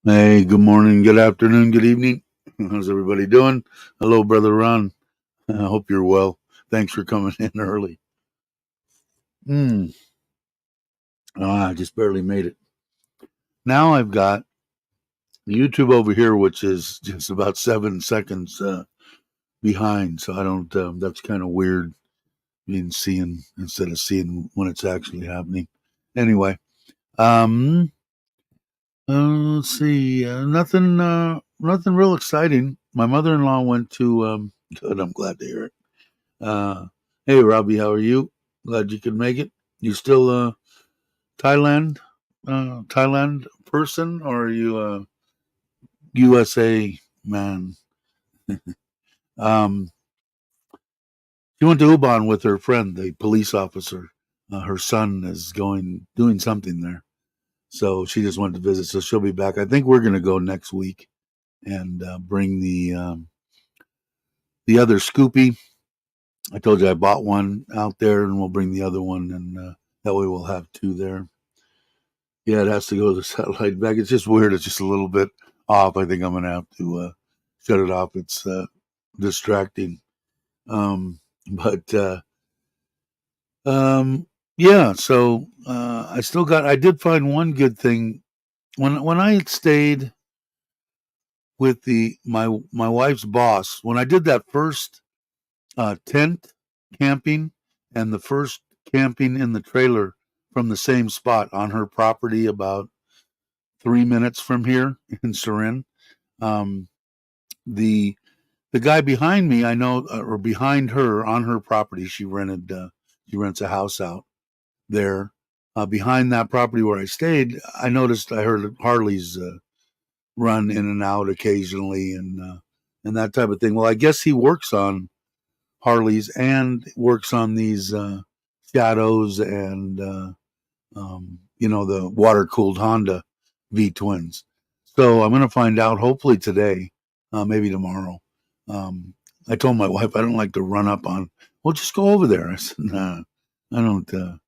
Hey, good morning, good afternoon, good evening. How's everybody doing? Hello, Brother Ron. I hope you're well. Thanks for coming in early. Mm. I just barely made it. Now I've got YouTube over here, which is just about 7 seconds behind. So I don't, that's kind of weird being seeing instead of seeing when it's actually happening. Anyway, um, let's see. Nothing real exciting. My mother-in-law went to, good, I'm glad to hear it. Uh, hey, Robbie, how are you? Glad you could make it. You still Thailand, Thailand person, or are you a USA man? um, she went to Ubon with her friend, the police officer. Her son is doing something there, so she just went to visit. So she'll be back. I think we're going to go next week and bring the other Scoopy. I told you I bought one out there, and we'll bring the other one, and that way we'll have two there. Yeah, it has to go to the satellite back. It's just weird. It's just a little bit off. I think I'm gonna have to shut it off. It's distracting. Um, but um, yeah. So I still got. I did find one good thing when I stayed with the my wife's boss. When I did that first tent camping and the first camping in the trailer from the same spot on her property, about 3 minutes from here in Surin. Um, the the guy behind me, I know, or behind her on her property, she rents a house out there. Behind that property where I stayed, I heard Harleys run in and out occasionally, and that type of thing. Well, I guess he works on Harleys and works on these Shadows and the water cooled Honda V twins. So I'm going to find out hopefully today, maybe tomorrow. Um, I told my wife I don't like to run up on. Well, just go over there. I said, nah, I don't.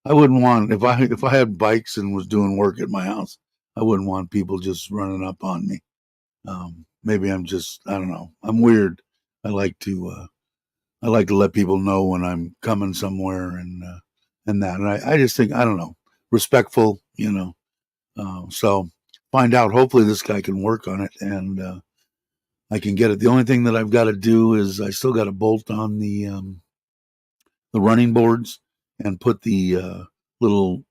I wouldn't want if I had bikes and was doing work at my house. I wouldn't want people just running up on me. Maybe I'm just I don't know. I'm weird. I like to I like to let people know when I'm coming somewhere and that. And I just think I don't know, respectful. So find out. Hopefully, this guy can work on it and I can get it. The only thing that I've got to do is I still got to bolt on the running boards and put the little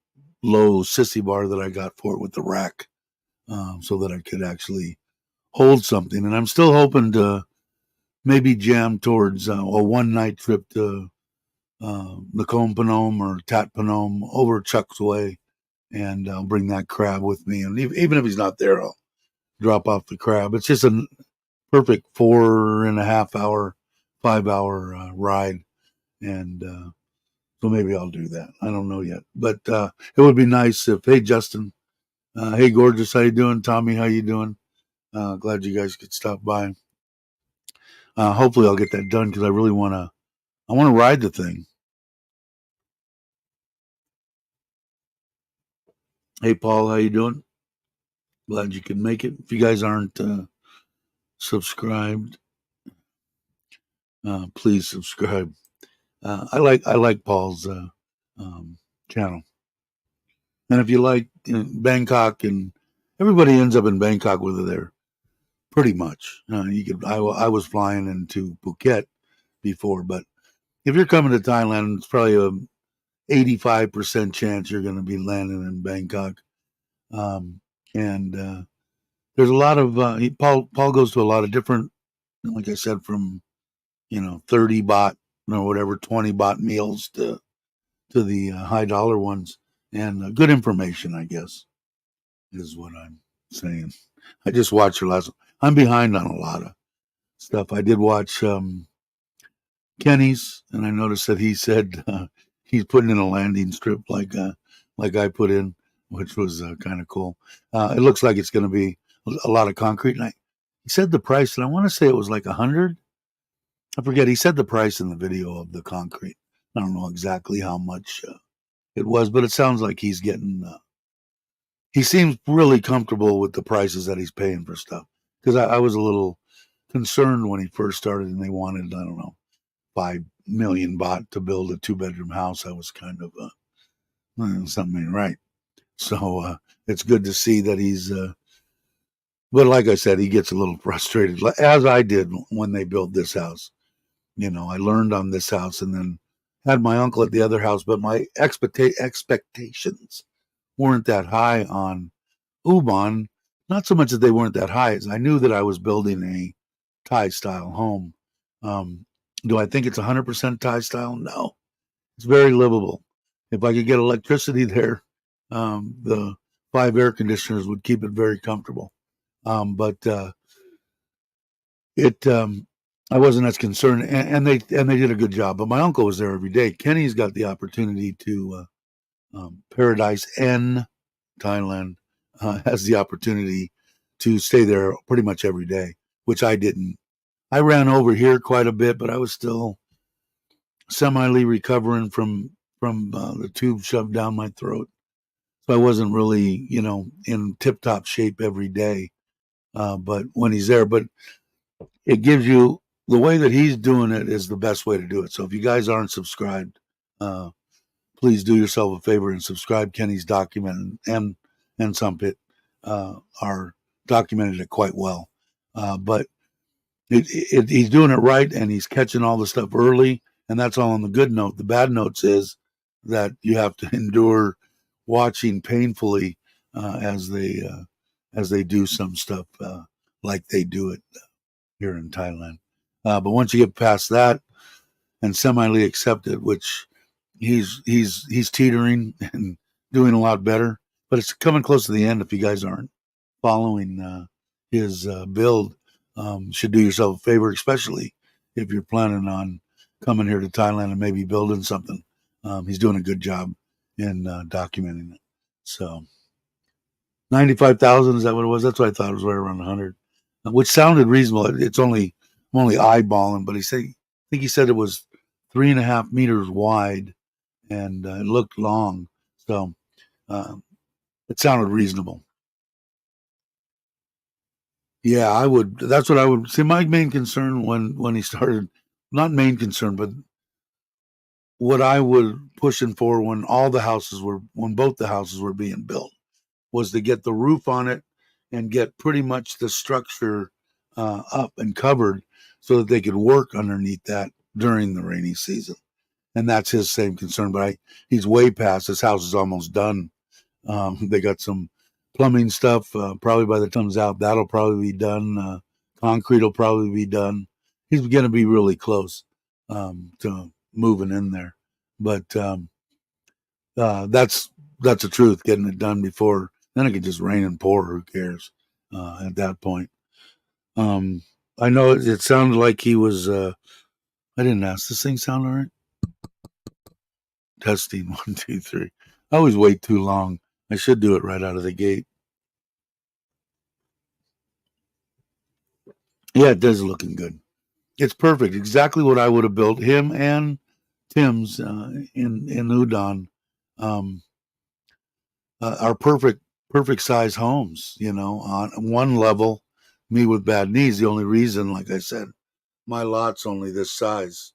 low sissy bar that I got for it with the rack, so that I could actually hold something. And I'm still hoping to maybe jam towards a one night trip to Nakhon Phanom or Tat Phanom over Chuck's Way, and I'll bring that crab with me. And even if he's not there, I'll drop off the crab. It's just a perfect 4.5 hour, 5 hour ride, and so maybe I'll do that. I don't know yet, but it would be nice if. Hey, Justin. Hey, gorgeous. How you doing? Tommy, how you doing? Glad you guys could stop by. Hopefully, I'll get that done because I really want to. I want to ride the thing. Hey, Paul, how you doing? Glad you could make it. If you guys aren't subscribed, please subscribe. I like Paul's um, channel, and if you like Bangkok, and everybody ends up in Bangkok whether they're pretty much. You could. I was flying into Phuket before, but if you're coming to Thailand, it's probably a 85% chance you're going to be landing in Bangkok. And there's a lot of Paul goes to a lot of different, like I said, from 30 baht or whatever 20 baht meals to the high dollar ones, and good information, I guess, is what I'm saying. I just watched her last. I'm behind on a lot of stuff. I did watch Kenny's, and I noticed that he said he's putting in a landing strip like I put in, which was kind of cool. It looks like it's going to be a lot of concrete. And he said the price, and I want to say it was like 100. I forget. He said the price in the video of the concrete. I don't know exactly how much it was, but it sounds like he's getting he seems really comfortable with the prices that he's paying for stuff. Because I was a little concerned when he first started and they wanted, I don't know, 5 million baht to build a 2-bedroom house. I was kind of something ain't right. So it's good to see that he's. But like I said, he gets a little frustrated, as I did when they built this house. I learned on this house and then had my uncle at the other house, but my expectations weren't that high on Ubon. Not so much that they weren't that high, as I knew that I was building a Thai style home. Do I think it's 100% Thai style? No. It's very livable. If I could get electricity there, the 5 air conditioners would keep it very comfortable. But it I wasn't as concerned, and they did a good job. But my uncle was there every day. Kenny's got the opportunity to Paradise N Thailand has the opportunity to stay there pretty much every day, which I didn't. I ran over here quite a bit, but I was still semi recovering from the tube shoved down my throat, so I wasn't really in tip top shape every day. But when he's there, but it gives you the way that he's doing it is the best way to do it. So if you guys aren't subscribed, please do yourself a favor and subscribe. Kenny's document and Sumpit are documented it quite well. But he's doing it right, and he's catching all the stuff early, and that's all on the good note. The bad notes is that you have to endure watching painfully as they do some stuff like they do it here in Thailand. But once you get past that and semi accept it, which he's teetering and doing a lot better, but it's coming close to the end. If you guys aren't following his build, should do yourself a favor, especially if you're planning on coming here to Thailand and maybe building something. He's doing a good job in documenting it. So 95,000, is that what it was? That's what I thought. It was right around 100, which sounded reasonable. I'm only eyeballing, but I think he said it was 3.5 meters wide and it looked long. So it sounded reasonable. Yeah, I would. That's what I would see. My main concern when he started, not main concern, but what I was pushing for when both the houses were being built, was to get the roof on it and get pretty much the structure up and covered so that they could work underneath that during the rainy season. And that's his same concern. But he's way past. His house is almost done. They got some plumbing stuff. Probably by the time it's out, that'll probably be done. Concrete will probably be done. He's going to be really close to moving in there. But that's the truth. Getting it done before then, it could just rain and pour. Who cares at that point? I know it sounded like he was. I didn't ask. This thing sound all right? Testing 1, 2, 3. I always wait too long. I should do it right out of the gate. Yeah, it does looking good. It's perfect. Exactly what I would have built. Him and Tim's in Udon are perfect size homes. On one level, me with bad knees. The only reason, like I said, my lot's only this size.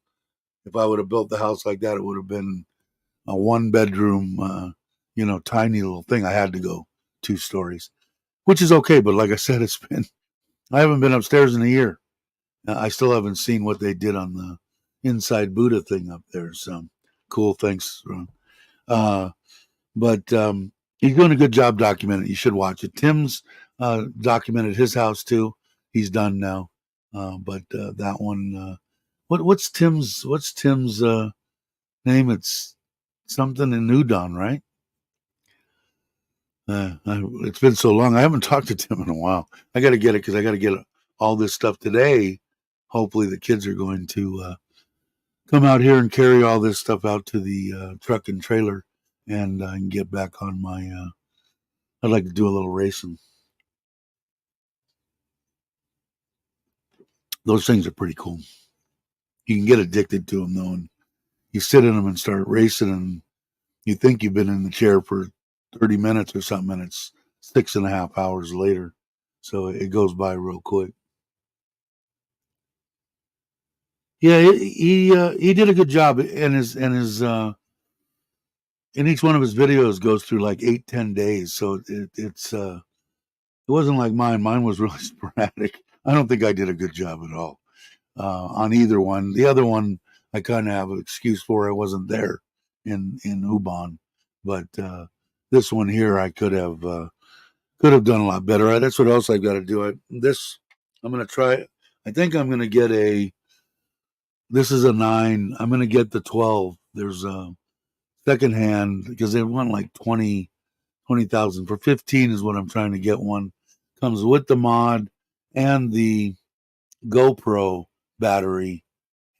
If I would have built the house like that, it would have been a 1-bedroom, tiny little thing. I had to go 2 stories, which is okay. But like I said, I haven't been upstairs in a year. I still haven't seen what they did on the inside Buddha thing up there. So cool. Thanks. But he's doing a good job documenting. You should watch it. Tim's documented his house too. He's done now. But that one, what's Tim's name? It's something in Udon, right? It's been so long. I haven't talked to Tim in a while. I got to get it because I got to get all this stuff today. Hopefully the kids are going to come out here and carry all this stuff out to the truck and trailer, and I can get back on my. I'd like to do a little racing. Those things are pretty cool. You can get addicted to them though, and you sit in them and start racing, and you think you've been in the chair for 30 minutes or something, and it's 6.5 hours later. So it goes by real quick. Yeah, he did a good job, and his in each one of his videos goes through like 8-10 days. So it wasn't like mine. Mine was really sporadic. I don't think I did a good job at all on either one. The other one I kind of have an excuse for. I wasn't there in Ubon, but this one here I could have done a lot better. That's what else I've got to do. I'm going to try. I think I'm going to get a. This is a 9. I'm going to get the 12. There's a second hand because they want like 20,000 for 15 is what I'm trying to get one. Comes with the mod and the GoPro battery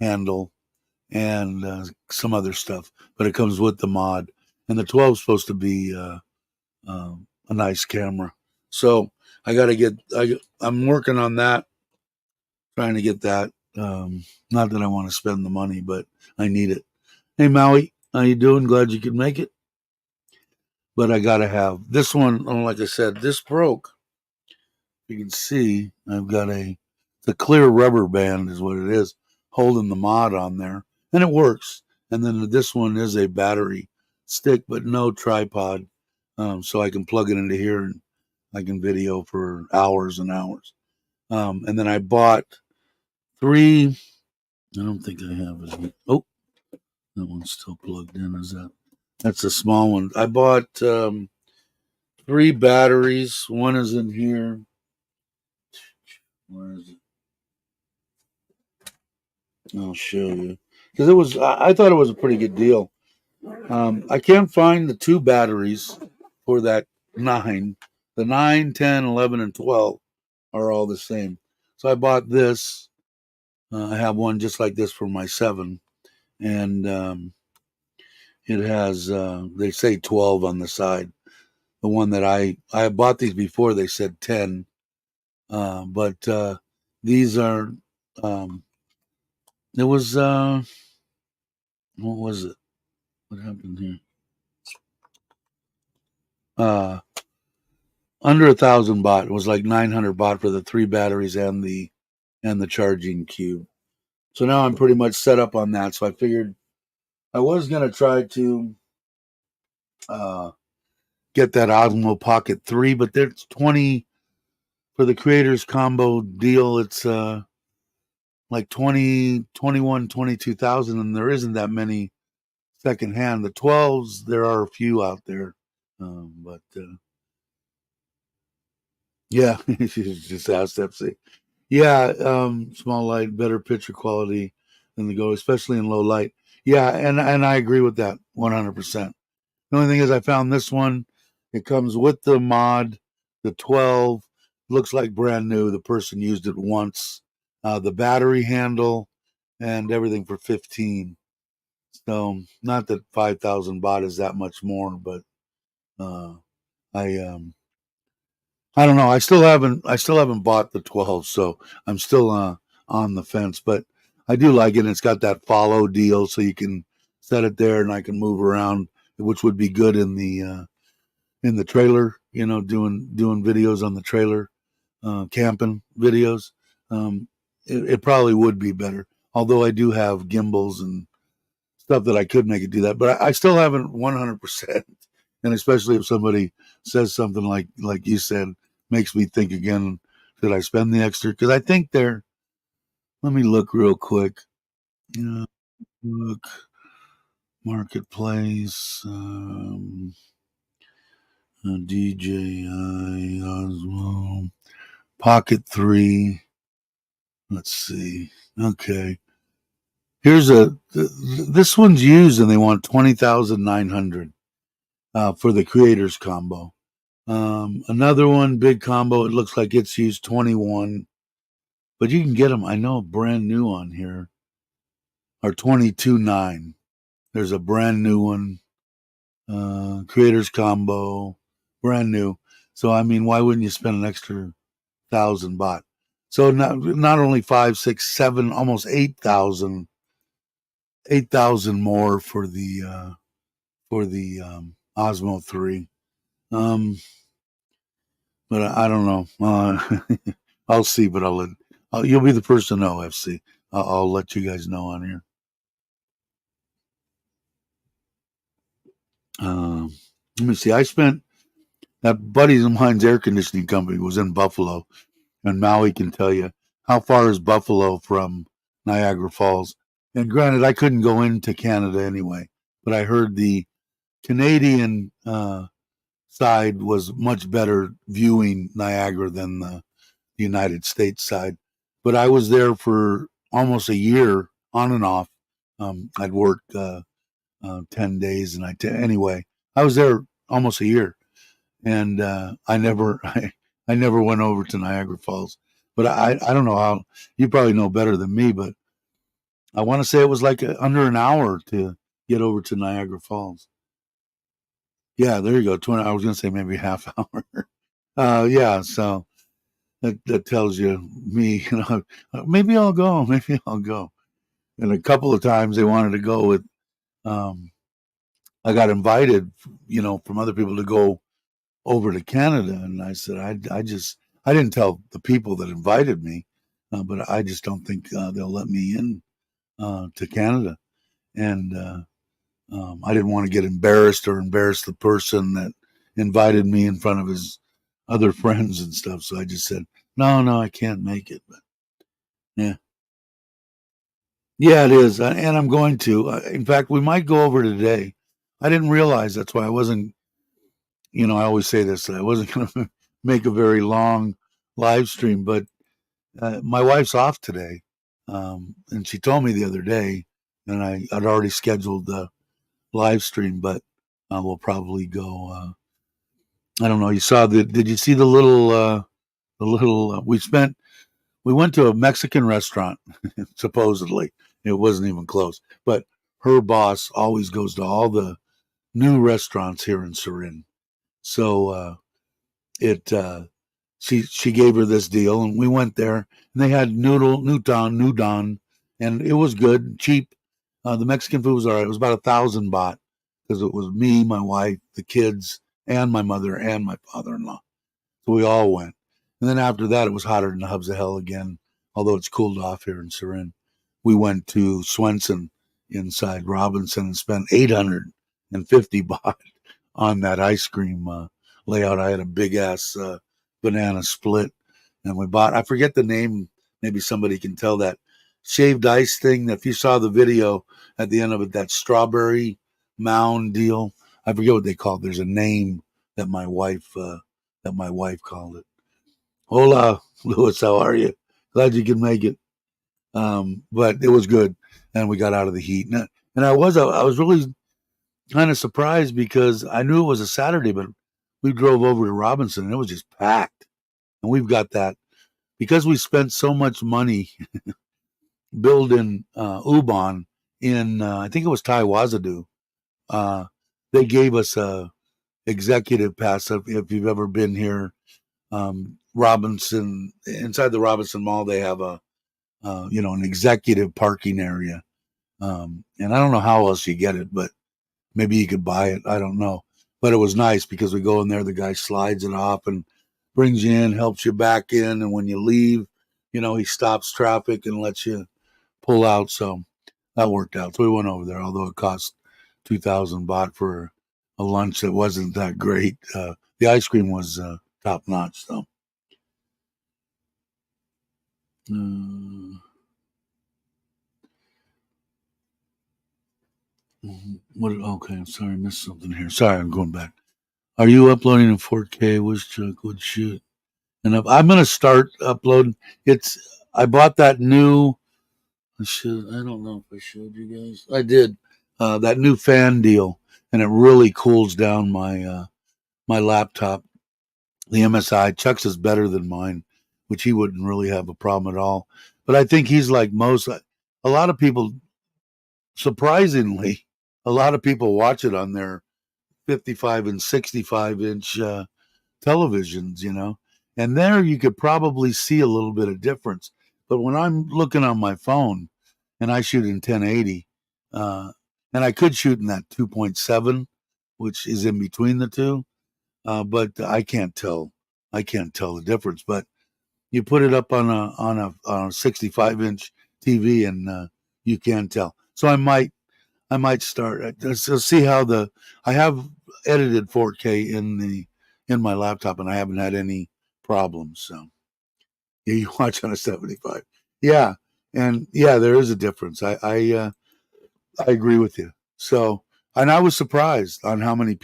handle and some other stuff, but it comes with the mod. And the 12 is supposed to be a nice camera. So I got to get. I'm working on that, trying to get that. Not that I want to spend the money, but I need it. Hey Maui, how you doing? Glad you could make it. But I got to have this one. Like I said, this broke. You can see I've got the clear rubber band is what it is, holding the mod on there, and it works. And then this one is a battery stick, but no tripod, so I can plug it into here and I can video for hours and hours. And then I bought 3. I don't think I have it. Oh, that one's still plugged in. Is that? That's a small one. I bought 3 batteries. One is in here. Where is it? I'll show you because it was. I thought it was a pretty good deal. I can't find the 2 batteries for that 9. The 9, 10, 11, and 12 are all the same. So I bought this. I have one just like this for my 7, and it has. They say 12 on the side. The one that I bought these before, they said 10, but these are. It was. What was it? What happened here? Uh, Under 1,000 baht. It was like 900 baht for the 3 batteries and the charging cube. So now I'm pretty much set up on that. So I figured I was gonna try to uh, get that Osmo Pocket 3, but there's 20 for the creators combo deal. It's like 20, 21, 22,000, and there isn't that many secondhand. The 12s, there are a few out there, but yeah, just asked FC. Yeah, small light, better picture quality than the Go, especially in low light. Yeah, and I agree with that 100%. The only thing is, I found this one. It comes with the mod, the 12 looks like brand new. The person used it once. The battery handle and everything for 15. So not that 5,000 baht is that much more, but uh, I I don't know. I still haven't bought the 12, so I'm still on the fence. But I do like it. It's got that follow deal, so you can set it there, and I can move around, which would be good in the trailer. Doing videos on the trailer, camping videos. It probably would be better. Although I do have gimbals and stuff that I could make it do that, but I still haven't 100%. And especially if somebody says something like you said, makes me think again, should I spend the extra? Because I think they're. Let me look real quick. Look, marketplace, DJI Osmo Pocket 3. Let's see. Okay, here's this one's used, and they want 20,900 for the creators combo. Another one, big combo. It looks like it's used 21, but you can get them. I know brand new on here are 22.9. There's a brand new one, creators combo, brand new. So I mean, why wouldn't you spend an extra 1,000 baht? So not only 5, 6, 7, almost 8,000, 8,000 more for the Osmo 3. Um, but I don't know. I'll see, but you'll be the first to know, FC. I'll let you guys know on here. Um, Let me see. I spent that buddy of mine's air conditioning company was in Buffalo, and Maui can tell you how far is Buffalo from Niagara Falls. And granted, I couldn't go into Canada anyway, but I heard the Canadian side was much better viewing Niagara than the United States side. But I was there for almost a year on and off. I'd work 10 days and anyway, I was there almost a year and I never went over to Niagara Falls. But I don't know how, you probably know better than me, but I want to say it was like under an hour to get over to Niagara Falls. Yeah, there you go. 20, I was going to say maybe half hour. Yeah, so that tells you me, maybe I'll go, maybe I'll go. And a couple of times they wanted to go with, um, I got invited, from other people to go over to Canada, and I said, I didn't tell the people that invited me, but I just don't think they'll let me in to Canada, and I didn't want to get embarrassed or embarrass the person that invited me in front of his other friends and stuff. So I just said, no, no, I can't make it. But yeah, yeah, it is, and I'm going to. In fact, we might go over today. I didn't realize that's why I wasn't. I always say this that I wasn't going to make a very long live stream, but my wife's off today, and she told me the other day, and I'd already scheduled the live stream, but we'll probably go. I don't know. Did you see we went to a Mexican restaurant, supposedly. It wasn't even close. But her boss always goes to all the new restaurants here in Surin. So it she gave her this deal, and we went there, and they had noodon, and it was good, cheap. The Mexican food was all right. It was about 1,000 baht because it was me, my wife, the kids, and my mother and my father-in-law. So we all went. And then after that, it was hotter than the hubs of hell again, although it's cooled off here in Surin. We went to Swenson inside Robinson and spent 850 baht on that ice cream layout. I had a big ass banana split, and we bought, I forget the name, maybe somebody can tell, that shaved ice thing. If you saw the video at the end of it, that strawberry mound deal, I forget what they call it. There's a name that my wife called it. Hola, Louis, how are you? Glad you could make it. But it was good, and we got out of the heat. And I was really kind of surprised because I knew it was a Saturday, but we drove over to Robinson and it was just packed. And we've got that because we spent so much money building Ubon in, I think it was Tai Wazadu. Uh, they gave us a executive pass if you've ever been here. Robinson, inside the Robinson Mall, they have an executive parking area. And I don't know how else you get it, but maybe you could buy it. I don't know. But it was nice because we go in there, the guy slides it off and brings you in, helps you back in. And when you leave, he stops traffic and lets you pull out. So that worked out. So we went over there, although it cost 2,000 baht for a lunch that wasn't that great. The ice cream was top notch, though. What? Okay, I'm sorry, I missed something here. Sorry, I'm going back. Are you uploading in 4K? Wish Chuck would shoot. And I'm going to start uploading. I bought that new. I don't know if I showed you guys. I did. That new fan deal, and it really cools down my laptop. The MSI Chuck's is better than mine, which he wouldn't really have a problem at all. But I think he's like most. A lot of people, surprisingly, a lot of people watch it on their 55 and 65-inch televisions. And there you could probably see a little bit of difference. But when I'm looking on my phone and I shoot in 1080, and I could shoot in that 2.7, which is in between the two, but I can't tell. I can't tell the difference. But you put it up on a 65-inch TV, and you can tell. So I might start. Let's see how I have edited 4K in my laptop, and I haven't had any problems. So yeah, you watch on a 75. Yeah, and yeah, there is a difference. I agree with you. So, and I was surprised on how many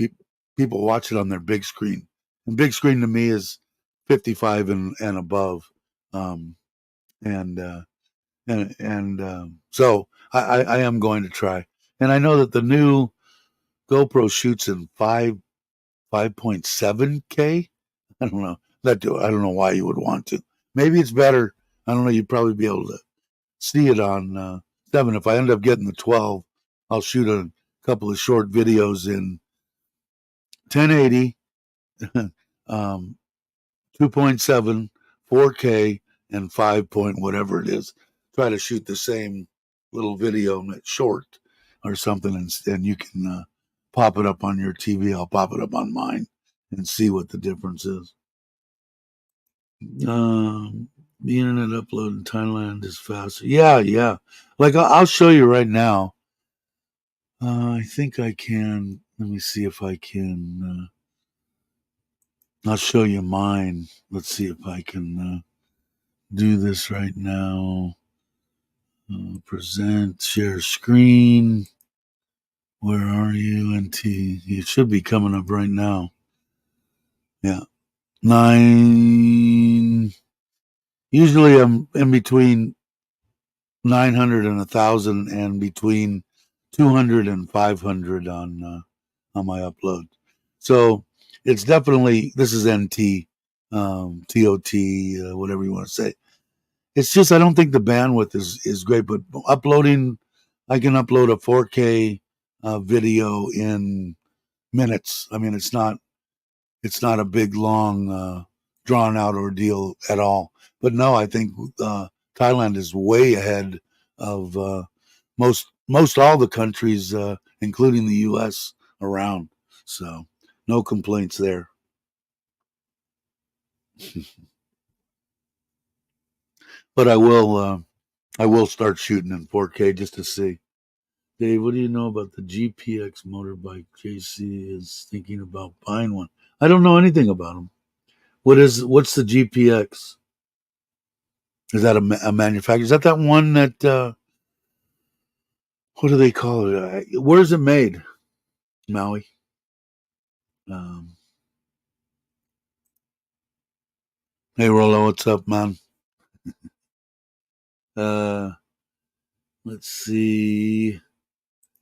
people watch it on their big screen. And big screen to me is 55 and above. Um, and so I am going to try. And I know that the new GoPro shoots in 5.7K. I don't know. I don't know why you would want to. Maybe it's better. I don't know. You'd probably be able to see it on 7. If I end up getting the 12, I'll shoot a couple of short videos in 1080, um, 2.7, 4K, and 5 point whatever it is. Try to shoot the same little video short or something, and you can pop it up on your TV. I'll pop it up on mine and see what the difference is. Um, the internet upload in Thailand is faster. Yeah, yeah. Like I'll show you right now. I think I can. Let me see if I can. I'll show you mine. Let's see if I can do this right now. Present, share screen. Where are you, NT? It should be coming up right now. Yeah. 9. Usually I'm in between 900 and 1,000 and between 200 and 500 on my upload. So it's definitely, this is NT, TOT, whatever you want to say. It's just I don't think the bandwidth is great, but uploading, I can upload a 4K video in minutes. I mean, it's not a big long drawn out ordeal at all. But no, I think Thailand is way ahead of most all the countries, including the U.S. around. So no complaints there. But I will start shooting in 4K just to see. Dave, what do you know about the GPX motorbike? JC is thinking about buying one. I don't know anything about them. What's the GPX? Is that a manufacturer? Is that one that what do they call it? Where's it made? Maui. Um, hey Rollo, what's up, man? Uh, let's see. In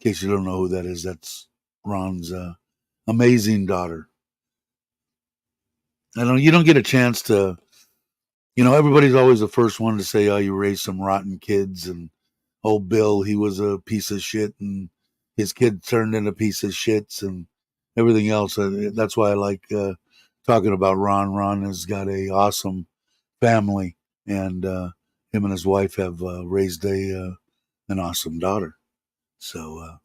case you don't know who that is, that's Ron's amazing daughter. You don't get a chance to. Everybody's always the first one to say, "Oh, you raised some rotten kids," and old Bill, he was a piece of shit, and his kid turned into a piece of shits, and everything else. That's why I like talking about Ron. Ron has got a awesome family, and him and his wife have raised an awesome daughter. So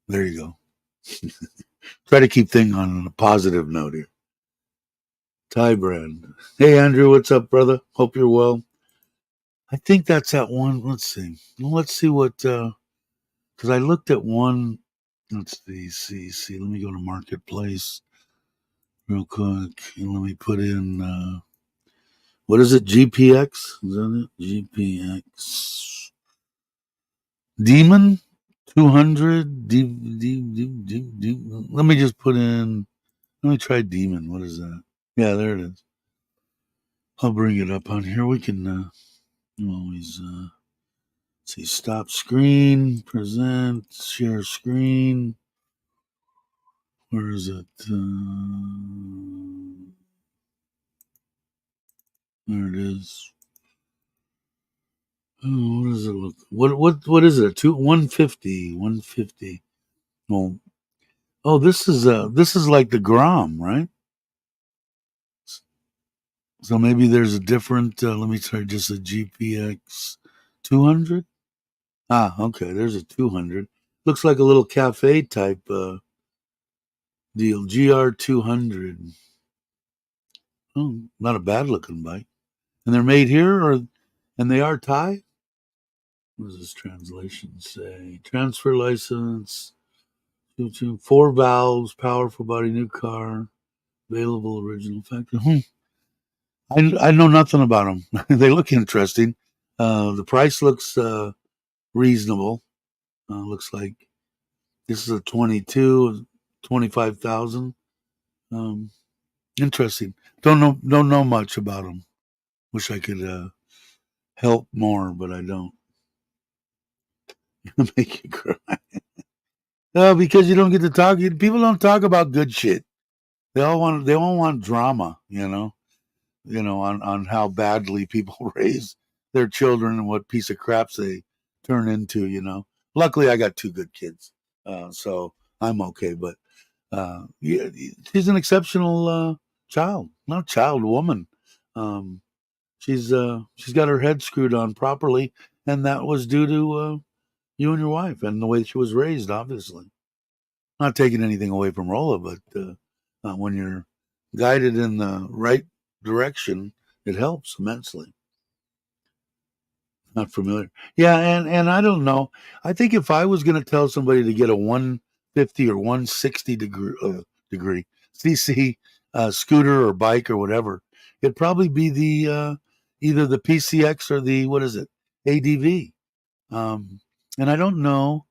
there you go. Try to keep things on a positive note here. Thai brand. Hey Andrew, what's up, brother? Hope you're well. I think that's that one. Let's see. Let's see what. Because I looked at one. Let's see. Let me go to Marketplace real quick, and let me put in. What is it? GPX? Is that it? GPX. Demon 200. Let me just put in. Let me try Demon. What is that? Yeah, there it is. I'll bring it up on here. We can always see. Stop screen. Present. Share screen. Where is it? There it is. Oh, what does it look? What is it? 150. 150. Oh, this is like the Grom, right? So maybe there's a different. Let me try just a GPX 200. Ah, okay. There's a 200. Looks like a little cafe type deal. GR 200. Oh, not a bad looking bike. And they're made here, and they are Thai. What does this translation say? Transfer license, 4 valves, powerful body, new car, available original factory. I know nothing about them. They look interesting. The price looks reasonable. Looks like this is a 22, 25,000. Um, Interesting. Don't know much about them. Wish I could help more, but I don't. Make you cry. Because you don't get to talk. People don't talk about good shit. They all want drama. On how badly people raise their children and what piece of craps they turn into. Luckily, I got 2 good kids, so I'm okay. But yeah, she's an exceptional child, not child, woman. Um, she's got her head screwed on properly, and that was due to you and your wife and the way she was raised. Obviously, not taking anything away from Rolla, but when you're guided in the right direction, it helps immensely. Not familiar. Yeah, and I don't know. I think if I was going to tell somebody to get a 150 or 160 degree CC scooter or bike or whatever, it'd probably be the either the PCX or the what is it ADV. And I don't know.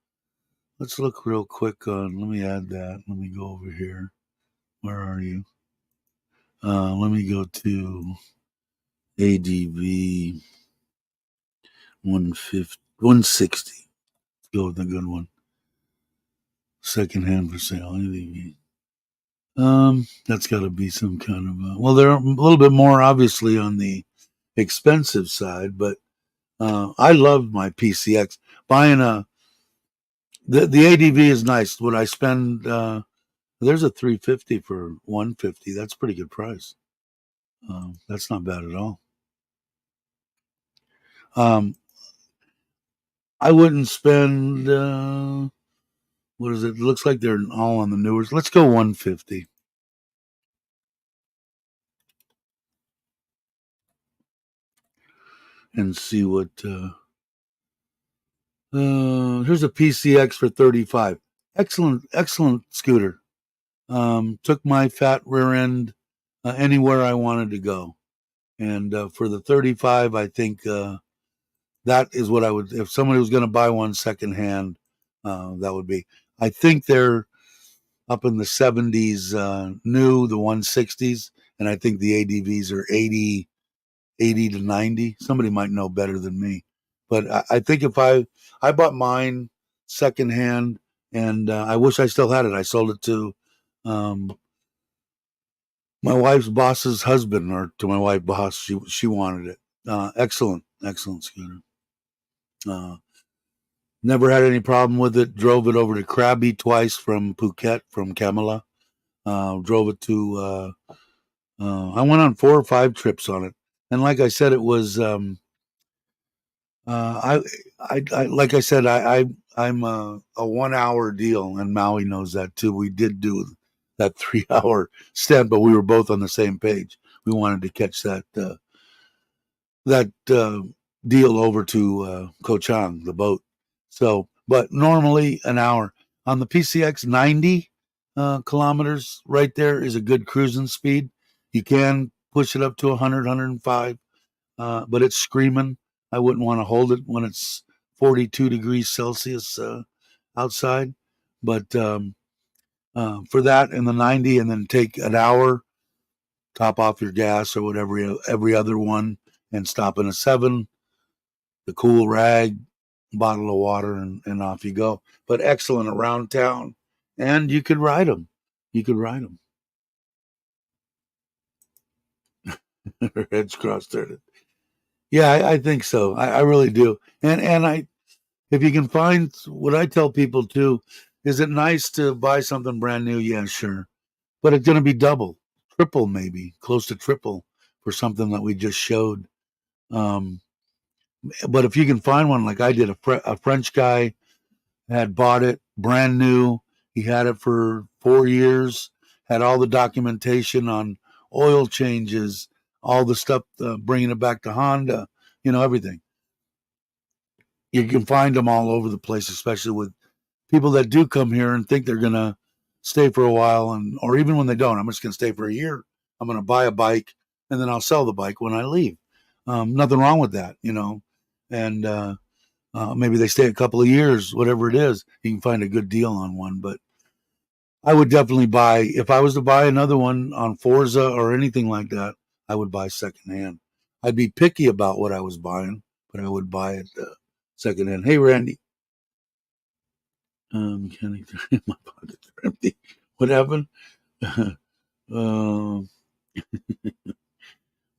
Let's look real quick on. Let me add that. Let me go over here. Where are you? Let me go to ADV 150, 160. Let's go with the good one. Secondhand for sale. ADV. That's got to be some kind of well, they're a little bit more obviously on the expensive side, but I love my PCX. Buying the ADV is nice. Would I spend? There's a 350 for 150. That's a pretty good price. That's not bad at all. Um, I wouldn't spend. What is it? It looks like they're all on the newer. Let's go 150 and see what. Here's a PCX for 35. Excellent, excellent scooter. Took my fat rear end anywhere I wanted to go, and for the 35, I think that is what I would. If somebody was going to buy one secondhand, that would be. I think they're up in the 70s new, the 160s, and I think the ADVs are 80 to 90. Somebody might know better than me, but I think if I bought mine secondhand, and I wish I still had it. I sold it to um, my wife's boss's husband, or to my wife boss. She wanted it. Excellent scooter. Uh, Never had any problem with it. Drove it over to Krabi twice from Phuket, from Kamala. Drove it to. I went on 4 or 5 trips on it, and like I said, it was. I like I said, I'm a 1 hour deal, and Maui knows that too. We did do that 3 hour stint, but we were both on the same page. We wanted to catch that deal over to Koh Chang, the boat. So, but normally an hour on the PCX, 90 kilometers right there is a good cruising speed. You can push it up to 100, 105, but it's screaming. I wouldn't want to hold it when it's 42 degrees Celsius outside. But for that and the 90, and then take an hour, top off your gas or whatever, every other one, and stop in a 7, the cool rag, bottle of water, and off you go. But excellent around town, and you could ride them. You could ride them. Her head's crossed there. Yeah, I think so. I really do. And if you can find, what I tell people too, is it nice to buy something brand new? Yeah, sure, but it's going to be double, triple, maybe close to triple for something that we just showed. Um, but if you can find one like I did, a French guy had bought it brand new. He had it for 4 years, had all the documentation on oil changes, all the stuff, bringing it back to Honda, everything. You can find them all over the place, especially with people that do come here and think they're going to stay for a while, or even when they don't, I'm just going to stay for a year. I'm going to buy a bike and then I'll sell the bike when I leave. Nothing wrong with that, and maybe they stay a couple of years, whatever it is, you can find a good deal on one. But I would definitely buy, if I was to buy another one on Forza or anything like that, I would buy secondhand. I'd be picky about what I was buying, but I would buy it secondhand. Hey, Randy. Mechanic, my pockets are empty. What happened? uh,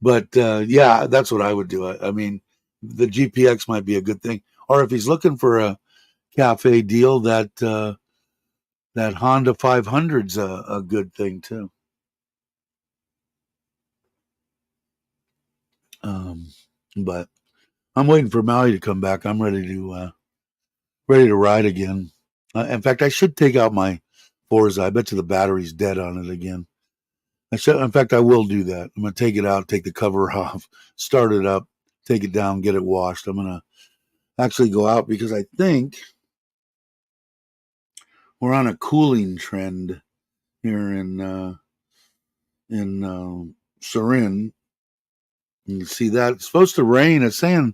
but yeah, that's what I would do. I mean, the GPX might be a good thing. Or if he's looking for a cafe deal, that Honda 500's a good thing too. Um, but I'm waiting for Maui to come back. I'm ready to ride again. In fact, I should take out my Forza. I bet you the battery's dead on it again. In fact, I will do that. I'm going to take it out, take the cover off, start it up, take it down, get it washed. I'm going to actually go out because I think we're on a cooling trend here in Surin. You see that it's supposed to rain. It's saying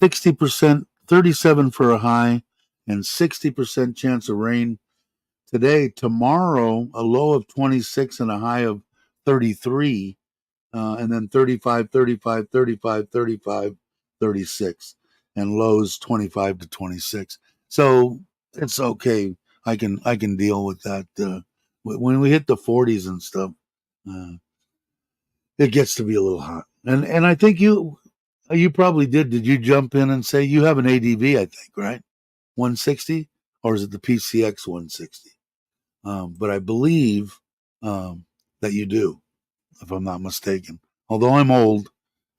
60%, 37 for a high, and 60% chance of rain today. Tomorrow, a low of 26 and a high of 33. And then 35, 35, 35, 35, 36, and lows 25 to 26. So it's okay. I can deal with that. When we hit the 40s and stuff, uh, it gets to be a little hot. And I think you probably did. Did you jump in and say you have an ADV? I think, right, 160, or is it the PCX 160? But I believe that you do, if I'm not mistaken. Although I'm old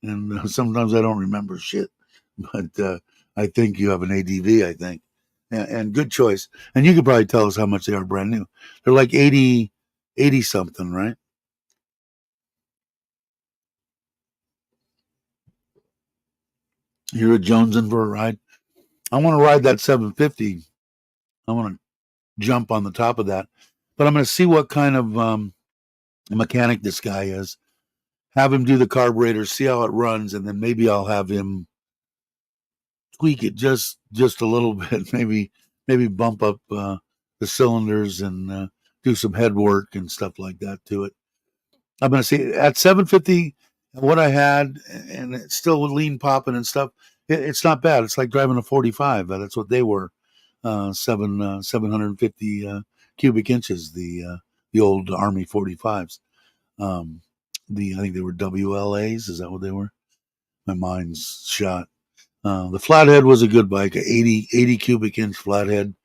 and sometimes I don't remember shit, but I think you have an ADV, I think. And good choice. And you could probably tell us how much they are brand new. They're like 80 something, right? You're a Jonesing for a ride. I want to ride that 750. I want to jump on the top of that. But I'm going to see what kind of mechanic this guy is. Have him do the carburetor, see how it runs, and then maybe I'll have him tweak it just a little bit. Maybe bump up the cylinders and do some head work and stuff like that to it. I'm going to see at 750 what I had, and it's still lean popping and stuff. It's not bad. It's like driving a 45. That's what they were. 750 cubic inches. The old Army 45s. Um, I think they were WLAs. Is that what they were? My mind's shot. The flathead was a good bike, a 80 cubic inch flathead,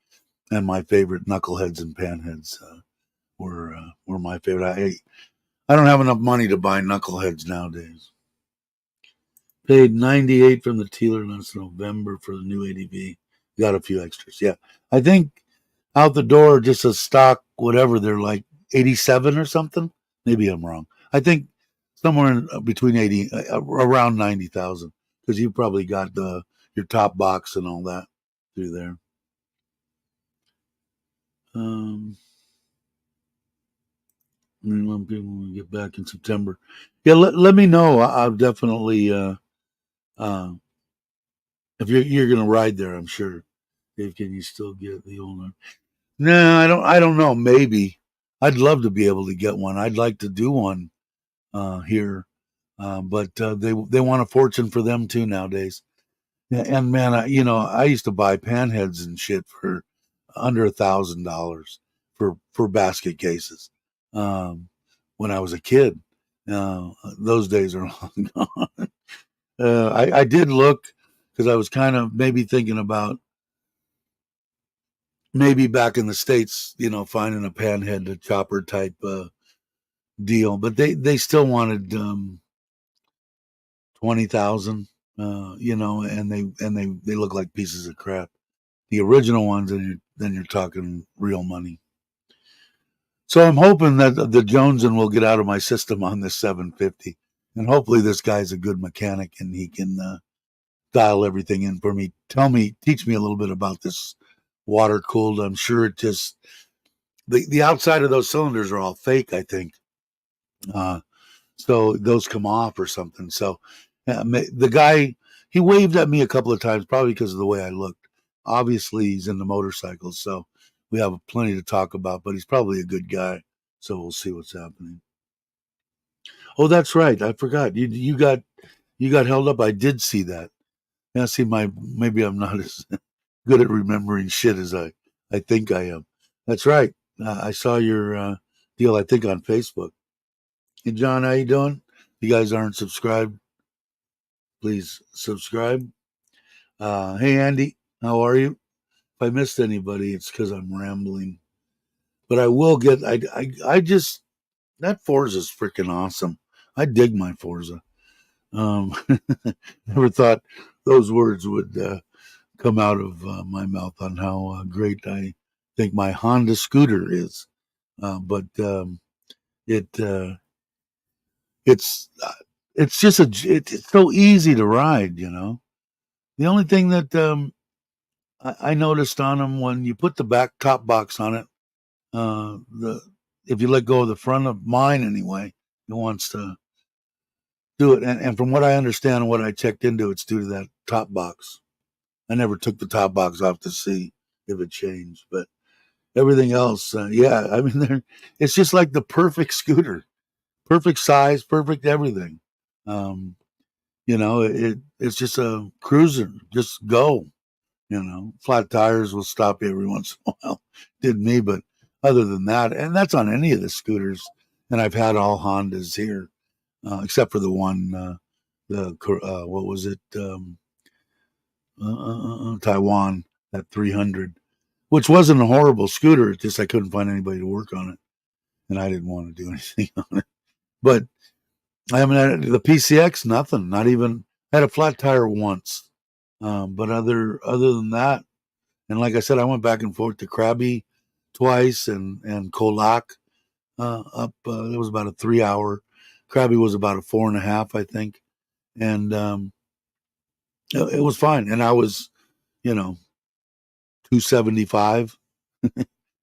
and my favorite knuckleheads and panheads were my favorite. I don't have enough money to buy knuckleheads nowadays. Paid 98 from the dealer last November for the new ADV. Got a few extras. Yeah, I think out the door just a stock whatever they're like 87 or something. Maybe I'm wrong. I think somewhere between 80 around 90,000 because you probably got your top box and all that through there. Um, I mean, when people get back in September, yeah, let me know. I'll definitely uh, if you're gonna ride there, I'm sure. Dave, can you still get the old one? No, I don't know. Maybe I'd love to be able to get one. I'd like to do one here, but they want a fortune for them too nowadays. Yeah, and man, I used to buy panheads and shit for under $1,000 for basket cases when I was a kid. Those days are long gone. I did look because I was kind of maybe thinking about maybe back in the States, finding a panhead, a chopper type deal, but they still wanted 20,000, and they look like pieces of crap. The original ones, and then you're talking real money. So I'm hoping that the Jonesin will get out of my system on this 750, and hopefully this guy's a good mechanic and he can dial everything in for me. Teach me a little bit about this water cooled. I'm sure it just the outside of those cylinders are all fake, I think. Uh, so those come off or something. So the guy, he waved at me a couple of times, probably because of the way I looked. Obviously, he's into motorcycles, so we have plenty to talk about. But he's probably a good guy, so we'll see what's happening. Oh, that's right. I forgot. You got held up. I did see that. Yeah, see, maybe I'm not as good at remembering shit as I think I am. That's right. I saw your deal. I think on Facebook. Hey, John, how you doing? If you guys aren't subscribed, please subscribe. Hey, Andy, how are you? If I missed anybody, it's because I'm rambling. But I will get. I just that Forza's freaking awesome. I dig my Forza. Um, never thought those words would come out of my mouth on how great I think my Honda scooter is. But it it's it's just it's so easy to ride. The only thing that I noticed on them when you put the back top box on it, the if you let go of the front of mine anyway, it wants to do it. And from what I understand and what I checked into, it's due to that top box. I never took the top box off to see if it changed, but everything else, yeah, I mean, it's just like the perfect scooter, perfect size, perfect everything. Um, it's just a cruiser, just go. Flat tires will stop you every once in a while. Did me, but other than that, and that's on any of the scooters. And I've had all Hondas here, except for the one, what was it, Taiwan, that 300, which wasn't a horrible scooter. It's just I couldn't find anybody to work on it, and I didn't want to do anything on it. But I mean, the PCX, nothing. Not even had a flat tire once. But other than that, and like I said, I went back and forth to Krabi twice and Kolak up. It was about a 3 hour. Krabi was about a 4.5, I think, and it was fine. And I was, you know, 275,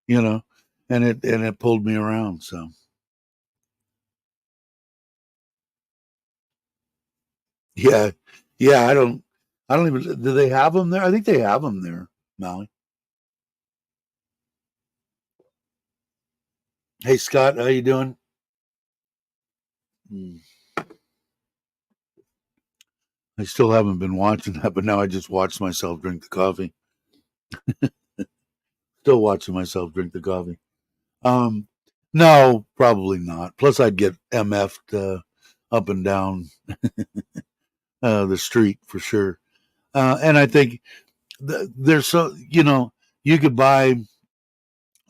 you know, and it pulled me around. So yeah, yeah. I don't even. Do they have them there? I think they have them there, Molly. Hey Scott, how you doing? Hmm. I still haven't been watching that, but now I just watched myself drink the coffee. Still watching myself drink the coffee. Um, no, probably not. Plus, I'd get MF'd up and down the street for sure. And I think there's you could buy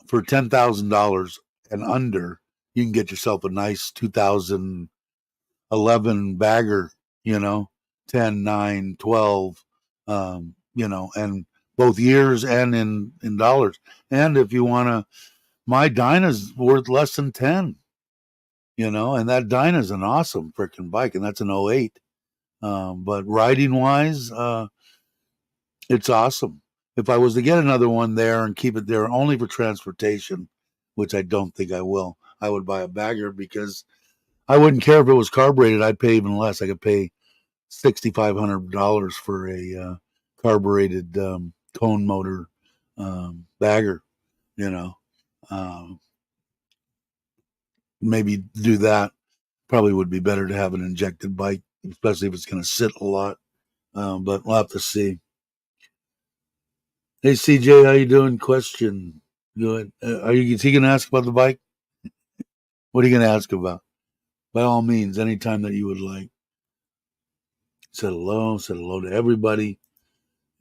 for $10,000 and under, you can get yourself a nice 2011 bagger, you know, 10, 9, 12, and both years and in dollars. And if you want to, my Dyna's worth less than 10, and that Dyna's an awesome freaking bike, and that's an '08. But riding wise, it's awesome. If I was to get another one there and keep it there only for transportation, which I don't think I will, I would buy a bagger because I wouldn't care if it was carbureted. I'd pay even less. I could pay $6,500 for a carbureted tone motor bagger. You know, um, maybe do that. Probably would be better to have an injected bike, especially if it's going to sit a lot. But we'll have to see. Hey CJ, how you doing? Question. Good. Is he going to ask about the bike? What are you going to ask about? By all means, anytime that you would like. Said hello. Said hello to everybody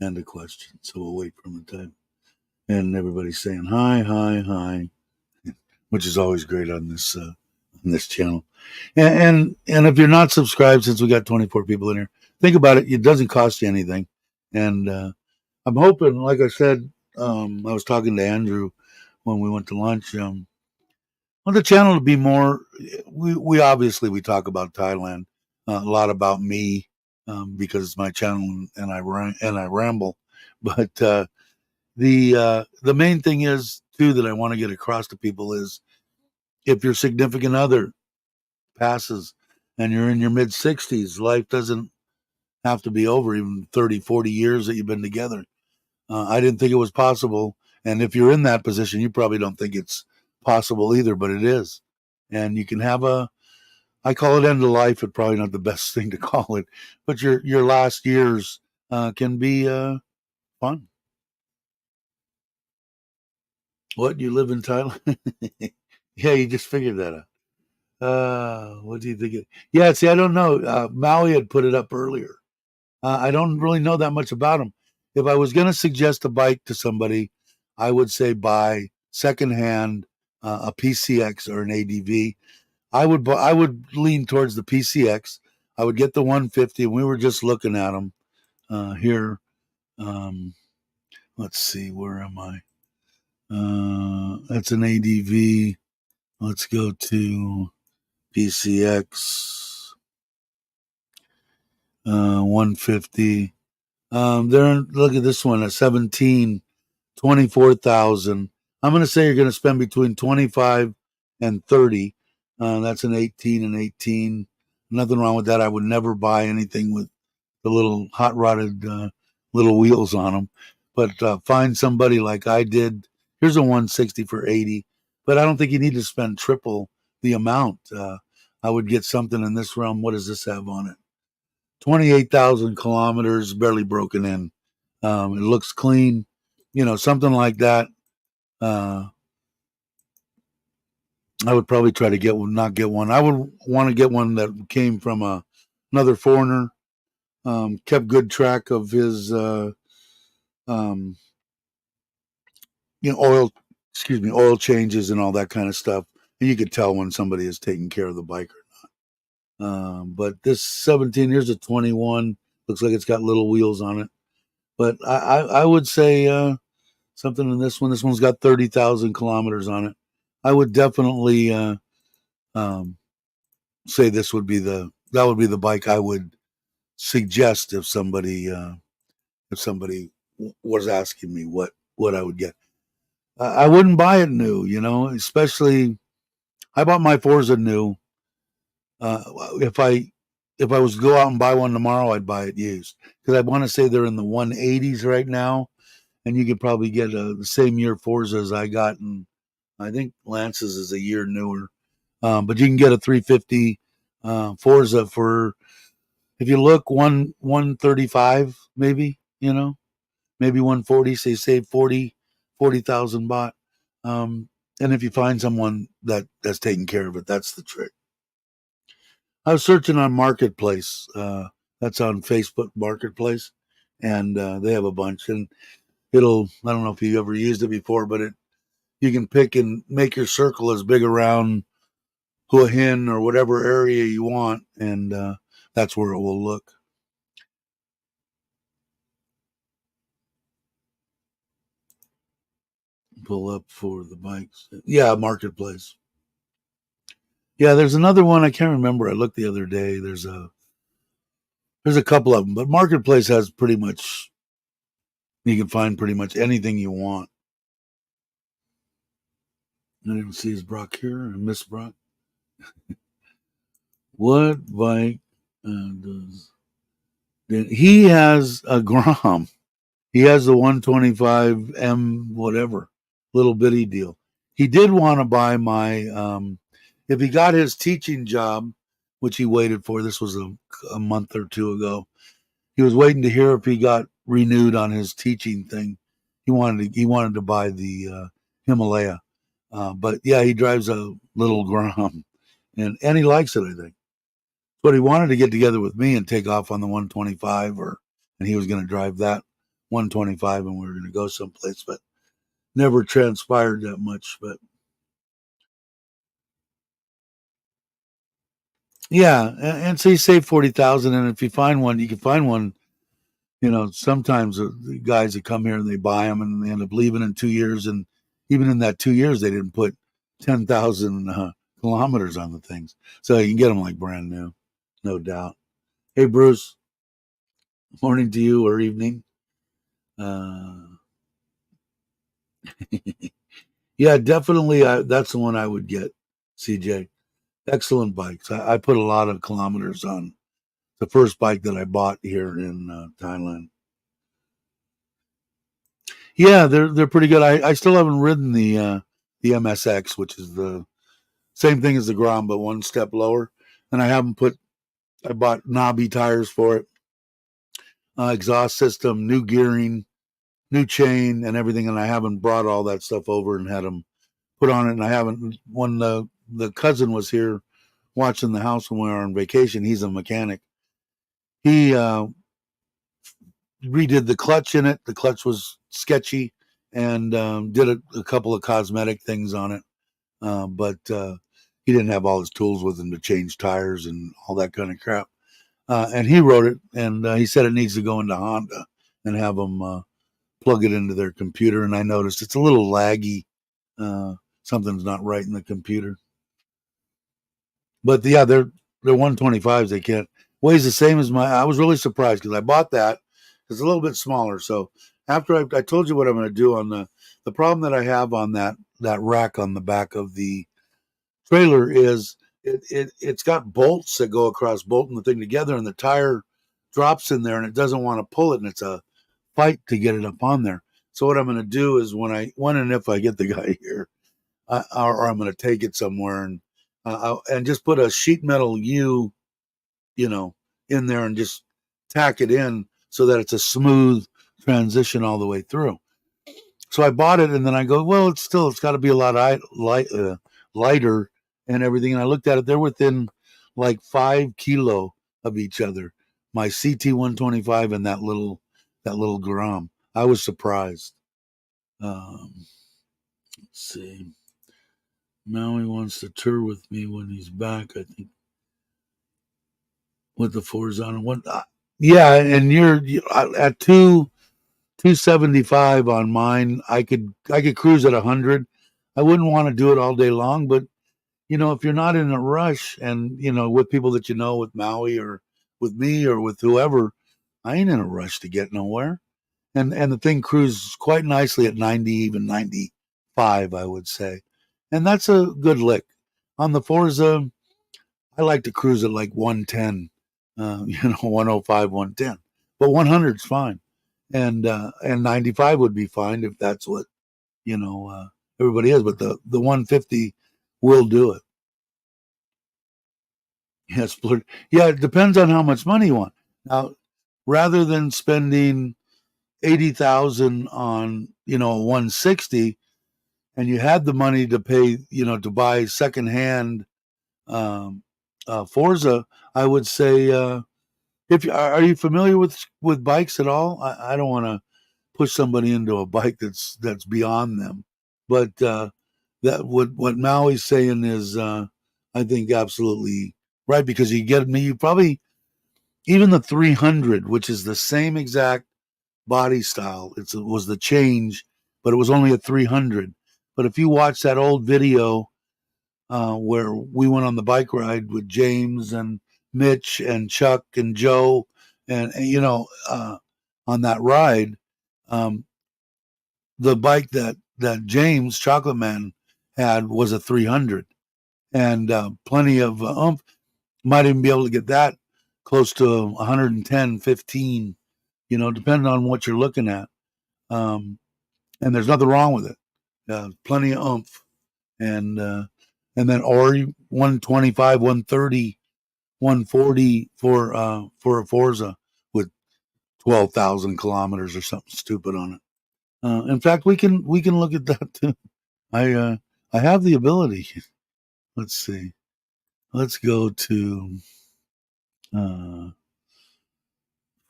and a question. So we'll wait for him to type. And everybody's saying hi, hi, hi, which is always great on this channel. And if you're not subscribed, since we got 24 people in here, think about it. It doesn't cost you anything. And I'm hoping, like I said, I was talking to Andrew when we went to lunch. on the channel to be more. We obviously we talk about Thailand, a lot about me, because it's my channel and I ramble. But the main thing is too that I want to get across to people is if your significant other passes and you're in your mid 60s, life doesn't have to be over even 30, 40 years that you've been together. I didn't think it was possible. And if you're in that position, you probably don't think it's possible either, but it is. And you can have I call it end of life. It's probably not the best thing to call it, but your last years can be fun. What, you live in Thailand? Yeah, you just figured that out. What do you think? Yeah, see, I don't know. Maui had put it up earlier. I don't really know that much about them. If I was going to suggest a bike to somebody, I would say buy secondhand a PCX or an ADV. I would lean towards the PCX. I would get the 150, and we were just looking at them here. Um, let's see, where am I? That's an ADV. Let's go to PCX 150. Look at this one, a 17, 24,000. I'm going to say you're going to spend between 25 and 30. That's an 18 and 18. Nothing wrong with that. I would never buy anything with the little hot rodded little wheels on them. But find somebody like I did. Here's a 160 for 80. But I don't think you need to spend triple the amount. I would get something in this realm. What does this have on it? 28,000 kilometers, barely broken in. It looks clean, something like that. I would probably try to not get one. I would want to get one that came from another foreigner, kept good track of his, um, oil changes and all that kind of stuff. And you could tell when somebody is taking care of the bike or not. But this 17, here's a 21. Looks like it's got little wheels on it. But I would say something in this one. This one's got 30,000 kilometers on it. I would definitely say that would be the bike I would suggest if somebody was asking me what I would get. I wouldn't buy it new, especially I bought my Forza new. If I was to go out and buy one tomorrow, I'd buy it used because I want to say they're in the 180s right now, and you could probably get the same year Forza as I got, and I think Lance's is a year newer. But you can get a 350 Forza for, if you look, 135 maybe, maybe 140. So you save 40,000 baht. And if you find someone that's taking care of it, that's the trick. I was searching on Marketplace. That's on Facebook Marketplace, and they have a bunch. And I don't know if you ever used it before, but you can pick and make your circle as big around Hua Hin or whatever area you want, and that's where it will look. Pull up for the bikes. Yeah, Marketplace. Yeah, there's another one I can't remember. I looked the other day. There's a couple of them, but Marketplace has pretty much, you can find pretty much anything you want. I didn't see his Brock here. I miss Brock. What bike does he has a Grom? He has the 125M whatever little bitty deal. He did want to buy my if he got his teaching job, which he waited for. This was a month or two ago. He was waiting to hear if he got renewed on his teaching thing. He wanted to buy the Himalaya, but yeah, he drives a little Grom, and he likes it. I think. But he wanted to get together with me and take off on the 125, and he was going to drive that 125, and we were going to go someplace, but never transpired that much. But yeah, and so you save 40,000, and if you find one, you can find one. Sometimes the guys that come here and they buy them and they end up leaving in 2 years, and even in that 2 years, they didn't put 10,000 kilometers on the things. So you can get them like brand new, no doubt. Hey, Bruce, morning to you or evening. Uh, yeah, definitely. That's the one I would get, CJ. Excellent bikes. I put a lot of kilometers on the first bike that I bought here in Thailand. Yeah, they're pretty good. I still haven't ridden the MSX, which is the same thing as the Grom, but one step lower. And I haven't put. I bought knobby tires for it, exhaust system, new gearing, new chain, and everything. And I haven't brought all that stuff over and had them put on it. And I haven't. When the cousin was here watching the house when we were on vacation, he's a mechanic. He redid the clutch in it. The clutch was sketchy, and did a couple of cosmetic things on it. But he didn't have all his tools with him to change tires and all that kind of crap. And he wrote it, and he said it needs to go into Honda and have them plug it into their computer. And I noticed it's a little laggy. Something's not right in the computer. But yeah, they're 125s. They can't weighs the same as my. I was really surprised because I bought that. It's a little bit smaller. So after I told you what I'm going to do on the problem that I have on that rack on the back of the trailer is it's got bolts that go across bolting the thing together, and the tire drops in there, and it doesn't want to pull it, and it's a fight to get it up on there. So what I'm going to do is when and if I get the guy here, or I'm going to take it somewhere and just put a sheet metal you know, in there and just tack it in so that it's a smooth transition all the way through. So I bought it, and then I go, well, it's got to be a lot lighter and everything. And I looked at it; they're within like 5 kilo of each other. My CT 125 and that little Grom. I was surprised. Let's see. Maui wants to tour with me when he's back. I think with the Forza on one. Yeah, and you're at 275 on mine. I could cruise at 100. I wouldn't want to do it all day long, but if you're not in a rush and with people that with Maui or with me or with whoever, I ain't in a rush to get nowhere. And the thing cruises quite nicely at 90, even 95, I would say. And that's a good lick. On the Forza, I like to cruise at like 110, 105, 110. But 100 is fine. And 95 would be fine if that's what, everybody is. But the 150 will do it. Yes, yeah, it depends on how much money you want. Now, rather than spending 80,000 on, 160, and you had the money to pay, to buy secondhand Forza, I would say, if are you familiar with bikes at all? I don't want to push somebody into a bike that's beyond them, but that what Maui's saying is, I think absolutely right, because you probably even the 300, which is the same exact body style. It was the change, but it was only a 300. But if you watch that old video where we went on the bike ride with James and Mitch and Chuck and Joe, and on that ride, um, the bike that James Chocolate Man had was a 300, and plenty of oomph. Might even be able to get that close to 110, 15, depending on what you're looking at. And there's nothing wrong with it. Plenty of oomph, and then or 125, 130, 140 for a Forza with 12,000 kilometers or something stupid on it. In fact, we can look at that too. I have the ability. Let's see. Let's go to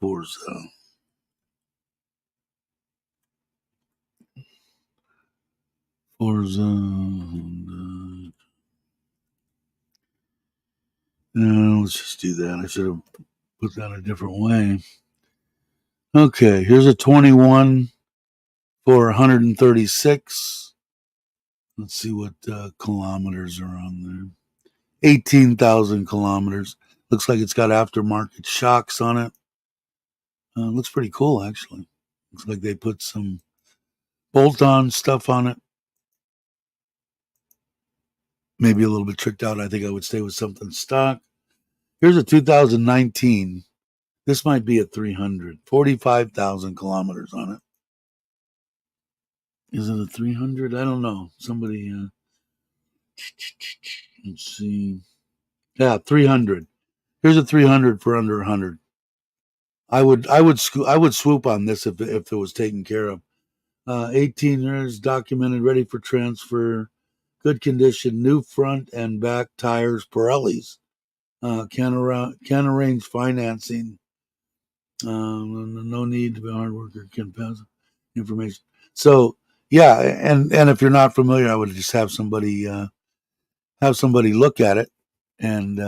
Forza. Forza. Let's just do that. I should have put that a different way. Okay, here's a 21 for 136. Let's see what kilometers are on there. 18,000 kilometers. Looks like it's got aftermarket shocks on it. Looks pretty cool, actually. Looks like they put some bolt-on stuff on it. Maybe a little bit tricked out. I think I would stay with something stock. Here's a 2019. This might be a 300. 45,000 kilometers on it. Is it a 300? I don't know. Somebody, let's see. Yeah, 300. Here's a 300 for under 100. I would swoop on this if it was taken care of. 18 years documented, ready for transfer, good condition, new front and back tires, Pirellis. Can arrange financing. No need to be a hard worker. Can pass information. So yeah, and if you're not familiar, I would just have somebody look at it, and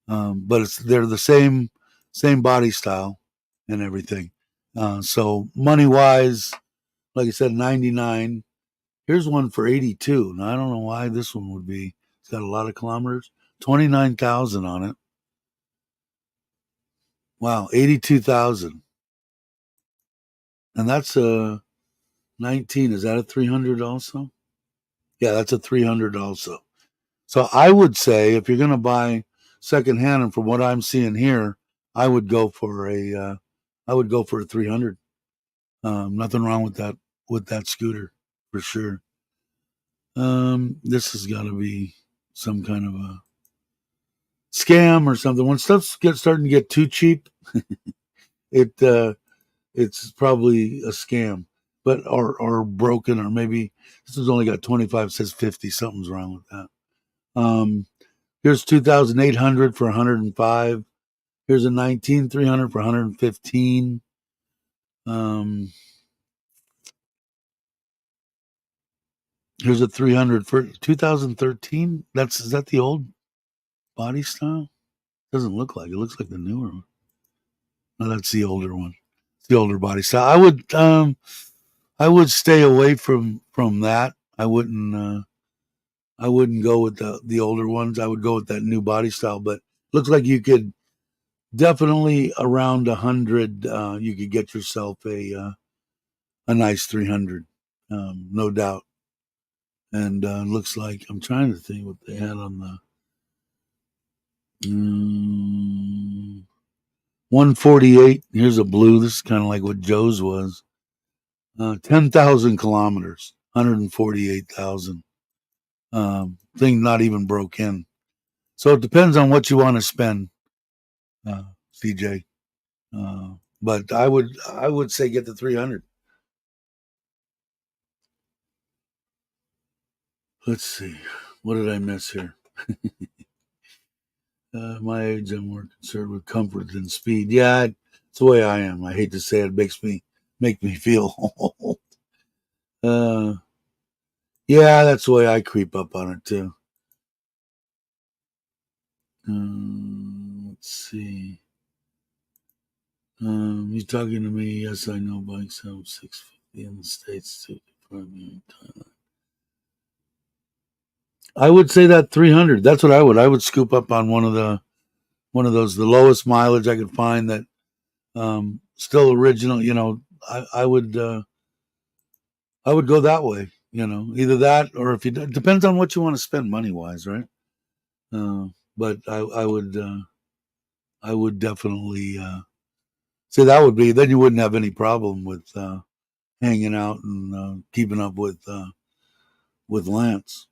but they're the same body style and everything. So money wise, like I said, 99. Here's one for 82. Now I don't know why this one would be. It's got a lot of kilometers. 29,000 on it. Wow, 82,000. And that's a 19. Is that a 300 also? Yeah, that's a 300 also. So I would say if you're going to buy secondhand, and from what I'm seeing here, I would go for a 300. Nothing wrong with that scooter for sure. This has got to be some kind of a scam or something. When stuff's starting to get too cheap, it's probably a scam, but or broken, or maybe this has only got 25. Says 50. Something's wrong with that. Here's 2,800 for 105. Here's a 19,300 for 115. Here's a 300 for 2013. Is that the old body style? Doesn't look like it. Looks like the newer one. No, that's the older one. It's the older body style. I would stay away from that. I wouldn't go with the older ones. I would go with that new body style. But looks like you could definitely around 100. You could get yourself a nice 300, no doubt. And looks like I'm trying to think what they had on the 148. Here's a blue. This is kind of like what Joe's was. 10,000 kilometers, 148,000. Thing not even broke in. So it depends on what you want to spend, CJ. But I would say get the 300. Let's see. What did I miss here? My age, I'm more concerned with comfort than speed. Yeah, it's the way I am. I hate to say it, make me feel old. Yeah, that's the way I creep up on it too. Let's see. You talking to me? Yes, I know bikes have 650 in the States too. I would say that 300. That's what I would. I would scoop up on one of those, the lowest mileage I could find that still original. I would go that way. Either that, or if it depends on what you want to spend money wise, right? But I would definitely say that would be. Then you wouldn't have any problem with hanging out and keeping up with Lance.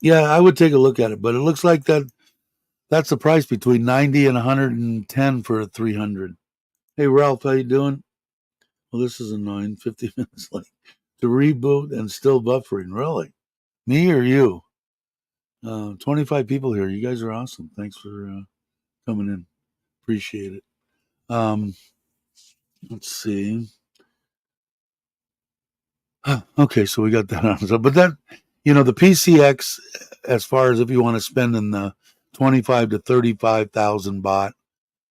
Yeah, I would take a look at it, but it looks like that's the price between 90 and 110 for a 300. Hey Ralph, how you doing? Well, this is annoying. 50 minutes late to reboot and still buffering. Really? Me or you? 25 people here. You guys are awesome. Thanks for coming in. Appreciate it. Let's see. Okay, so we got that on. So, but that, the PCX, as far as if you want to spend in the 25 to 35,000 baht,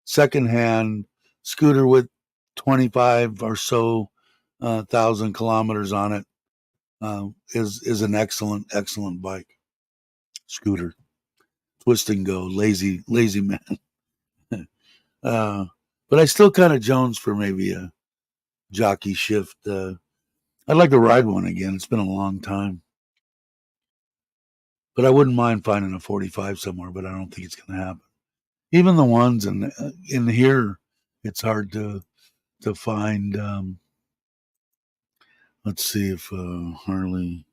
secondhand scooter with 25 or so thousand kilometers on it, is an excellent bike. Scooter, twist and go, lazy man. uh, but I still kind of jones for maybe a jockey shift. I'd like to ride one again. It's been a long time, but I wouldn't mind finding a 45 somewhere. But I don't think it's going to happen. Even the ones in here, it's hard to find. Let's see if Harley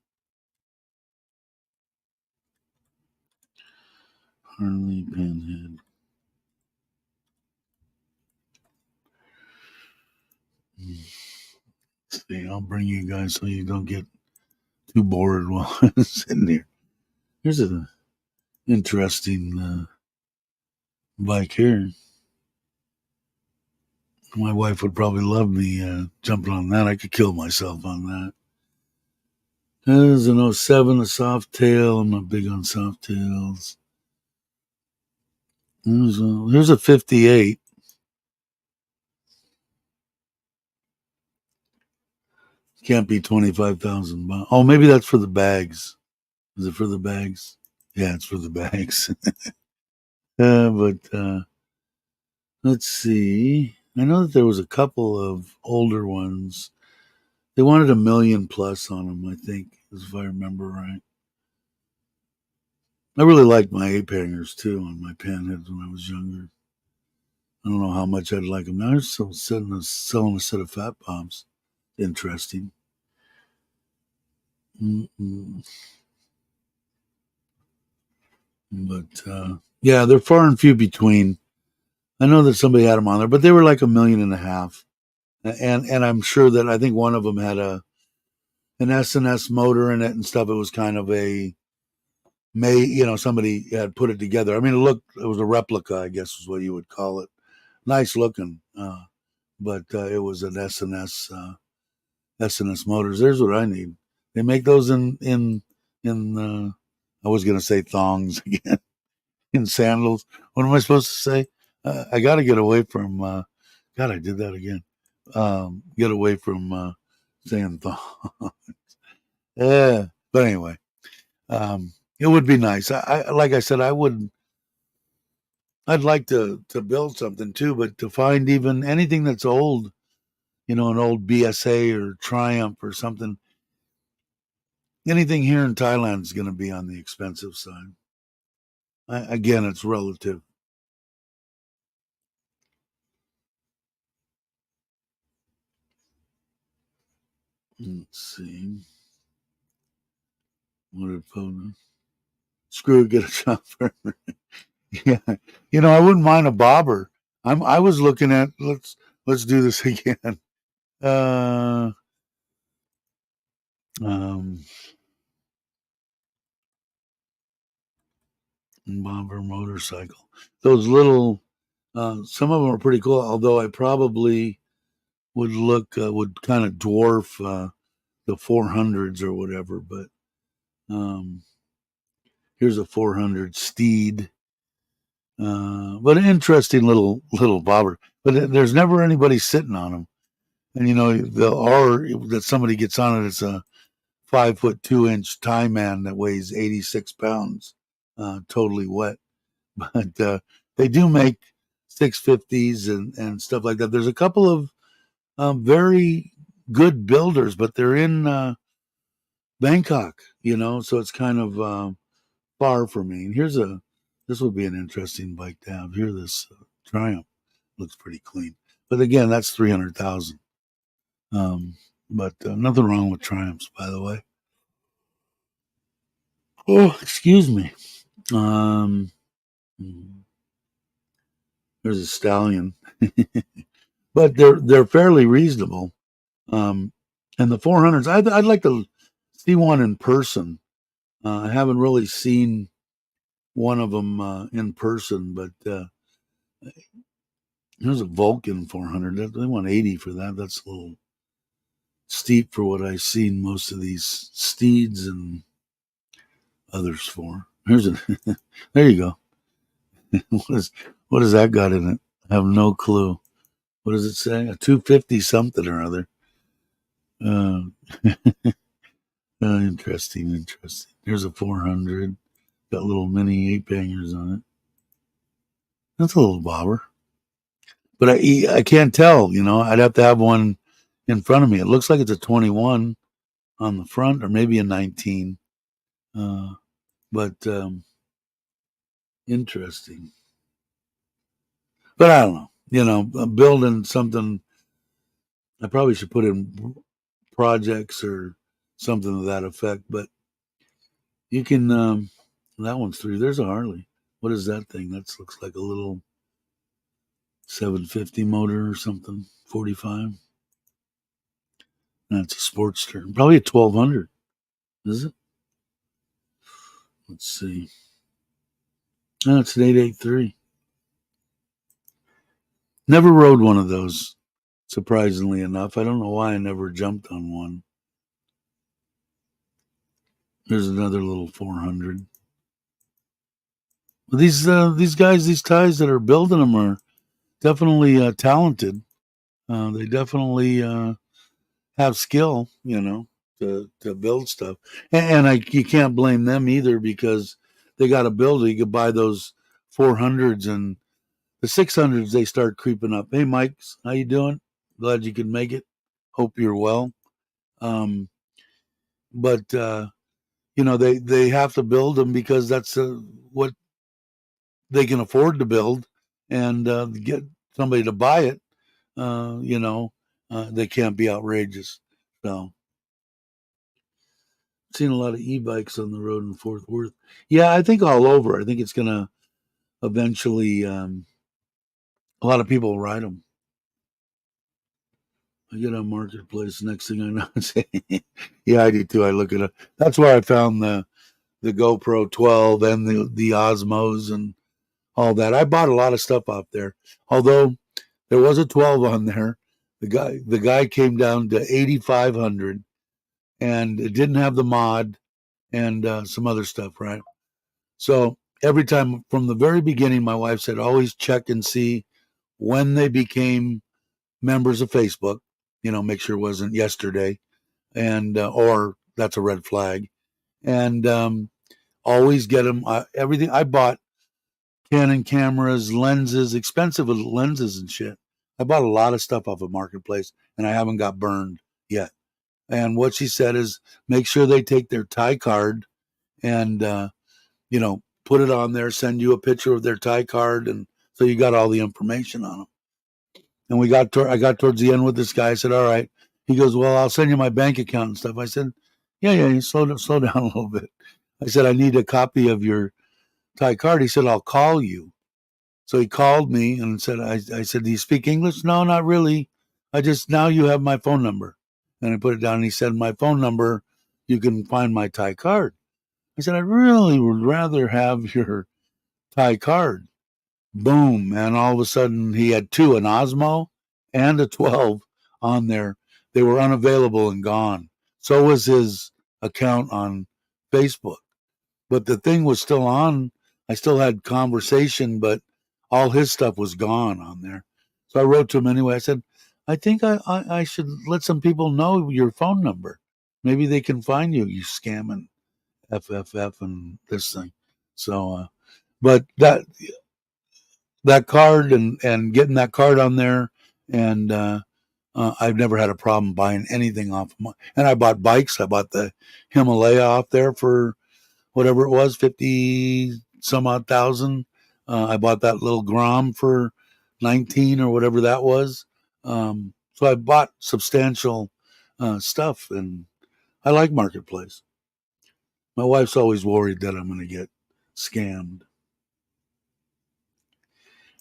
Pinhead. Let's see, I'll bring you guys so you don't get too bored while I'm sitting here. Here's an interesting bike here. My wife would probably love me jumping on that. I could kill myself on that. There's an 07, a soft tail. I'm not big on soft tails. Here's a 58. Can't be 25,000. Oh, maybe that's for the bags. Is it for the bags? Yeah, it's for the bags. But let's see. I know that there was a couple of older ones. They wanted $1 million plus on them, I think, if I remember right. I really liked my ape hangers too on my panheads when I was younger. I don't know how much I'd like them now. They're still selling a set of fat bombs. Interesting. Mm-mm. But yeah, they're far and few between. I know that somebody had them on there, but they were like $1.5 million. And I'm sure that I think one of them had an S&S motor in it and stuff. It was kind of somebody had put it together. I mean, it was a replica, I guess is what you would call it. Nice looking, but it was an S&S motors. There's what I need. They make those in I was going to say thongs again, in sandals. What am I supposed to say? I got to get away from, God, I did that again. Get away from saying thongs. Yeah. But anyway, it would be nice. Like I said, I'd like to build something too, but to find even anything that's old, an old BSA or Triumph or something, anything here in Thailand is going to be on the expensive side. Again, it's relative. Let's see. What did Pono? Screw it, get a chopper. Yeah, I wouldn't mind a bobber. I was looking at let's do this again. Uh, um, Bobber motorcycle. Those little, some of them are pretty cool. Although I probably would kind of dwarf the 400s or whatever. But here's a 400 Steed. But an interesting little bobber. But there's never anybody sitting on them. And the R that somebody gets on it, it's a 5'2" Thai man that weighs 86 pounds, totally wet. But they do make 650s and stuff like that. There's a couple of very good builders, but they're in Bangkok, so it's kind of far for me. And this would be an interesting bike to have. Here, this Triumph looks pretty clean, but again, that's 300,000. But nothing wrong with Triumphs, by the way. Oh, excuse me. Um, there's a stallion, but they're fairly reasonable. And the 400s, I'd like to see one in person. I haven't really seen one of them in person, but there's a Vulcan 400. They want 80 for that. That's a little steep for what I've seen most of these Steeds and others for. There you go. What has that got in it? I have no clue. What does it say? A 250 something or other. Uh, Interesting. Here's a 400. Got little mini 8-bangers on it. That's a little bobber. But I can't tell, I'd have to have one in front of me. It looks like it's a 21 on the front or maybe a 19. But interesting. But I don't know. Building something, I probably should put in projects or something to that effect. But you can, that one's 3. There's a Harley. What is that thing? That looks like a little 750 motor or something, 45. That's a Sportster. Probably a 1200. Is it? Let's see. No, it's an 883. Never rode one of those, surprisingly enough. I don't know why I never jumped on one. There's another little 400. But these guys, these guys that are building them are definitely talented. They definitely have skill, to build stuff. And you can't blame them either because they got to build it. You could buy those 400s and the 600s. They start creeping up. Hey, Mike, how you doing? Glad you could make it. Hope you're well. But they have to build them because that's what they can afford to build, and get somebody to buy it. They can't be outrageous. So, seen a lot of e-bikes on the road in Fort Worth. Yeah, I think all over. I think it's gonna eventually. A lot of people ride them. I get on Marketplace. Next thing I know, yeah, I do too. I look at it. That's where I found the GoPro 12 and the Osmos and all that. I bought a lot of stuff out there. Although there was a 12 on there, the guy came down to 8,500, and it didn't have the mod and some other stuff, right? So every time from the very beginning, my wife said always check and see when they became members of Facebook. Make sure it wasn't yesterday, and or that's a red flag. And always get them. Everything I bought, Canon cameras, lenses, expensive lenses and shit. I bought a lot of stuff off of Marketplace, and I haven't got burned yet. And what she said is make sure they take their Thai card and put it on there, send you a picture of their Thai card, and so you got all the information on them. And I got towards the end with this guy. I said, "All right." He goes, "Well, I'll send you my bank account and stuff." I said, "Yeah, slow down a little bit." I said, "I need a copy of your Thai card." He said, "I'll call you." So he called me and said, I said, "Do you speak English?" "No, not really. Now you have my phone number." And I put it down and he said, "My phone number, you can find my Thai card." I said, "I really would rather have your Thai card." Boom. And all of a sudden he had two, an Osmo and a 12 on there. They were unavailable and gone. So was his account on Facebook. But the thing was still on. I still had conversation, but all his stuff was gone on there. So I wrote to him anyway. I said, "I think I should let some people know your phone number. Maybe they can find you, you scamming FFF and this thing." So, but that card and getting that card on there, and I've never had a problem buying anything off of and I bought bikes. I bought the Himalaya off there for whatever it was, 50 some odd thousand. I bought that little Grom for 19 or whatever that was. So I bought substantial stuff, and I like Marketplace. My wife's always worried that I'm going to get scammed.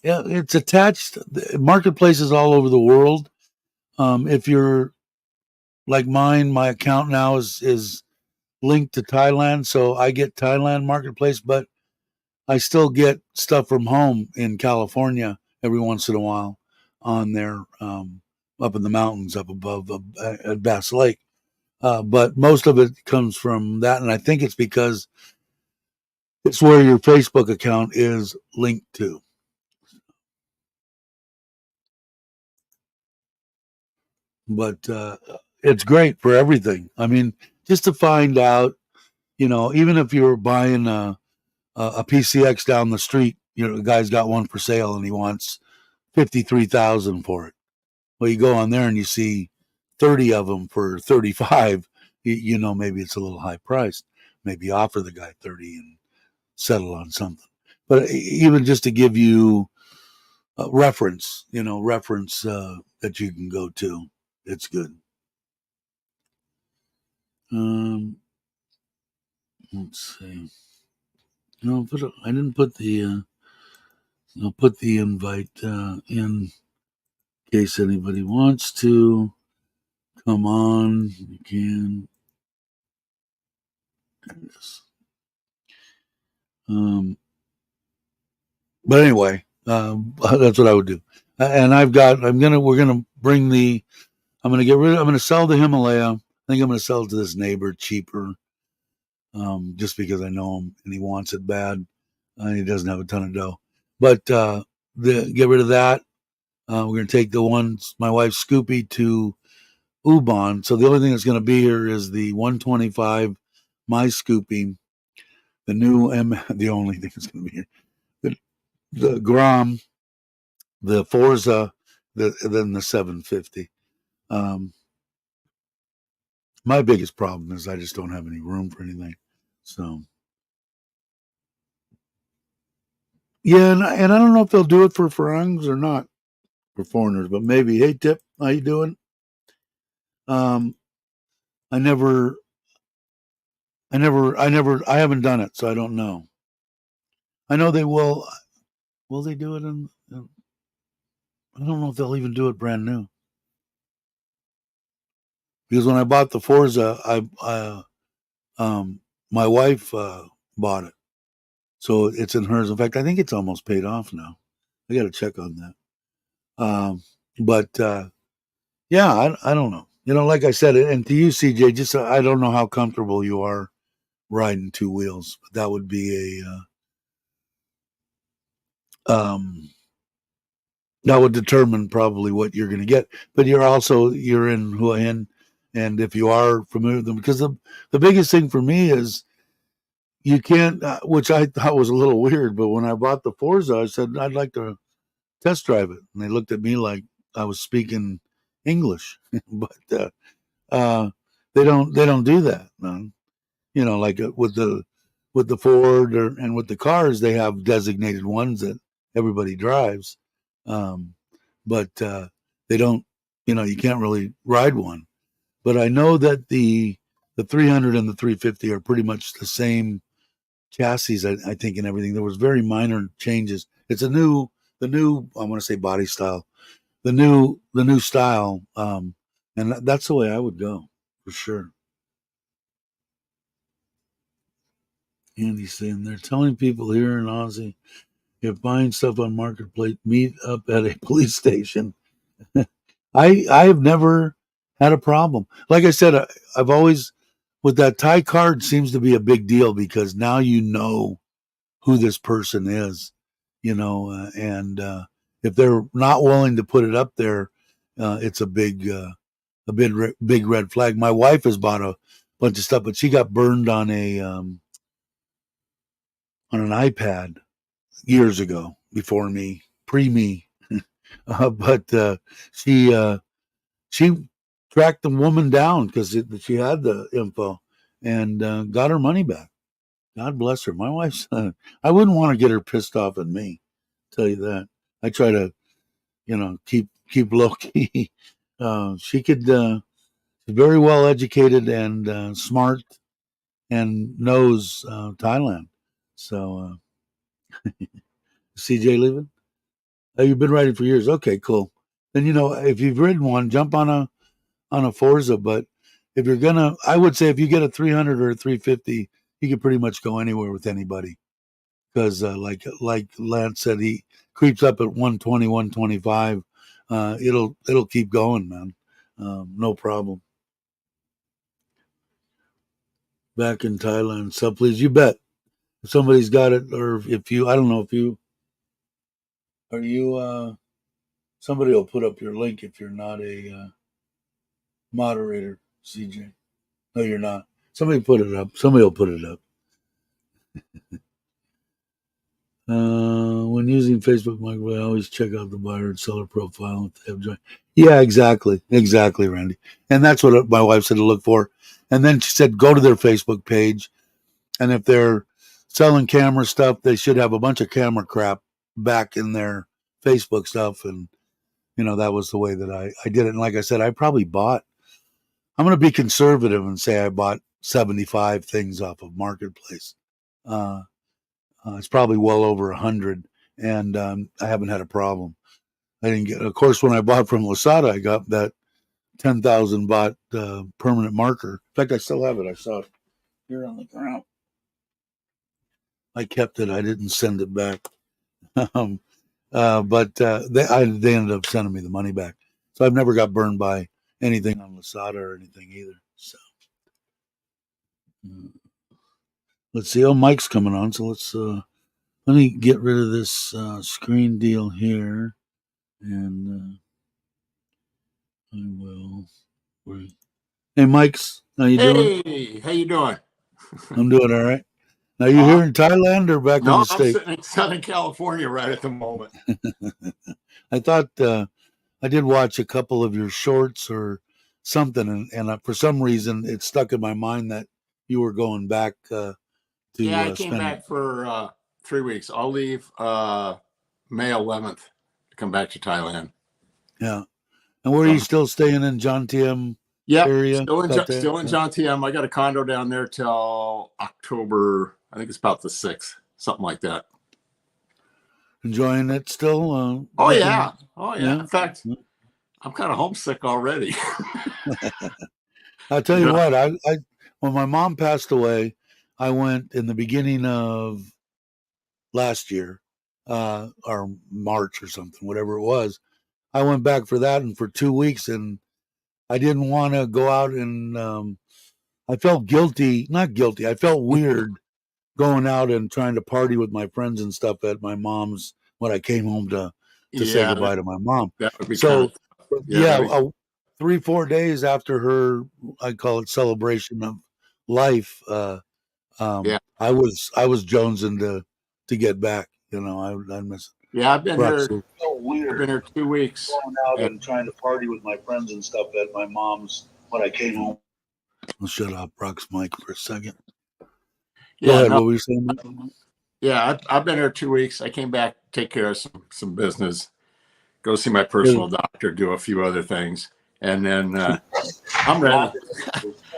Yeah, it's attached. Marketplaces all over the world. If you're like mine, my account now is linked to Thailand, so I get Thailand Marketplace, but I still get stuff from home in California every once in a while on there, up in the mountains up above at Bass Lake. But most of it comes from that, and I think it's because it's where your Facebook account is linked to. But it's great for everything. I mean, just to find out, even if you're buying a PCX down the street, the guy's got one for sale and he wants 53,000 for it. Well, you go on there and you see 30 of them for 35. Maybe it's a little high priced. Maybe offer the guy 30 and settle on something. But even just to give you reference, that you can go to, it's good. Let's see. I didn't put the. I'll put the invite in case anybody wants to come on. You can. There it is. But anyway, that's what I would do. And we're gonna bring I'm gonna sell the Himalaya. I think I'm gonna sell it to this neighbor cheaper, just because I know him and he wants it bad. He doesn't have a ton of dough, but get rid of that. We're gonna take the ones my wife's Scoopy to Ubon. So the only thing that's gonna be here is the 125 my Scoopy, the new The only thing that's gonna be here, the Grom, the Forza, then the 750. My biggest problem is I just don't have any room for anything. So yeah, and I don't know if they'll do it for Farangs or not for foreigners, but maybe. Hey, Tip, how you doing? Um, I never, I haven't done it, so I don't know. I know they will. Will they do it I don't know if they'll even do it brand new. Because when I bought the Forza, my wife bought it, so it's in hers. In fact, I think it's almost paid off now. I got to check on that. But yeah, I don't know. Like I said, and to you, CJ, just I don't know how comfortable you are riding two wheels. But that would be that would determine probably what you're going to get. But you're in Hua Hin, and if you are familiar with them, because the biggest thing for me is you can't, which I thought was a little weird. But when I bought the Forza, I said I'd like to test drive it, and they looked at me like I was speaking English. But they don't do that, man. Like with the Ford and with the cars, they have designated ones that everybody drives, but they don't. You can't really ride one. But I know that the 300 and the 350 are pretty much the same chassis. I think and everything. There was very minor changes. It's the new I want to say body style, the new style, and that's the way I would go for sure. Andy's saying they're telling people here in Aussie, if buying stuff on Marketplace, meet up at a police station. I have never had a problem. Like I said, I've always with that Thai card seems to be a big deal because now you know who this person is, and if they're not willing to put it up there, it's a big red flag. My wife has bought a bunch of stuff, but she got burned on an iPad years ago before me, pre me. But she tracked the woman down because she had the info and got her money back. God bless her. My wife's. I wouldn't want to get her pissed off at me. Tell you that. I try to, keep low key. She could. She's very well educated and smart and knows Thailand. So, CJ leaving. Oh, you've been riding for years. Okay, cool. Then if you've ridden one, jump on a Forza. But if you're gonna, I would say if you get a 300 or a 350, you can pretty much go anywhere with anybody. Because like Lance said, he creeps up at 120, 125. It'll keep going, man. No problem. Back in Thailand, so please, you bet. If somebody's got it, or if you, I don't know if you are you. Somebody will put up your link if you're not a moderator, CJ. No, you're not. Somebody put it up. Somebody will put it up. When using Facebook Marketplace, I always check out the buyer and seller profile if they have joined. Yeah, exactly, Randy. And that's what my wife said to look for. And then she said go to their Facebook page, and if they're selling camera stuff, they should have a bunch of camera crap back in their Facebook stuff. And that was the way that I did it. And like I said, I probably bought. I'm going to be conservative and say I bought 75 things off of Marketplace. It's probably well over 100, and I haven't had a problem. I didn't get. Of course, when I bought from Lasada, I got that 10,000 baht permanent marker. In fact, I still have it. I saw it here on the ground. I kept it. I didn't send it back, but they ended up sending me the money back. So I've never got burned by anything on Lasada or anything either. So let's see. Oh, Mike's coming on, so let me get rid of this screen deal here, and I will. Hey, Mike's, how you doing? Hey, how you doing? I'm doing all right. Now, you here in Thailand or back in the States? No, I'm sitting in Southern California right at the moment. I thought I did watch a couple of your shorts or something, and for some reason it stuck in my mind that you were going back to Yeah, I came back for 3 weeks. I'll leave May 11th to come back to Thailand. Yeah. And where are you still staying in John Tiem area? Still in John Tiem. I got a condo down there till October. I think it's about the 6th, something like that. Enjoying it still? Oh yeah. In fact, I'm kind of homesick already. I'll tell you what. I when my mom passed away, I went in the beginning of last year, or March or something, whatever it was. I went back for that, and for 2 weeks, and I didn't want to go out, and I felt guilty. Not guilty. I felt weird going out and trying to party with my friends and stuff at my mom's when I came home to say goodbye to my mom. That would be so, 3-4 days after her, I call it celebration of life. I was jonesing to get back. I miss it. Yeah, I've been here. So weird. I've been here 2 weeks. Going out and trying to party with my friends and stuff at my mom's when I came home. I'll shut up Brock's mic for a second. Go ahead. What were you saying? Yeah, I've been here 2 weeks. I came back, take care of some business, go see my personal doctor, do a few other things, and then I'm ready.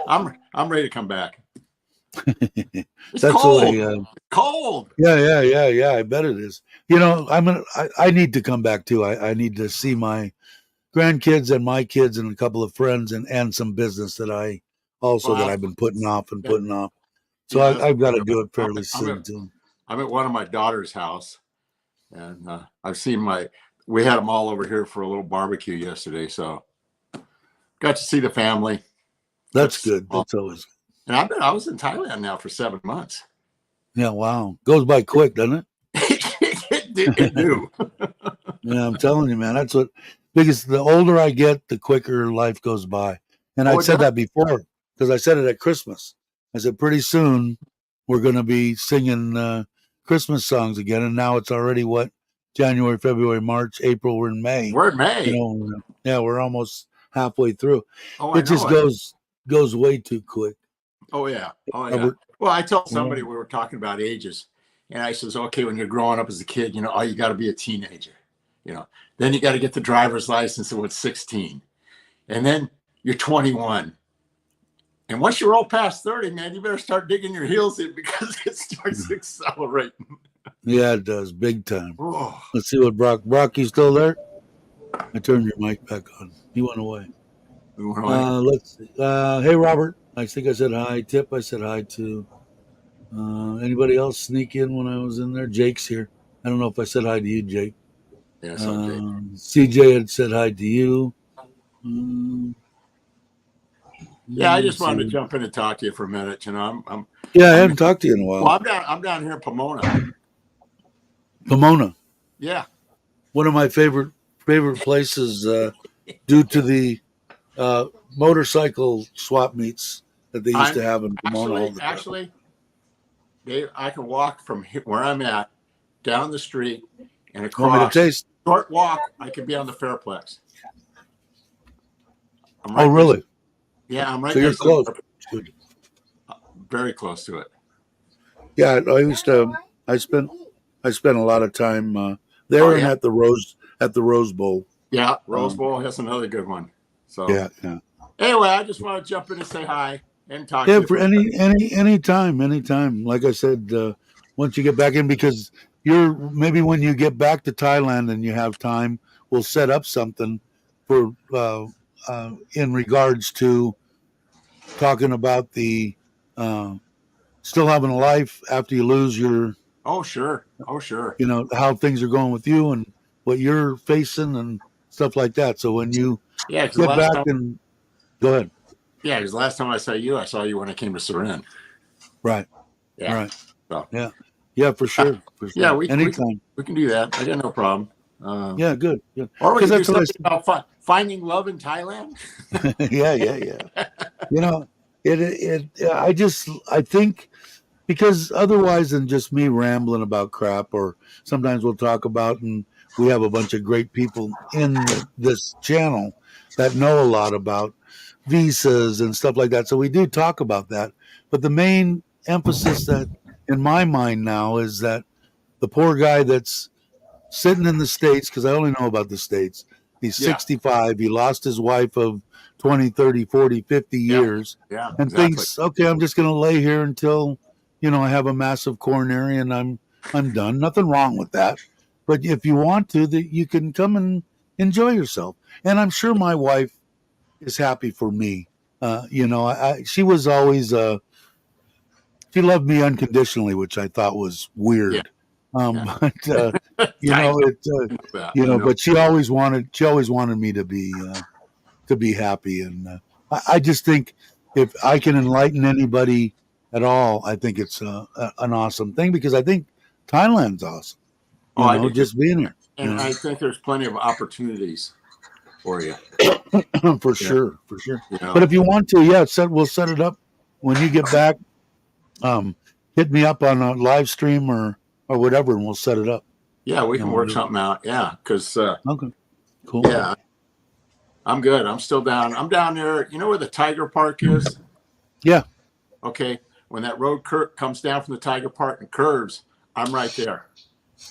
I'm ready to come back. It's cold. Cold. Yeah. I bet it is. I need to come back too. I need to see my grandkids and my kids and a couple of friends and some business that I've been putting off. So I've got to do it fairly soon too. I'm at one of my daughter's house, and I've seen we had them all over here for a little barbecue yesterday, so got to see the family. That's good. That's always good. And I was in Thailand now for 7 months. Yeah, wow. Goes by quick, doesn't it? It do. Yeah, I'm telling you, man. That's because the older I get, the quicker life goes by. And I said that before because I said it at Christmas. I said pretty soon we're going to be singing Christmas songs again. And now it's already January, February, March, April. We're in May. We're in May. We're almost halfway through. It just goes way too quick. Oh yeah. Well, I told somebody we were talking about ages, and I says, okay, when you're growing up as a kid, you got to be a teenager. Then you got to get the driver's license when it's 16, and then you're 21. And once you roll past 30, man, you better start digging your heels in because it starts accelerating. Yeah, it does, big time. Oh. Let's see what Brock, you still there? I turned your mic back on. He went away. Let's see. Hey, Robert. I think I said hi. Tip, I said hi to. Anybody else sneak in when I was in there? Jake's here. I don't know if I said hi to you, Jake. Yeah, CJ had said hi to you. Yeah, I just wanted to jump in and talk to you for a minute. I haven't talked to you in a while. Well, I'm down here in Pomona. Pomona. Yeah. One of my favorite places due to the motorcycle swap meets that they used to have in Pomona all the time. Actually, Dave, I can walk from where I'm at down the street and across. Want me to taste? Short walk, I could be on the Fairplex. Oh, really? Yeah, I'm right. So you're close. Very close to it. Yeah, I used to. I spent a lot of time there and at the Rose Bowl. Yeah, Rose Bowl has another good one. So yeah. Anyway, I just want to jump in and say hi and talk. Yeah, for any time. Like I said, once you get back in, because maybe when you get back to Thailand and you have time, we'll set up something for in regards to talking about the still having a life after you lose your. Oh sure. You know how things are going with you and what you're facing and stuff like that. So when you get back and go ahead. Yeah, because last time I saw you when I came to Surin. Right. Yeah. Right. So. Yeah, for sure. Yeah, anytime we can do that. I got no problem. Yeah, good. Or we can do something about finding love in Thailand. yeah. You know, I think because otherwise than just me rambling about crap, or sometimes we'll talk about, and we have a bunch of great people in this channel that know a lot about visas and stuff like that. So we do talk about that. But the main emphasis that in my mind now is that the poor guy that's sitting in the States, because I only know about the States, he's 65, he lost his wife of 20, 30, 40, 50 years, and thinks, okay, I'm just going to lay here until, I have a massive coronary and I'm done. Nothing wrong with that. But if you want to, that you can come and enjoy yourself. And I'm sure my wife is happy for me. She was always, she loved me unconditionally, which I thought was weird. But but she always wanted me to be happy. And I just think if I can enlighten anybody at all, I think it's an awesome thing, because I think Thailand's awesome. Just being here. And I think there's plenty of opportunities for you. for sure. But if you want to, we'll set it up when you get back. Hit me up on a live stream or whatever, and we'll set it up. Yeah, we can work something out. Yeah, because okay, cool. Yeah, I'm good. I'm still down. I'm down there. You know where the Tiger Park is? Yeah. Okay. When that road comes down from the Tiger Park and curves, I'm right there.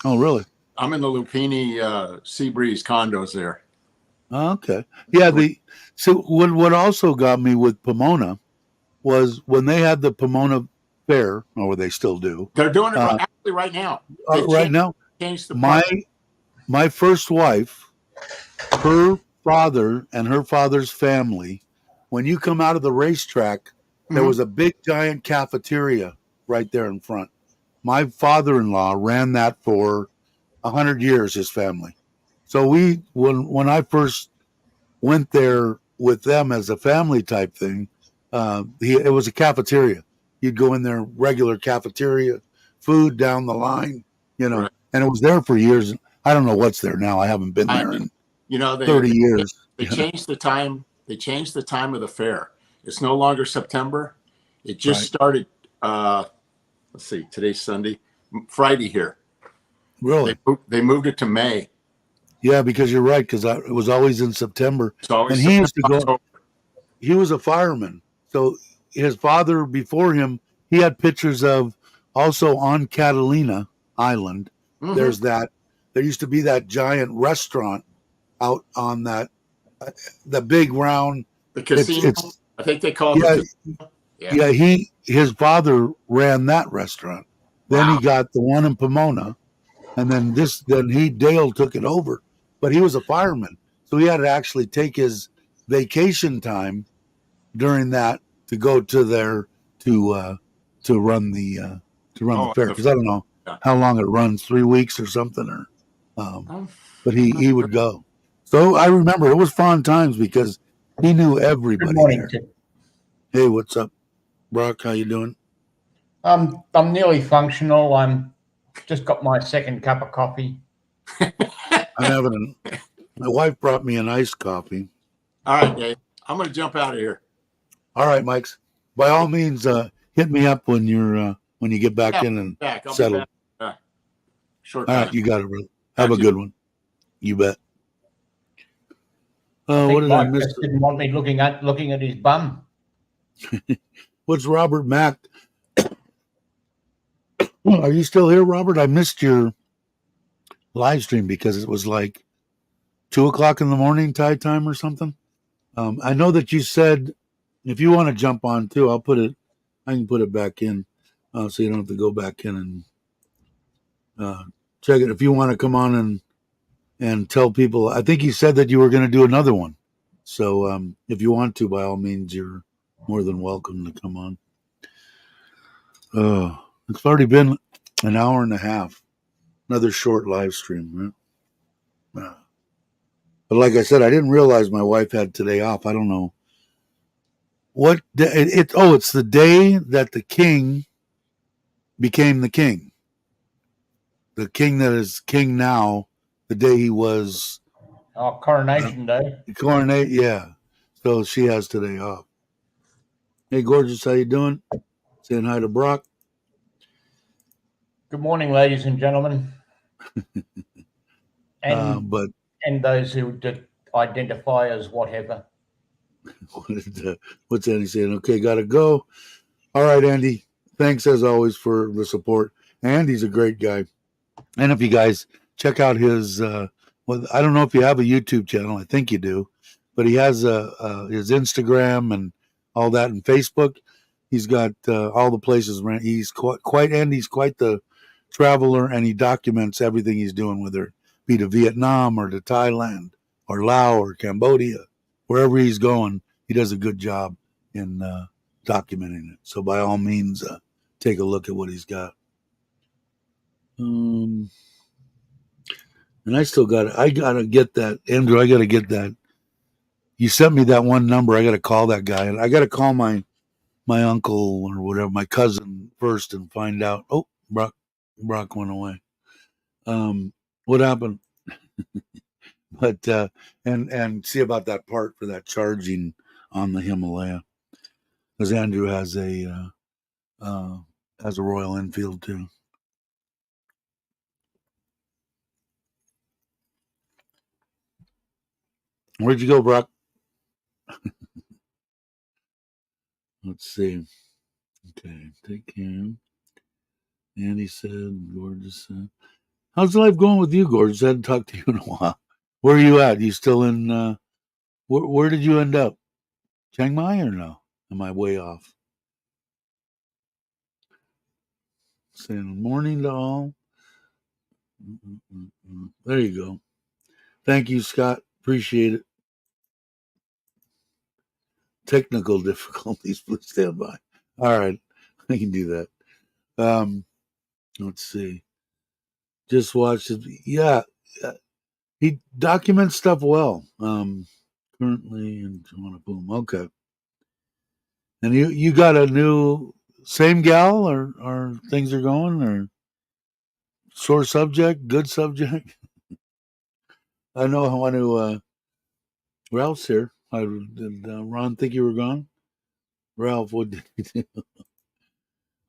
Oh, really? I'm in the Lupini Sea Breeze condos there. Okay. Yeah. So what also got me with Pomona was when they had the Pomona Fair, or they still do. They're doing it actually right now. Changed the my first wife, her father and her father's family, when you come out of the racetrack, there was a big giant cafeteria right there in front. My father-in-law ran that for 100 years, his family. So when I first went there with them as a family type thing, it was a cafeteria. You'd go in there, regular cafeteria, food down the line, and it was there for years. I don't know what's there now. I haven't been there in 30 years. They changed the time. They changed the time of the fair. It's no longer September. It just started. Let's see. Today's Sunday, Friday here. Really? They moved it to May. Yeah, because you're right. Because it was always in September. And he used to go. He was a fireman, so his father before him, he had pictures of also on Catalina Island. Mm-hmm. There's that. There used to be that giant restaurant out on that, the big round. The casino. I think they call it. Yeah. His father ran that restaurant. Then he got the one in Pomona, and then Dale took it over. But he was a fireman, so he had to actually take his vacation time during that to go to there to run the fair, because I don't know how long it runs, 3 weeks or something, but he would go. So I remember it was fun times because he knew everybody. Good morning, there. Hey, what's up, Brock? How you doing? I'm nearly functional. I'm just got my second cup of coffee. My wife brought me an iced coffee. All right, Dave. I'm going to jump out of here. All right, Mike's. by all means, hit me up when you get back in and I'll settled. be back. Short All time. right, you got it, brother. Have a good one. You bet. What did I miss? Just didn't want me looking at his bum. What's Robert Mack? Are you still here, Robert? I missed your live stream because it was like 2:00 in the morning Thai time or something. I know that you said if you want to jump on too, I can put it back in, so you don't have to go back in and check it. If you want to come on and tell people, I think you said that you were going to do another one. So if you want to, by all means, you're more than welcome to come on. It's already been an hour and a half. Another short live stream, right? But like I said, I didn't realize my wife had today off. I don't know what it's the day that the king became the king. The king that is king now, the day he was Coronation Day. Coronate, yeah. So she has today off. Hey, gorgeous, how you doing? Saying hi to Brock. Good morning, ladies and gentlemen, and those who identify as whatever. What's Andy saying? Okay, gotta go. All right, Andy. Thanks as always for the support. Andy's a great guy. And if you guys check out his, I don't know if you have a YouTube channel. I think you do, but he has his Instagram and all that, and Facebook. He's got all the places. He's Andy's quite the traveler, and he documents everything he's doing, whether it be to Vietnam or to Thailand or Laos or Cambodia, wherever he's going. He does a good job in documenting it. So by all means, take a look at what he's got. And I gotta get that, Andrew. I gotta get that. You sent me that one number. I gotta call that guy, and I gotta call my uncle or whatever, my cousin first, and find out. Oh, Brock went away. What happened? But and see about that part for that charging on the Himalaya, because Andrew has a Royal Enfield too. Where'd you go, Brock? Let's see. Okay, take care. Andy said, gorgeous. How's life going with you, gorgeous? I hadn't talked to you in a while. Where are you at? You still in? Where did you end up? Chiang Mai or no? Am I way off? Saying morning to all. There you go. Thank you, Scott. Appreciate it. Technical difficulties. Please stand by. All right, I can do that. Let's see. Just watched it. Yeah, he documents stuff well. Currently in Toronto. Boom. Okay. And you got a new same gal or things are going or sore subject, good subject? I know I want to Ralph's here. Did Ron think you were gone? Ralph, what did you do?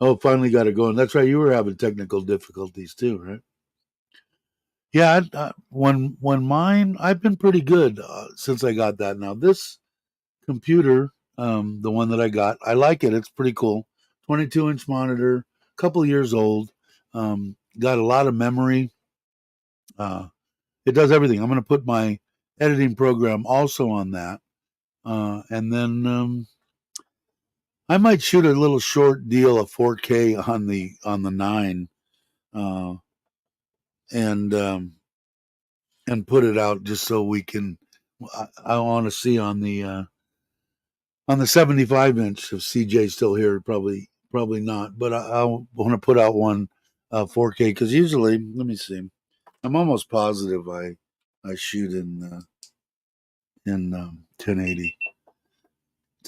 Oh, finally got it going. That's right. You were having technical difficulties too, right? Yeah. When mine, I've been pretty good since I got that. Now this computer, the one that I got, I like it. It's pretty cool. 22-inch monitor, couple years old. Got a lot of memory. It does everything. I'm going to put my editing program also on that, and then I might shoot a little short deal of 4K on the 9, and put it out just so we can. I want to see on the 75-inch. If CJ's still here, probably not. But I want to put out one 4K because usually, let me see. I'm almost positive I shoot in 1080.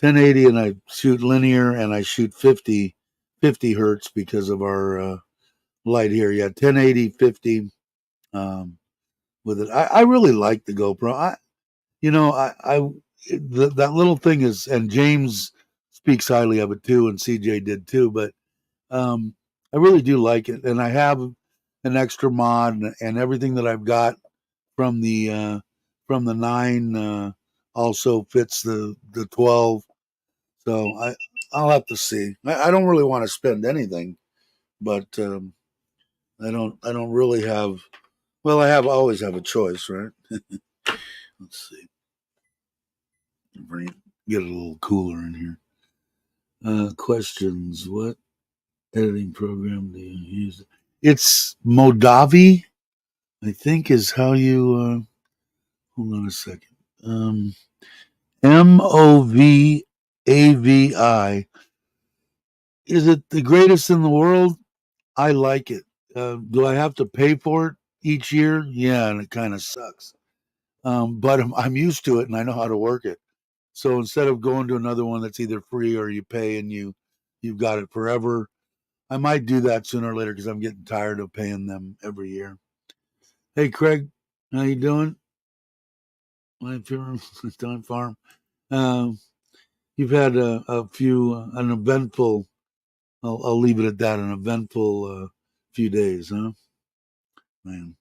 1080, and I shoot linear, and I shoot 50 hertz because of our light here. Yeah, 1080, 50 with it. I really like the GoPro. That little thing is, and James speaks highly of it too, and CJ did too. But I really do like it, and I have an extra mod, and everything that I've got from the 9 also fits the 12. So I'll have to see. I don't really want to spend anything, but I don't really have. Well, always have a choice, right? Let's see. Get a little cooler in here. Questions. What editing program do you use? It's Modavi, I think is how you. Hold on a second. Movavi. Is it the greatest in the world? I like it. Do I have to pay for it each year? Yeah, and it kind of sucks. But I'm used to it and I know how to work it. So instead of going to another one that's either free or you pay and you've got it forever, I might do that sooner or later because I'm getting tired of paying them every year. Hey Craig, how you doing? Time Farm. You've had a few an eventful. I'll leave it at that. An eventful few days, huh? Man.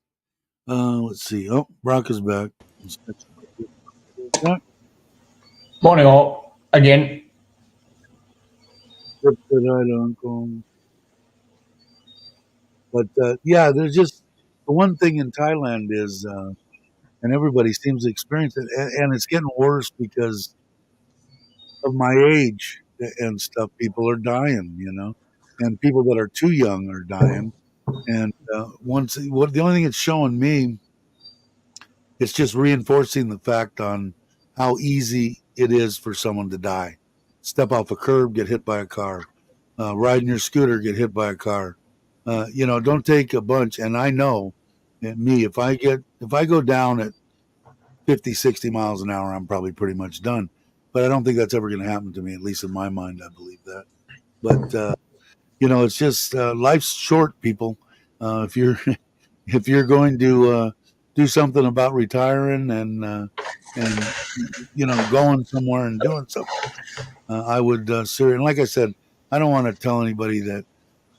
Let's see. Oh, Brock is back. Morning all again. Uncle. But yeah, there's just the one thing in Thailand is, and everybody seems to experience it, and it's getting worse because of my age and stuff. People are dying, and people that are too young are dying. And the only thing it's showing me, it's just reinforcing the fact on how easy it is for someone to die. Step off a curb, get hit by a car. Riding your scooter, get hit by a car. Don't take a bunch. And I know me, if I go down at 50, 60 miles an hour, I'm probably pretty much done. But I don't think that's ever going to happen to me, at least in my mind. I believe that. But it's just life's short, people. If you're if you're going to do something about retiring and going somewhere and doing something, I would seriously. And like I said, I don't want to tell anybody that.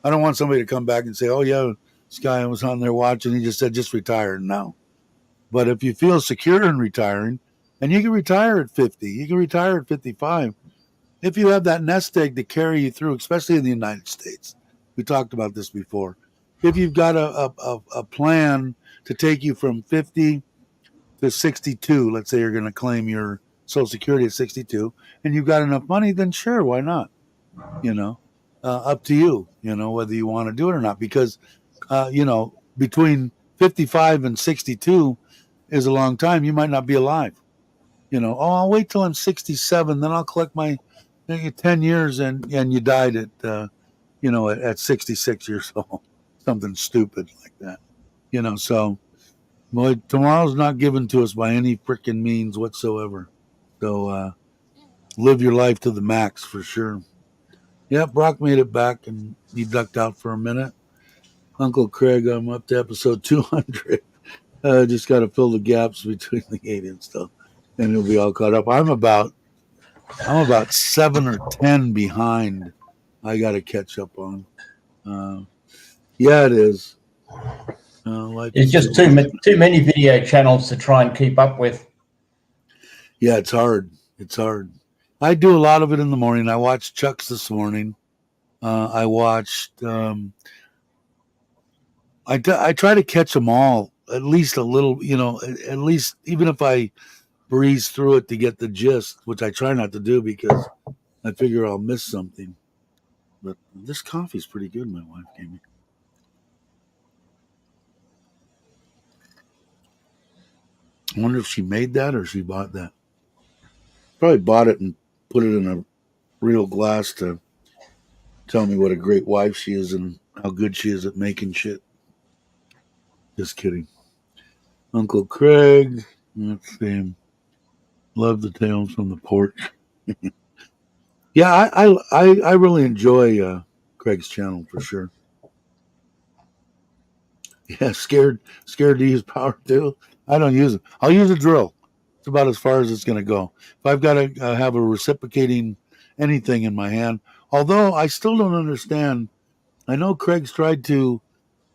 I don't want somebody to come back and say, "Oh yeah, this guy was on there watching. He just said just retire." No, but if you feel secure in retiring, and you can retire at 50, you can retire at 55. If you have that nest egg to carry you through, especially in the United States, we talked about this before. If you've got a plan to take you from 50 to 62, let's say you're going to claim your Social Security at 62, and you've got enough money, then sure, why not? Up to you, whether you want to do it or not. Because, between 55 and 62 is a long time. You might not be alive. I'll wait till I'm 67, then I'll collect my 10 years, and you died at 66 years old. Something stupid like that. So boy, tomorrow's not given to us by any freaking means whatsoever. So live your life to the max for sure. Yeah, Brock made it back and he ducked out for a minute. Uncle Craig, I'm up to episode 200. Just got to fill the gaps between the 8 and stuff, and it'll be all caught up. I'm about 7 or 10 behind. I got to catch up on. Yeah, it is. It's just too many video channels to try and keep up with. Yeah, it's hard. It's hard. I do a lot of it in the morning. I watched Chuck's this morning. I watched. I try to catch them all, at least a little. At least even if I breeze through it to get the gist, which I try not to do because I figure I'll miss something. But this coffee's pretty good. My wife gave me. I wonder if she made that or she bought that. Probably bought it and put it in a real glass to tell me what a great wife she is and how good she is at making shit. Just kidding. Uncle Craig. Let's see. Love the tales from the porch. Yeah, I really enjoy Craig's channel for sure. Yeah, scared to use power too. I don't use it. I'll use a drill. It's about as far as it's going to go. If I've got to have a reciprocating anything in my hand. Although I still don't understand. I know Craig's tried to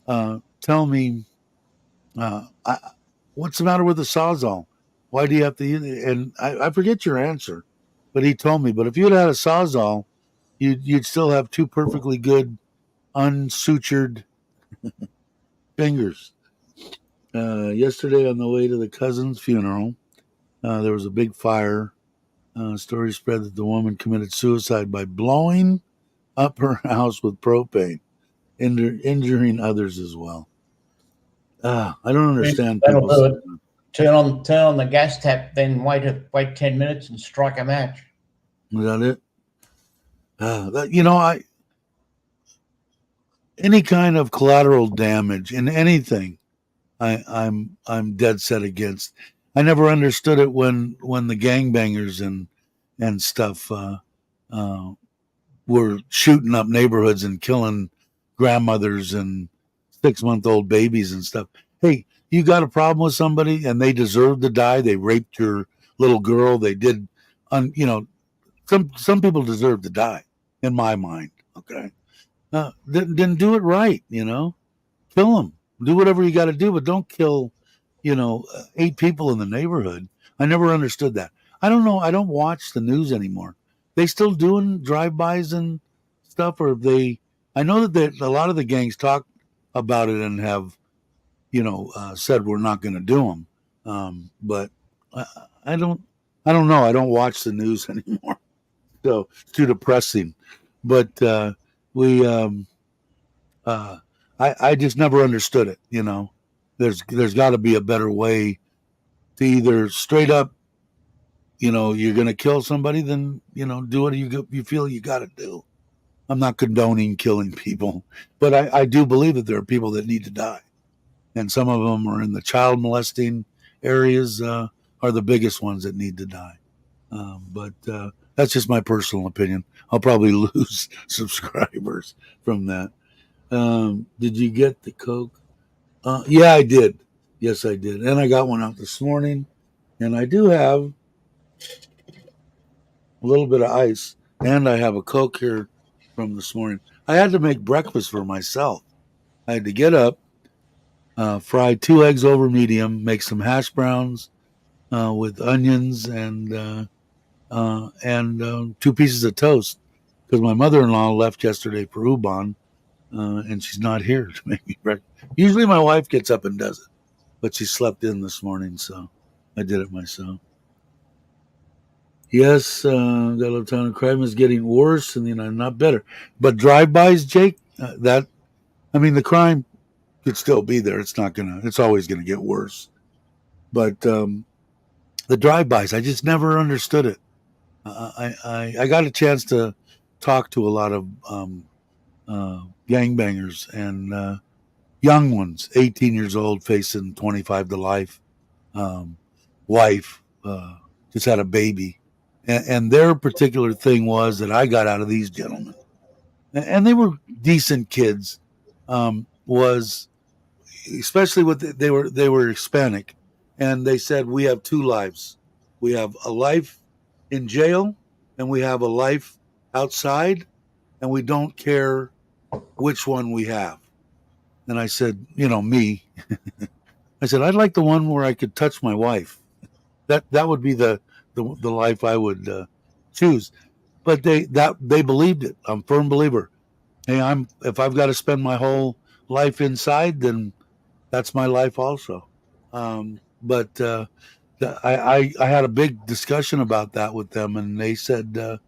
tell me what's the matter with the Sawzall. Why do you have to use it? And I forget your answer, but he told me. But if you'd had a Sawzall, you'd still have two perfectly good unsutured fingers. Yesterday on the way to the cousin's funeral, there was a big fire. Story spread that the woman committed suicide by blowing up her house with propane, injuring others as well. I don't understand That'll people. do it. Turn on the gas tap, then wait 10 minutes and strike a match. Is that it? Any kind of collateral damage in anything, I'm dead set against. I never understood it when the gangbangers and stuff were shooting up neighborhoods and killing grandmothers and 6-month-old babies and stuff. Hey, you got a problem with somebody and they deserve to die? They raped your little girl. They did, some people deserve to die, in my mind. Okay, then do it right. Kill them. Do whatever you got to do, but don't kill, 8 people in the neighborhood. I never understood that. I don't know. I don't watch the news anymore. They still doing drive-bys and stuff, or they? I know that a lot of the gangs talk about it and have, said we're not going to do them. But I don't know. I don't watch the news anymore, so it's too depressing. But I just never understood it. There's got to be a better way to either straight up, you're going to kill somebody, then do what you feel you got to do. I'm not condoning killing people, but I do believe that there are people that need to die, and some of them are in the child molesting areas are the biggest ones that need to die. But that's just my personal opinion. I'll probably lose subscribers from that. Did you get the Coke? Yeah, I did. Yes, I did. And I got one out this morning. And I do have a little bit of ice. And I have a Coke here from this morning. I had to make breakfast for myself. I had to get up, fry 2 eggs over medium, make some hash browns with onions and 2 pieces of toast. Because my mother-in-law left yesterday for Ubon. And she's not here to make me breakfast. Usually my wife gets up and does it, but she slept in this morning, so I did it myself. Yes, GottoLoveThailand crime is getting worse and not better. But drive-bys, Jake, the crime could still be there. It's always gonna get worse. But the drive-bys, I just never understood it. I got a chance to talk to a lot of gangbangers and young ones, 18 years old, facing 25 to life. Wife just had a baby, and their particular thing was that I got out of these gentlemen, and they were decent kids. Was especially they were Hispanic, and they said we have 2 lives. We have a life in jail, and we have a life outside, and we don't care which one we have. And I said, me. I said, I'd like the one where I could touch my wife. That would be the life I would choose. But they believed it. I'm a firm believer. Hey, if I've got to spend my whole life inside, then that's my life also. But I had a big discussion about that with them, and they said that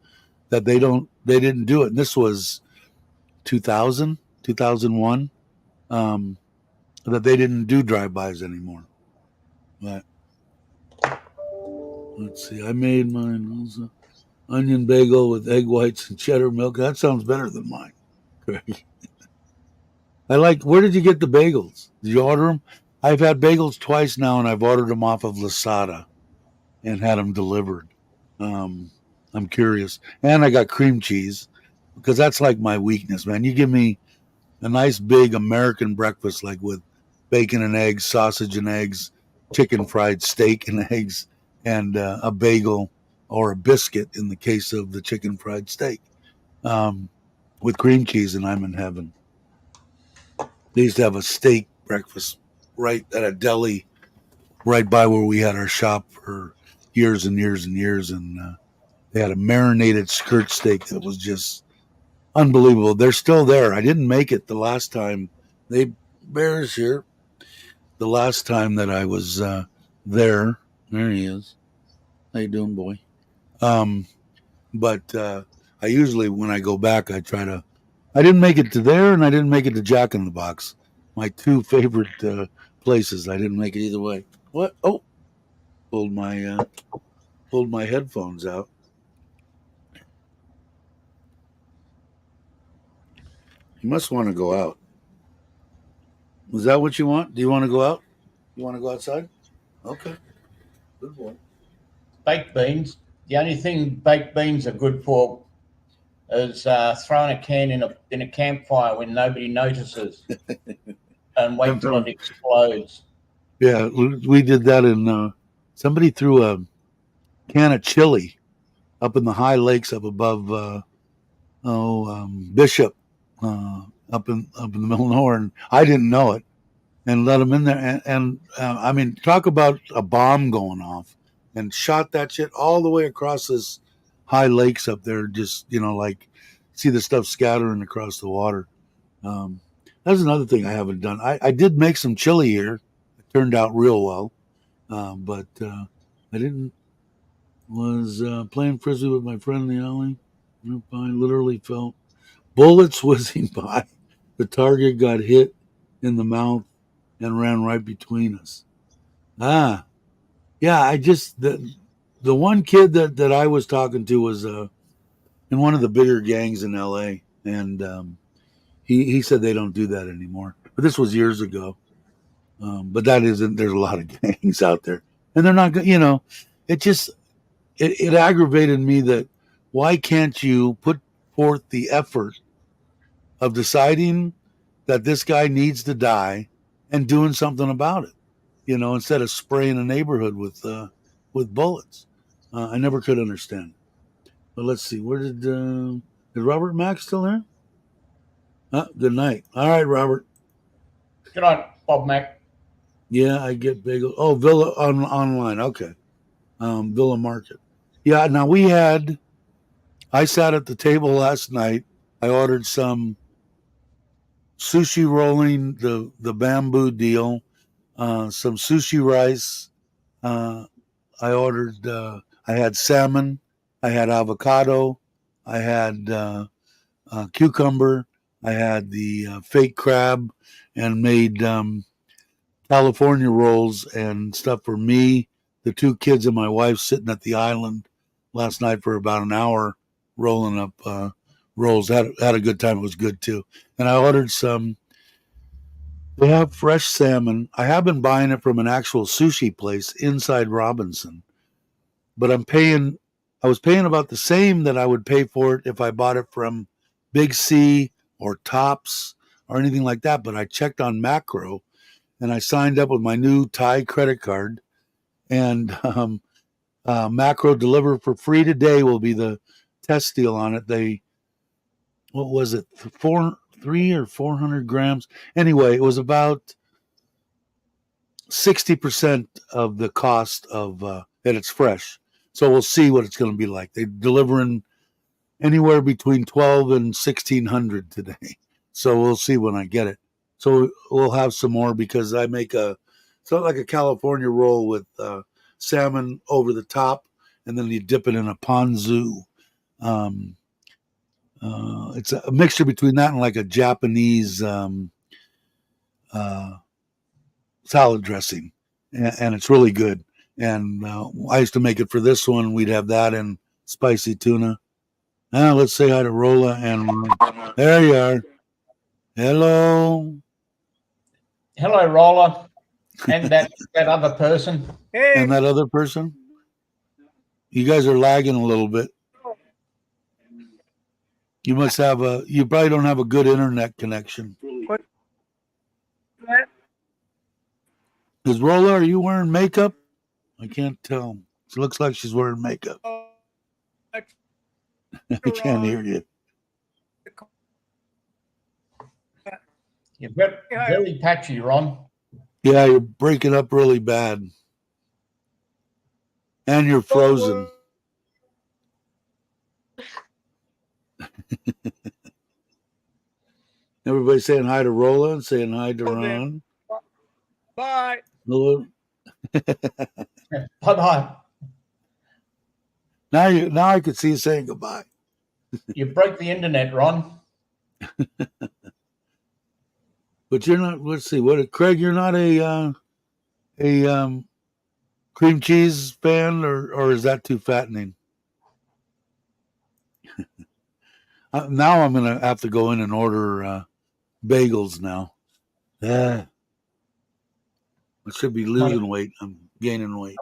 they didn't do it. And this was 2000, 2001. That they didn't do drive-bys anymore. But let's see. I made mine also. Onion bagel with egg whites and cheddar milk. That sounds better than mine. Craig. Where did you get the bagels? Did you order them? I've had bagels twice now, and I've ordered them off of Lasada and had them delivered. I'm curious. And I got cream cheese because that's like my weakness, man. You give me a nice big American breakfast, like with bacon and eggs, sausage and eggs, chicken fried steak and eggs, and a bagel or a biscuit in the case of the chicken fried steak, with cream cheese, and I'm in heaven. They used to have a steak breakfast right at a deli right by where we had our shop for years and years and years, and they had a marinated skirt steak that was just unbelievable. They're still there. I didn't make it the last time. Bear's here. The last time that I was there he is. How you doing, boy? But I usually, when I go back, I didn't make it to there, and I didn't make it to Jack in the Box. My two favorite places. I didn't make it either way. What? Oh, pulled my headphones out. You must want to go out. Is that what you want? Do you want to go out? You want to go outside? Okay. Good boy. Baked beans. The only thing baked beans are good for is throwing a can in a campfire when nobody notices and wait till it explodes. Yeah, we did that in. Somebody threw a can of chili up in the high lakes up above Bishop, up in the middle of nowhere, and I didn't know it, and let them in there, and I mean, talk about a bomb going off, and shot that shit all the way across this high lakes up there, just like see the stuff scattering across the water. That's another thing I haven't done. I did make some chili here. It turned out real well, but I didn't. Was playing frisbee with my friend in the alley. I literally felt bullets whizzing by. The target got hit in the mouth and ran right between us. Yeah. The one kid that I was talking to was in one of the bigger gangs in L.A. and he said they don't do that anymore. But this was years ago. But that isn't. There's a lot of gangs out there, and they're not. It just it aggravated me that why can't you put forth the effort of deciding that this guy needs to die and doing something about it, instead of spraying a neighborhood with bullets. I never could understand. But let's see, where did Robert Mack still there? Good night. All right, Robert. Good night, Bob Mack. Yeah, I get bagel. Oh, Villa online. Okay, Villa Market. Yeah. Now I sat at the table last night. I ordered some sushi rolling, the bamboo deal, some sushi rice. I had salmon, I had avocado, I had cucumber, I had the fake crab, and made California rolls and stuff for me, the two kids, and my wife sitting at the island last night for about an hour rolling up rolls. Had a good time. It was good too. And I ordered some. They have fresh salmon. I have been buying it from an actual sushi place inside Robinson, but I was paying about the same that I would pay for it if I bought it from Big C or Tops or anything like that. But I checked on Macro and I signed up with my new Thai credit card, and Macro Deliver for free today will be the test deal on it. What was it, 3 or 400 grams? Anyway, it was about 60% of the cost of and it's fresh. So we'll see what it's going to be like. They're delivering anywhere between 12 and 1600 today. So we'll see when I get it. So we'll have some more because I make it's not like a California roll with salmon over the top, and then you dip it in a ponzu. It's a mixture between that and like a Japanese salad dressing, and it's really good. And I used to make it for this one. We'd have that and spicy tuna. Now let's say hi to Rolla, and there you are. Hello. Hello, Roller, and that other person. Hey. And that other person. You guys are lagging a little bit. You must have you probably don't have a good internet connection. What? Is Rolla, are you wearing makeup? I can't tell. It looks like she's wearing makeup. I can't hear you. You're very patchy, Ron. Yeah, you're breaking up really bad. And you're frozen. Everybody saying hi to Rolla and saying hi to Ron. Bye. Hello. Bye-bye. Now I could see you saying goodbye. You broke the internet, Ron. But you're not. Let's see. What, Craig? You're not a cream cheese fan, or is that too fattening? Now I'm gonna have to go in and order bagels now. Yeah, I should be losing weight. I'm gaining weight.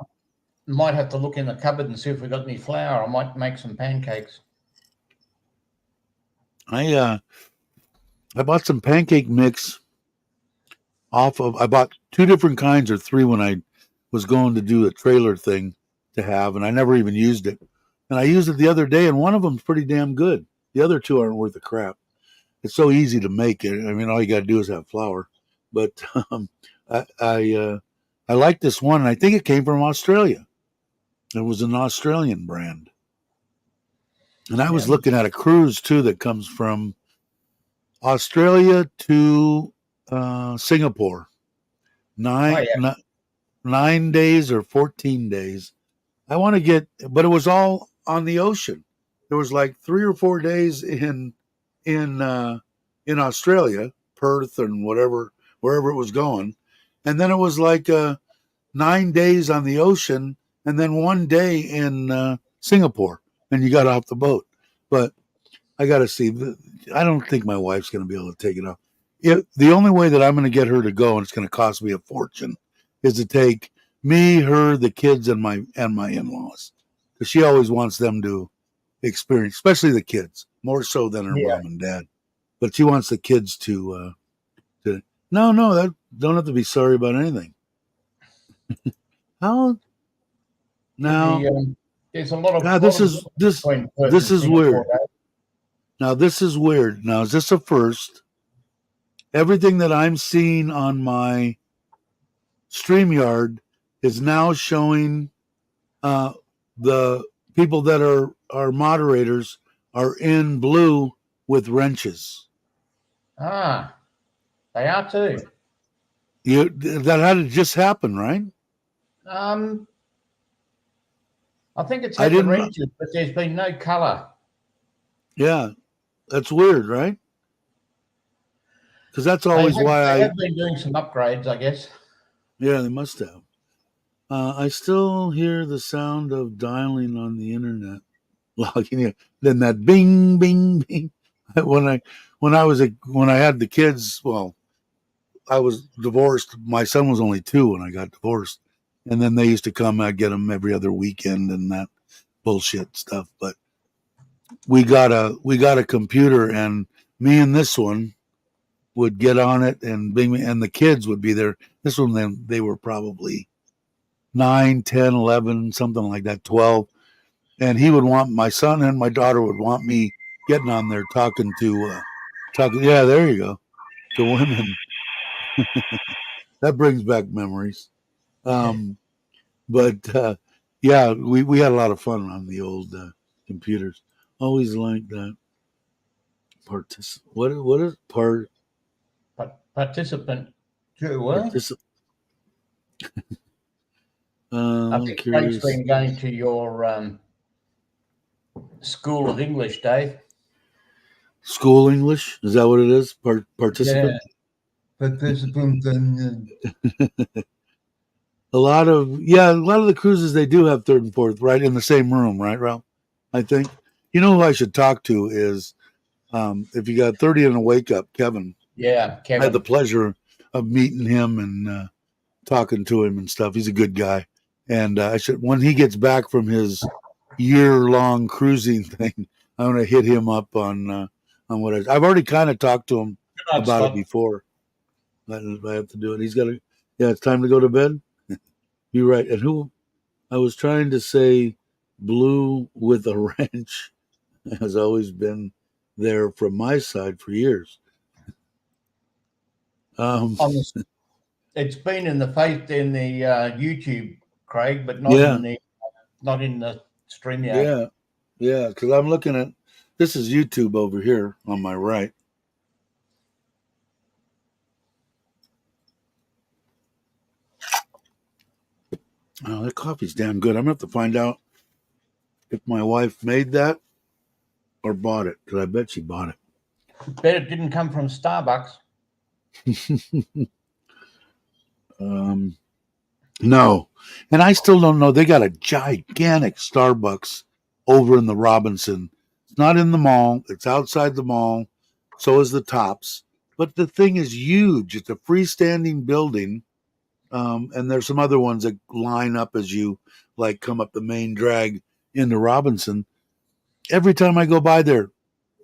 Might have to look in the cupboard and see if we got any flour. I might make some pancakes. I bought some pancake mix I bought 2 different kinds or 3 when I was going to do a trailer thing to have, and I never even used it. And I used it the other day, and one of them's pretty damn good. The other 2 aren't worth a crap. It's so easy to make it. I mean, all you got to do is have flour. But I like this one, and I think it came from Australia. It was an Australian brand. And I was looking at a cruise, too, that comes from Australia to Singapore. 9 days or 14 days. I want to get, but it was all on the ocean. There was like 3 or 4 days in Australia, Perth and wherever it was going. And then it was like 9 days on the ocean and then 1 day in Singapore, and you got off the boat. But I got to see. I don't think my wife's going to be able to take it off. The only way that I'm going to get her to go, and it's going to cost me a fortune, is to take me, her, the kids, and my in-laws, because she always wants them to experience, especially the kids, more so than her mom and dad. But she wants the kids to no, that don't have to be sorry about anything. How now? There's a lot of. God, this is weird. Now this is weird. Now is this a first? Everything that I'm seeing on my StreamYard is now showing the people that are moderators are in blue with wrenches. Ah, they are too. That had to just happen, right? I think it's had the wrenches, but there's been no color. Yeah, that's weird, right? Because that's always why they have been doing some upgrades, I guess. Yeah, they must have. I still hear the sound of dialing on the internet, logging in. Then that bing, bing, bing. When I had the kids, well, I was divorced. My son was only 2 when I got divorced, and then they used to come. I'd get them every other weekend and that bullshit stuff. But we got a computer, and me and this one would get on it, and bing, and the kids would be there. This one, then they were probably 9, 10, 11, something like that, 12. And he would want, my son and my daughter would want me getting on there talking. Yeah, there you go. To women. That brings back memories. But yeah, we had a lot of fun on the old computers. Always like that. What is participant? I think Craig's been going to your School of English, Dave. School English? Is that what it is? Participant? Yeah. Participant. A lot of the cruises, they do have 3rd and 4th right in the same room, right, Ralph? I think. You know who I should talk to is if you got 30 and a wake up, Kevin. Yeah, Kevin. I had the pleasure of meeting him and talking to him and stuff. He's a good guy. And when he gets back from his year-long cruising thing, I'm going to hit him up on what I've already kind of talked to him about it before. I have to do it. He's got to. Yeah, it's time to go to bed. You're right. And I was trying to say blue with a wrench has always been there from my side for years. It's been in the YouTube, Craig, but not Yeah. in the StreamYard. Yeah, because I'm looking at this is YouTube over here on my right. Oh, that coffee's damn good. I'm gonna have to find out if my wife made that or bought it, because I bet she bought it. Bet it didn't come from Starbucks. No, and I still don't know. They got a gigantic Starbucks over in the Robinson. It's not in the mall. It's outside the mall. So is the Tops. But the thing is huge. It's a freestanding building. And there's some other ones that line up as you like come up the main drag into Robinson. Every time I go by there,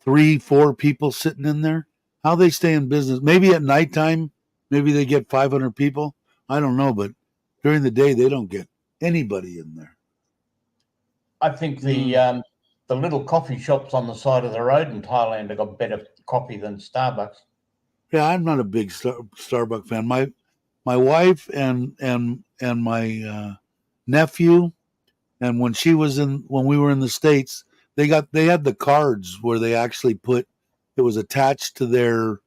3-4 people sitting in there. How they stay in business? Maybe at nighttime, maybe they get 500 people. I don't know, but during the day they don't get anybody in there. I think the little coffee shops on the side of the road in Thailand have got better coffee than Starbucks. Yeah, I'm not a big Starbucks fan. My wife and my nephew, and when we were in the States, they had the cards where they actually put it was attached to their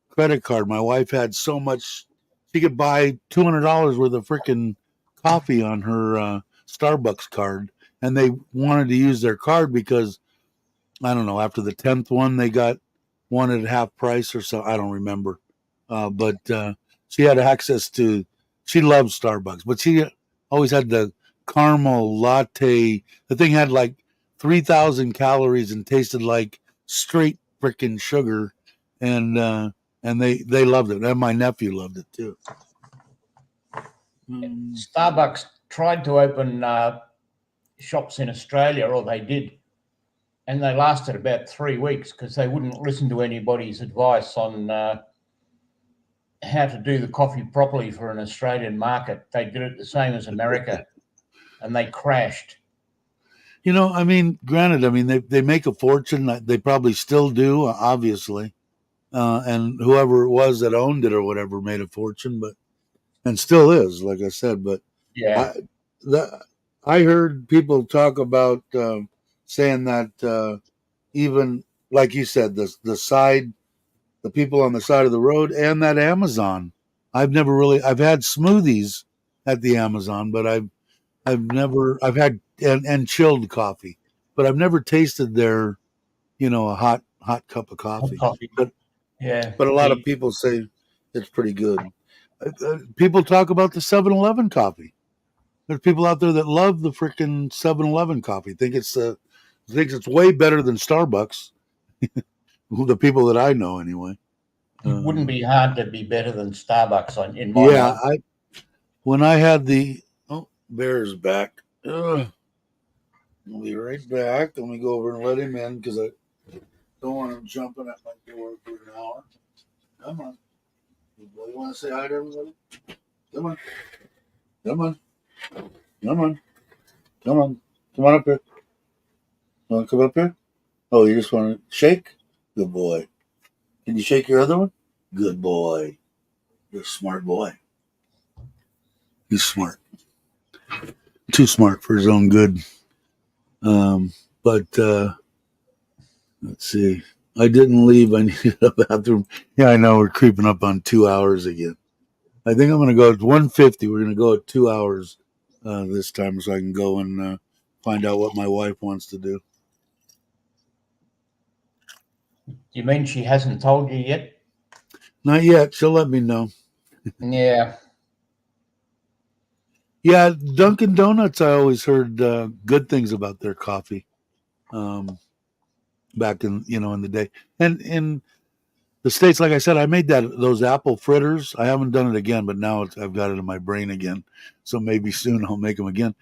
credit card. My wife had so much she could buy $200 worth of freaking coffee on her Starbucks card, and they wanted to use their card because I don't know, after the 10th one they got one at half price or so. I don't remember, but she had access to. She loves Starbucks, but she always had the caramel latte. The thing had like 3,000 calories and tasted like straight freaking sugar, and they loved it, and my nephew loved it too. Starbucks tried to open shops in Australia, or they did, and they lasted about 3 weeks because they wouldn't listen to anybody's advice on how to do the coffee properly for an Australian market. They did it the same as America, and they crashed. You know, I mean, granted, I mean they make a fortune. They probably still do, obviously, and whoever it was that owned it or whatever made a fortune, but and still is, like I said. But Yeah, I heard people talk about saying that even like you said, the people on the side of the road, and that Amazon. I've had smoothies at the Amazon, but I've had and chilled coffee, but I've never tasted their, a hot cup of coffee. coffee. But Yeah, a lot of people say it's pretty good. People talk about the 7-Eleven coffee. There's people out there that love the freaking 7-Eleven coffee. Think it's way better than Starbucks. The people that I know, anyway. It wouldn't be hard to be better than Starbucks in my mind. When I had the Bear's back. I'll be right back. Let me go over and let him in because I don't want him jumping at my door for an hour. Come on. You want to say hi to everybody? Come on. Come on. Come on. Come on. Come on up here. You want to come up here? Oh, you just want to shake? Good boy. Can you shake your other one? Good boy. You're a smart boy. He's smart. Too smart for his own good. But let's see. I didn't leave. I needed a bathroom. Yeah, I know. We're creeping up on 2 hours again. I think I'm going to go at 1:50. We're going to go at 2 hours this time so I can go and find out what my wife wants to do. You mean she hasn't told you yet? Not yet. She'll let me know. Yeah. Yeah, Dunkin' Donuts, I always heard good things about their coffee back in the day. And in the States, like I said, I made those apple fritters. I haven't done it again, but now I've got it in my brain again. So maybe soon I'll make them again.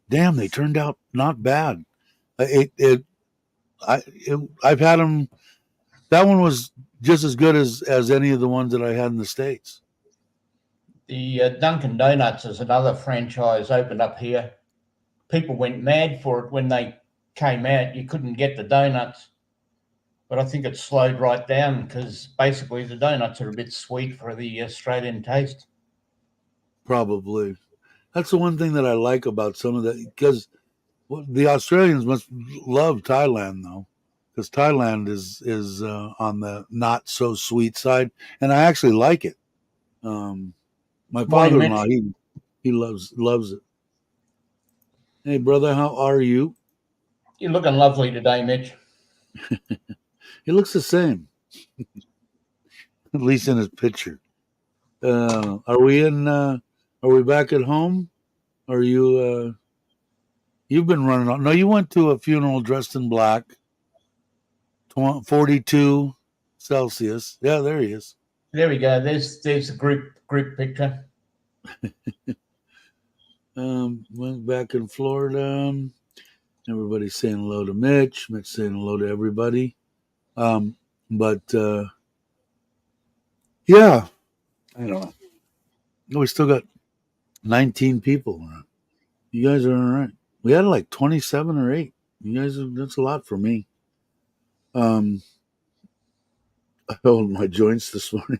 Damn, they turned out not bad. I've had them. That one was just as good as any of the ones that I had in the States. The Dunkin' Donuts is another franchise opened up here. people went mad for it when they came out. You couldn't get the donuts. But I think it slowed right down because basically the donuts are a bit sweet for the Australian taste. Probably. That's the one thing that I like about some of that, because the Australians must love Thailand, though, because Thailand is on the not so sweet side, and I actually like it. My father-in-law, he loves it. Hey, brother, how are you? You're looking lovely today, Mitch. He looks the same, at least in his picture. Are we in? Are we back at home? Are you? You've been running on. No, you went to a funeral dressed in black. 42 Celsius. Yeah, there he is. There we go. There's a group picture. Went back in Florida. Everybody's saying hello to Mitch. Mitch saying hello to everybody. But yeah, I don't know. We still got 19 people. You guys are all right. We had like 27 or 8. You guys, that's a lot for me. I held my joints this morning.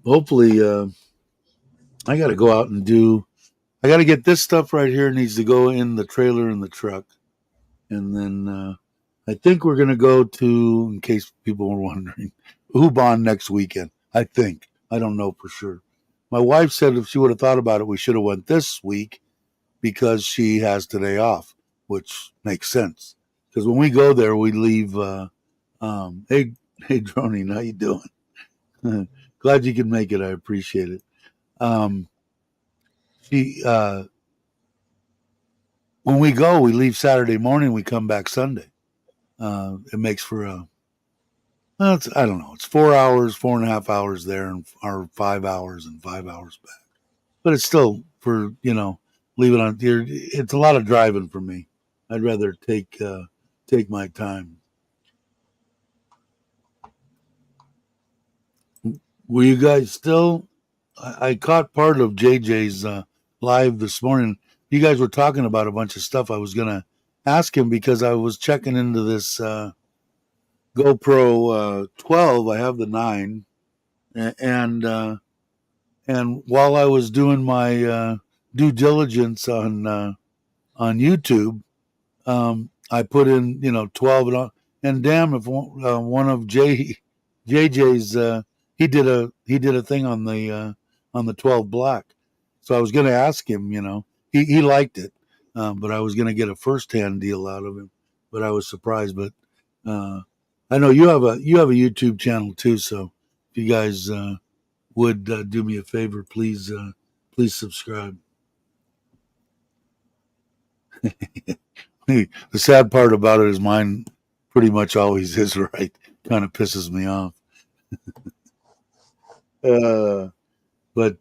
Hopefully, I got to go out and I got to get this stuff right here needs to go in the trailer in the truck. And then I think we're going to go to, in case people were wondering, Ubon next weekend. I think. I don't know for sure. My wife said if she would have thought about it, we should have went this week because she has today off, which makes sense. Because when we go there, we leave. Hey, Droney, how you doing? Glad you can make it. I appreciate it. When we go, we leave Saturday morning. We come back Sunday. It makes for I don't know. It's 4 hours, 4.5 hours there, or 5 hours and 5 hours back. But it's still for leave it on here. It's a lot of driving for me. I'd rather take my time. Were you guys still? I caught part of JJ's live this morning. You guys were talking about a bunch of stuff. I was gonna ask him because I was checking into this GoPro 12. I have the 9, and while I was doing my due diligence on YouTube, I put in 12, and damn if one of JJ's he did a thing on the 12 black. So I was going to ask him, he liked it, but I was going to get a first-hand deal out of him. But I was surprised. But I know you have a YouTube channel too, so if you guys would do me a favor, please subscribe. The sad part about it is mine pretty much always is right. Kind of pisses me off. But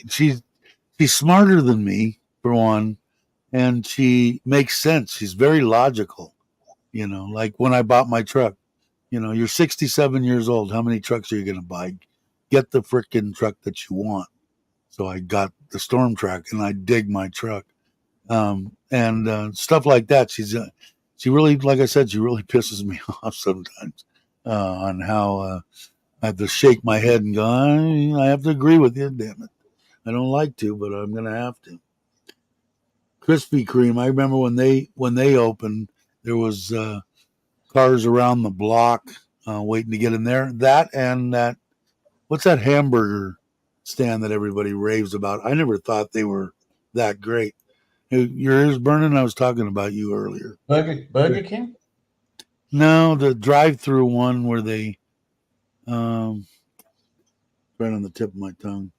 she's smarter than me, for one, and she makes sense. She's very logical. Like when I bought my truck, you're 67 years old. How many trucks are you going to buy? Get the frickin' truck that you want. So I got the Storm Track, and I dig my truck. And stuff like that. She really, like I said, she really pisses me off sometimes on how I have to shake my head and go, I have to agree with you, damn it. I don't like to, but I'm going to have to. Krispy Kreme, I remember when they opened, there was cars around the block waiting to get in there. That and that, what's that hamburger stand that everybody raves about? I never thought they were that great. Your ears burning? I was talking about you earlier. Burger King? No, the drive-through one where they, right on the tip of my tongue.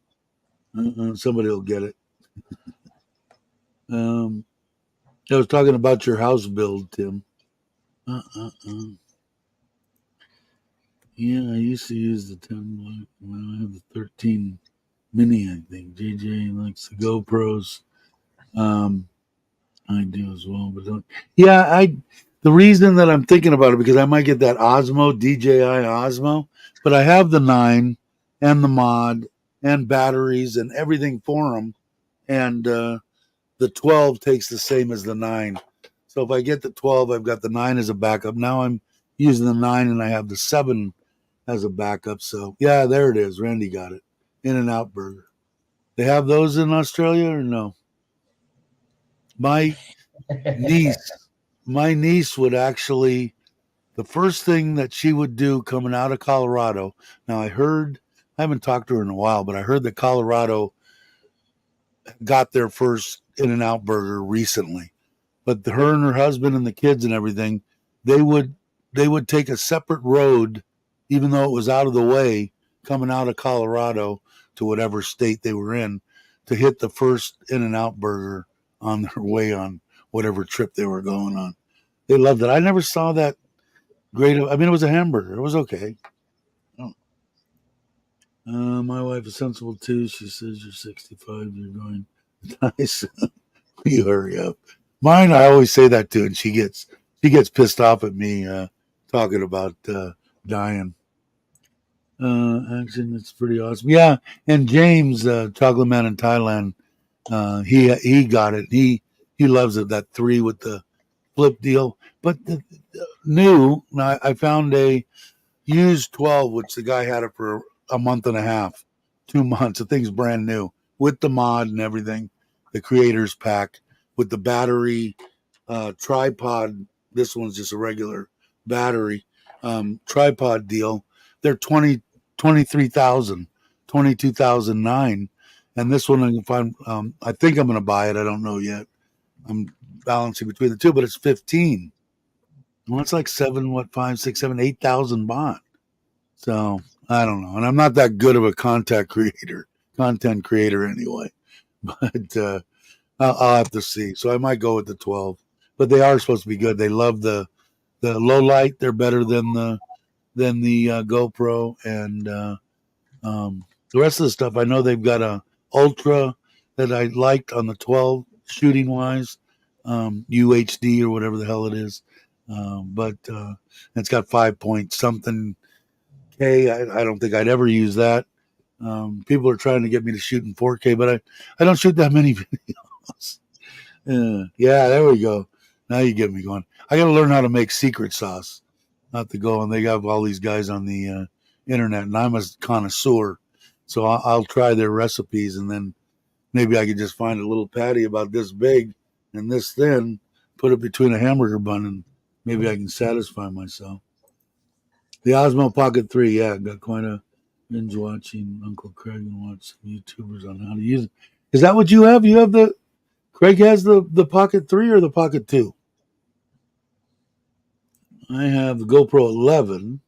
Somebody will get it. I was talking about your house build, Tim. Yeah, I used to use the 10 black. Well, I have the 13 mini, I think. JJ likes the GoPros. I do as well, but don't. Yeah, the reason that I'm thinking about it because I might get that Osmo, DJI Osmo, but I have the 9 and the mod and batteries and everything for them. and the 12 takes the same as the 9. So if I get the 12, I've got the 9 as a backup. Now I'm using the 9 and I have the 7 as a backup. So yeah, there it is. Randy got it. In-N-Out Burger. They have those in Australia or no? My niece would actually, the first thing that she would do coming out of Colorado. Now I haven't talked to her in a while, but I heard that Colorado got their first In-N-Out Burger recently. But her and her husband and the kids and everything, they would take a separate road, even though it was out of the way, coming out of Colorado to whatever state they were in, to hit the first In-N-Out Burger on their way on whatever trip they were going on. They loved it. I never saw that great. I mean, it was a hamburger. It was okay. Oh. My wife is sensible too. She says you're 65. You're going nice. You hurry up. Mine, I always say that to, and she gets pissed off at me talking about dying. Action, it's pretty awesome. Yeah, and James, Chocolate Man in Thailand, he got it. He loves it. That 3 with the flip deal. But the new, I found a used 12, which the guy had it for a month and a half, 2 months. The thing's brand new with the mod and everything, the creators pack with the battery, tripod. This one's just a regular battery tripod deal. They're 23,000, 22,009, and this one I can find. I think I'm going to buy it. I don't know yet. I'm balancing between the two, but it's 15. Well, it's like 5, 6, 7, 8,000 baht. So I don't know, and I'm not that good of a content creator anyway. But I'll have to see. So I might go with the 12. But they are supposed to be good. They love the low light. They're better than the GoPro, and the rest of the stuff. I know they've got a ultra that I liked on the 12 shooting wise, UHD or whatever the hell it is. But it's got 5 point something K. I don't think I'd ever use that. People are trying to get me to shoot in 4K, but I don't shoot that many videos. Yeah, there we go. Now you get me going. I got to learn how to make secret sauce. Not to go, and they have all these guys on the internet, and I'm a connoisseur, so I'll try their recipes, and then maybe I could just find a little patty about this big and this thin, put it between a hamburger bun, and maybe I can satisfy myself. The Osmo Pocket 3, yeah, got quite a binge watching Uncle Craig and watch some YouTubers on how to use it. Is that what you have? You have Craig has the Pocket 3 or the Pocket 2? I have the GoPro 11.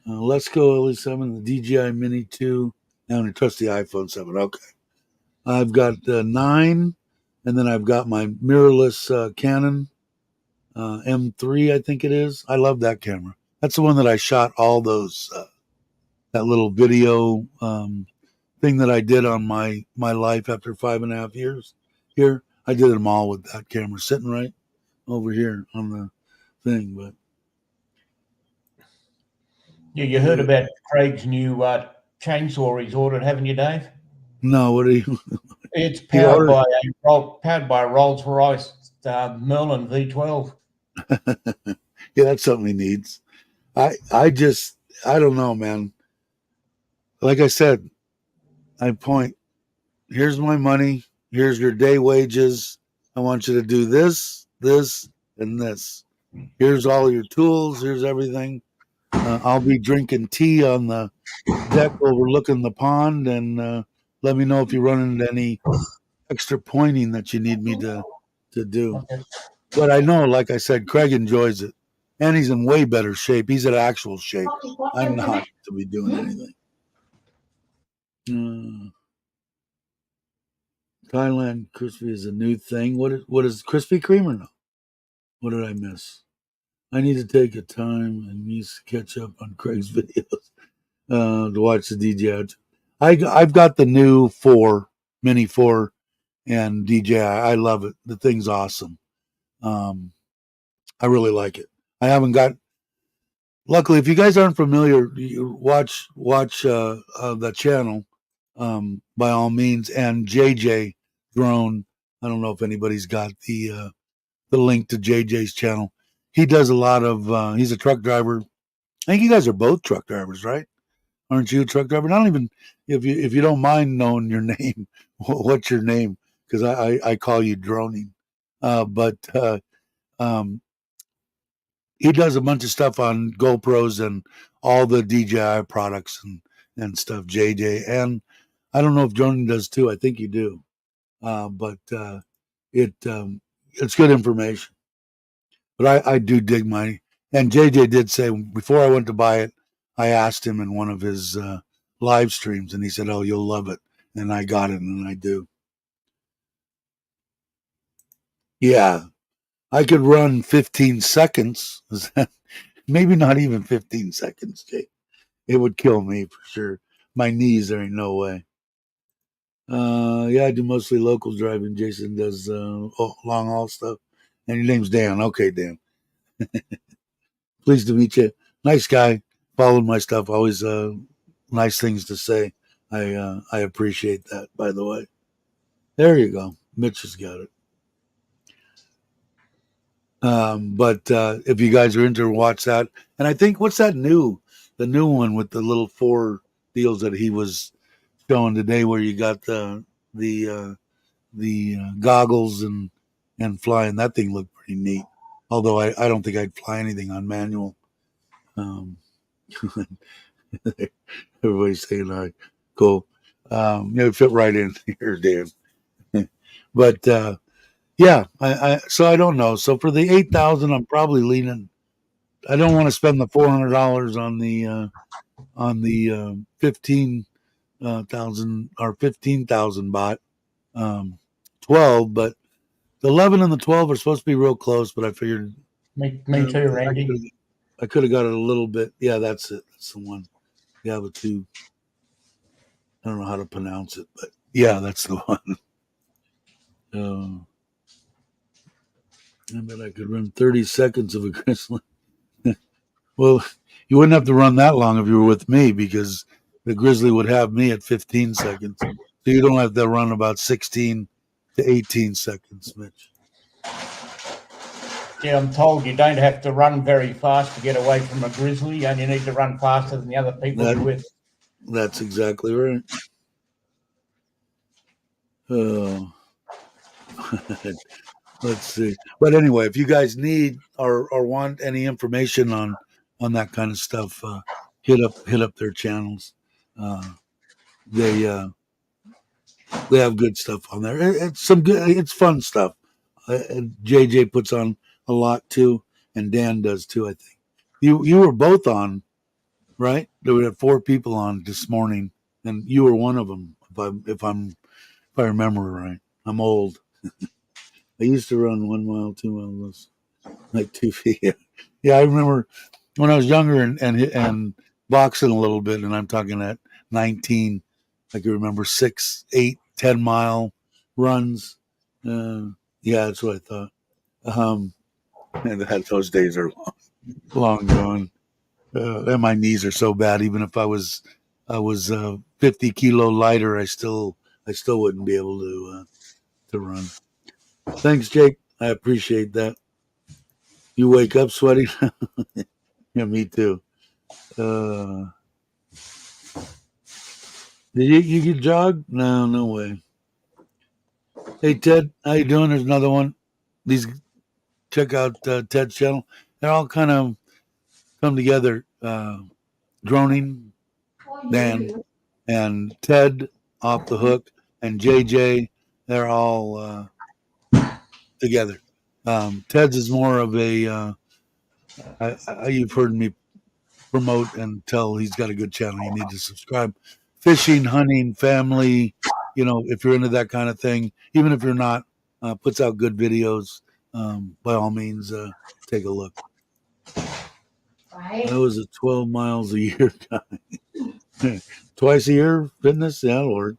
Let's go LE7, the DJI Mini 2. I only trust the iPhone 7. Okay. I've got 9, and then I've got my mirrorless Canon M3, I think it is. I love that camera. That's the one that I shot all those, that little video thing that I did on my life after 5.5 years here. I did them all with that camera sitting right over here on the thing. But yeah, you heard about Craig's new chainsaw he's ordered, haven't you, Dave? no, what are you? It's powered by a Rolls Royce Merlin V12. Yeah, that's something he needs. I don't know, man. Like I said, here's my money. Here's your day wages. I want you to do this, this, and this. Here's all your tools. Here's everything. I'll be drinking tea on the deck overlooking the pond, and let me know if you run into any extra pointing that you need me to do. Okay. But I know, like I said, Craig enjoys it, and he's in way better shape. He's in actual shape. I'm not to be doing anything. Thailand crispy is a new thing. What is Krispy Kreme or no? What did I miss? I need to take a time and catch up on Craig's videos to watch the DJI. I've got the new Mini 4 and DJI. I love it. The thing's awesome. I really like it. I haven't got. Luckily, if you guys aren't familiar, you watch the channel by all means. And JJ drone. I don't know if anybody's got the link to JJ's channel. He does a lot of. He's a truck driver. I think you guys are both truck drivers, right? Aren't you a truck driver? And I don't even if you don't mind knowing your name. What's your name? Because I call you droning. But he does a bunch of stuff on GoPros and all the DJI products and stuff. JJ, and I don't know if droning does too. I think you do. But it's good information. But I do dig my, and JJ did say before I went to buy it, I asked him in one of his live streams, and he said, "Oh, you'll love it," and I got it, and I do. Yeah, I could run 15 seconds. Maybe not even 15 seconds, Jake. It would kill me for sure. My knees, there ain't no way. Yeah, I do mostly local driving. Jason does long haul stuff. And your name's Dan. Okay, Dan. Pleased to meet you. Nice guy. Followed my stuff. Always nice things to say. I appreciate that, by the way. There you go. Mitch has got it. But if you guys are into, watch that. And I think, what's that the new one with the little 4 deals that he was showing today, where you got the goggles and flying. That thing looked pretty neat. Although I don't think I'd fly anything on manual. Everybody's saying hi. Cool. It fit right in here, Dan. But yeah, so I don't know. So for the 8,000, I'm probably leaning. I don't want to spend the $400 on the 15,000 or 15,000 baht. 12, but the 11 and the 12 are supposed to be real close. But I figured Me too, Randy. I could have got it a little bit. Yeah, that's it. That's the one. Yeah, the 2. I don't know how to pronounce it, but yeah, that's the one. I bet I could run 30 seconds of a grizzly. Well, you wouldn't have to run that long if you were with me, because the grizzly would have me at 15 seconds. So you don't have to run about 16 to 18 seconds, Mitch. Yeah, I'm told you don't have to run very fast to get away from a grizzly. You only need to run faster than the other people you're with. That's exactly right. Oh. Let's see. But anyway, if you guys need or want any information on that kind of stuff, hit up their channels. They have good stuff on there. It's fun stuff. JJ puts on a lot too, and Dan does too. I think you were both on, right? There were 4 people on this morning, and you were one of them. If I remember right. I'm old. I used to run 1 mile, 2 miles, like 2 feet. Yeah, I remember when I was younger and boxing a little bit, and I'm talking at 19. I can remember 6, 8, 10 mile runs. Yeah, that's what I thought. And those days are long gone. And my knees are so bad. Even if I was 50 kilo lighter, I still wouldn't be able to run. Thanks, Jake. I appreciate that. You wake up sweating? Yeah, me too. Did you jog? No way. Hey, Ted, how you doing? There's another one. Check out Ted's channel. They're all kind of come together. Droning, Dan, and Ted off the hook, and JJ. They're all together. Ted's is more of a. You've heard me promote and tell he's got a good channel. You need to subscribe. Fishing, hunting, family. If you're into that kind of thing, even if you're not, puts out good videos. By all means, take a look. I was at 12 miles a year guy. Twice a year fitness. Yeah, Lord.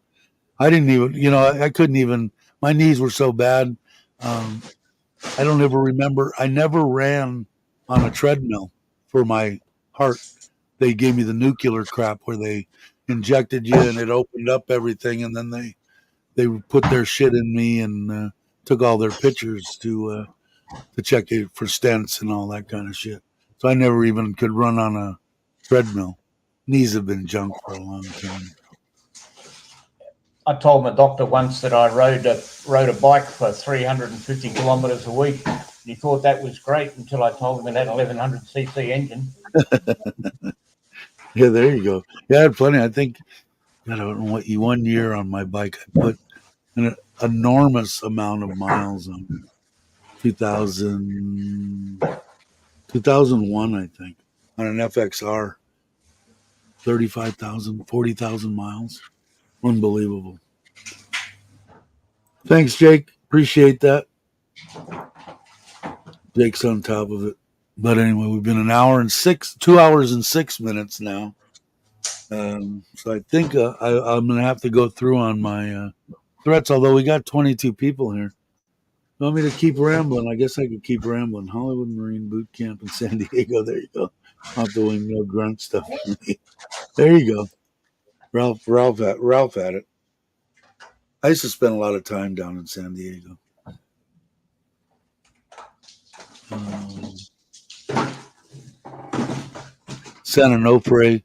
I didn't even. I couldn't even. My knees were so bad. I don't ever remember. I never ran on a treadmill for my heart. They gave me the nuclear crap where they injected you and it opened up everything, and then they put their shit in me and took all their pictures to check it for stents and all that kind of shit. So I never even could run on a treadmill. Knees have been junk for a long time. I told my doctor once that I rode a bike for 350 kilometres a week. He thought that was great until I told him it had 1100cc engine. Yeah, there you go. Yeah, it's funny. I think, I don't know what, 1 year on my bike, I put an enormous amount of miles on 2001, I think, on an FXR, 35,000, 40,000 miles. Unbelievable. Thanks, Jake. Appreciate that. Jake's on top of it. But anyway, we've been 2 hours and 6 minutes now. So I think I'm going to have to go through on my threats, although we got 22 people here. You want me to keep rambling? I guess I could keep rambling. Hollywood Marine Boot Camp in San Diego. There you go. Off the wing, no grunt stuff for me. There you go. Ralph had it. I used to spend a lot of time down in San Diego. San Onofre.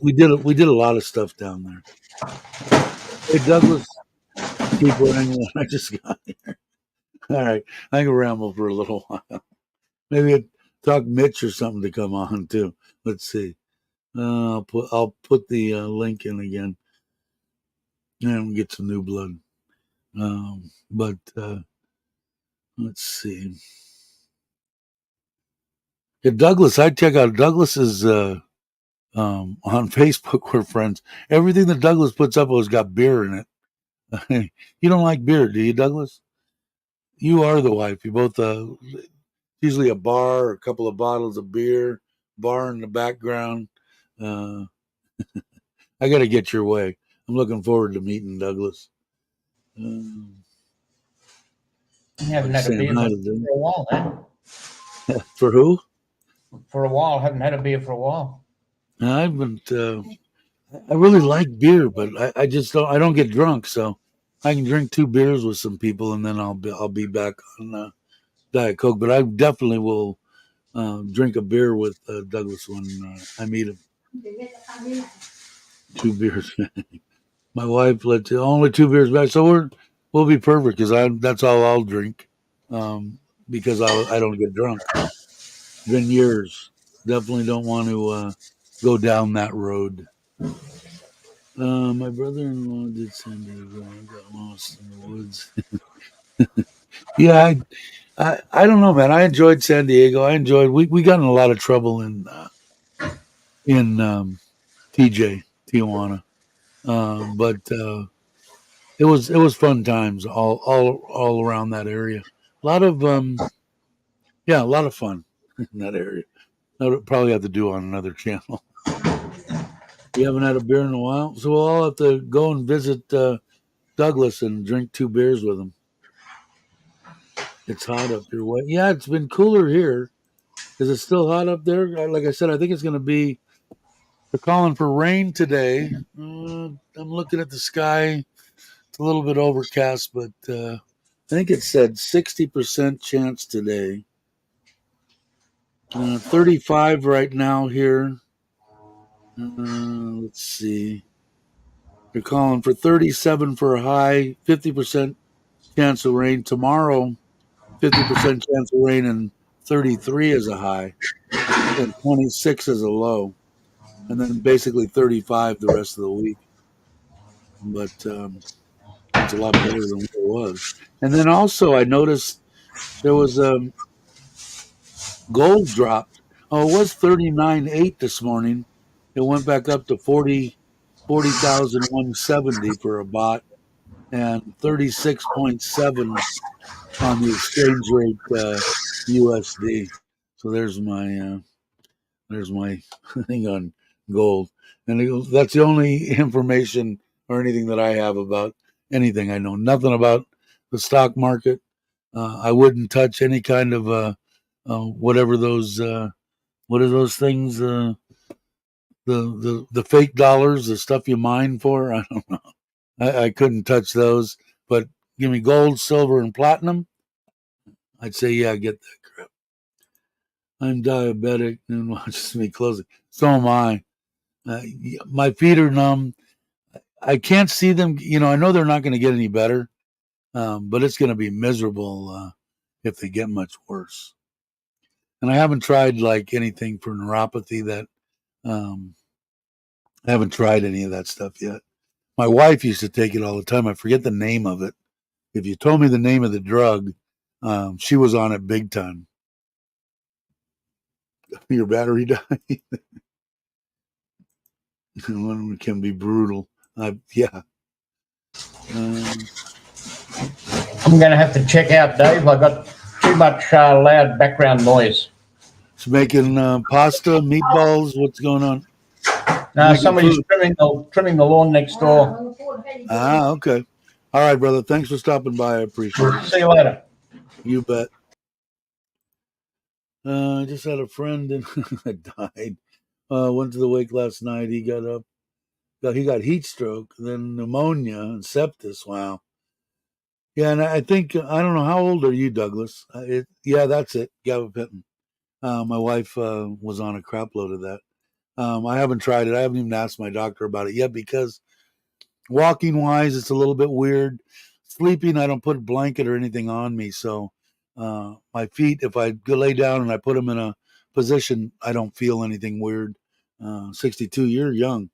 We did a lot of stuff down there. Hey, Douglas, keep rambling. I just got here. All right, I can ramble for a little while. Maybe I'd talk Mitch or something to come on too. Let's see. I'll put the link in again and get some new blood. But let's see. Yeah, Douglas, I'd check out Douglas's on Facebook. We're friends. Everything that Douglas puts up has got beer in it. You don't like beer, do you, Douglas? You are the wife. You both usually a bar, a couple of bottles of beer, bar in the background. I got to get your way. I'm looking forward to meeting Douglas. You haven't had a beer for a while, then. For who? For a while. Haven't had a beer for a while. I haven't. I really like beer, but I just don't. I don't get drunk, so I can drink 2 beers with some people, and then I'll be back on Diet Coke. But I definitely will drink a beer with Douglas when I meet him. 2 beers. My wife lets only 2 beers back, so we'll be perfect because that's all I'll drink because I don't get drunk. It's been years. Definitely don't want to go down that road. My brother-in-law did San Diego. I got lost in the woods. Yeah, I don't know, man. I enjoyed San Diego. We got in a lot of trouble in Tijuana, but it was fun times all around that area. A lot of a lot of fun in that area. I'll probably have to do on another channel. We haven't had a beer in a while, so we'll all have to go and visit Douglas and drink 2 beers with him. It's hot up your way. Yeah, it's been cooler here. Is it still hot up there? Like I said, I think it's going to be. They're calling for rain today. I'm looking at the sky. It's a little bit overcast, but I think it said 60% chance today. 35 right now here. Let's see. They're calling for 37 for a high, 50% chance of rain. Tomorrow, 50% chance of rain, and 33 is a high, and 26 is a low, and then basically 35 the rest of the week. But it's a lot better than what it was. And then also I noticed there was gold dropped. Oh, it was 39.8 this morning. It went back up to 40,170 for a bot and 36.7 on the exchange rate USD. So there's my thing on gold, and that's the only information or anything that I have about anything. I know nothing about the stock market. I wouldn't touch any kind of whatever those what are those things, the fake dollars, the stuff you mine for. I don't know. I couldn't touch those. But give me gold, silver, and platinum. I'd say, yeah, get that crap. I'm diabetic and watches me closely. So am I. My feet are numb. I can't see them. I know they're not going to get any better, but it's going to be miserable if they get much worse. And I haven't tried like anything for neuropathy that I haven't tried any of that stuff yet. My wife used to take it all the time. I forget the name of it. If you told me the name of the drug, she was on it big time. Your battery died. One can be brutal. Yeah. I'm going to have to check out, Dave. I got too much loud background noise. It's making pasta, meatballs. What's going on? No, somebody's trimming the lawn next door. Ah, okay. All right, brother. Thanks for stopping by. I appreciate it. See you later. You bet. I just had a friend that died. Went to the wake last night. He got up. He got heat stroke, then pneumonia and sepsis. Wow. Yeah, and I think I don't know how old are you, Douglas? Yeah, that's it. Gabapentin. My wife was on a crap load of that. I haven't tried it. I haven't even asked my doctor about it yet because walking wise, it's a little bit weird. Sleeping, I don't put a blanket or anything on me, so my feet, if I go lay down and I put them in a position, I don't feel anything weird. 62, you're young.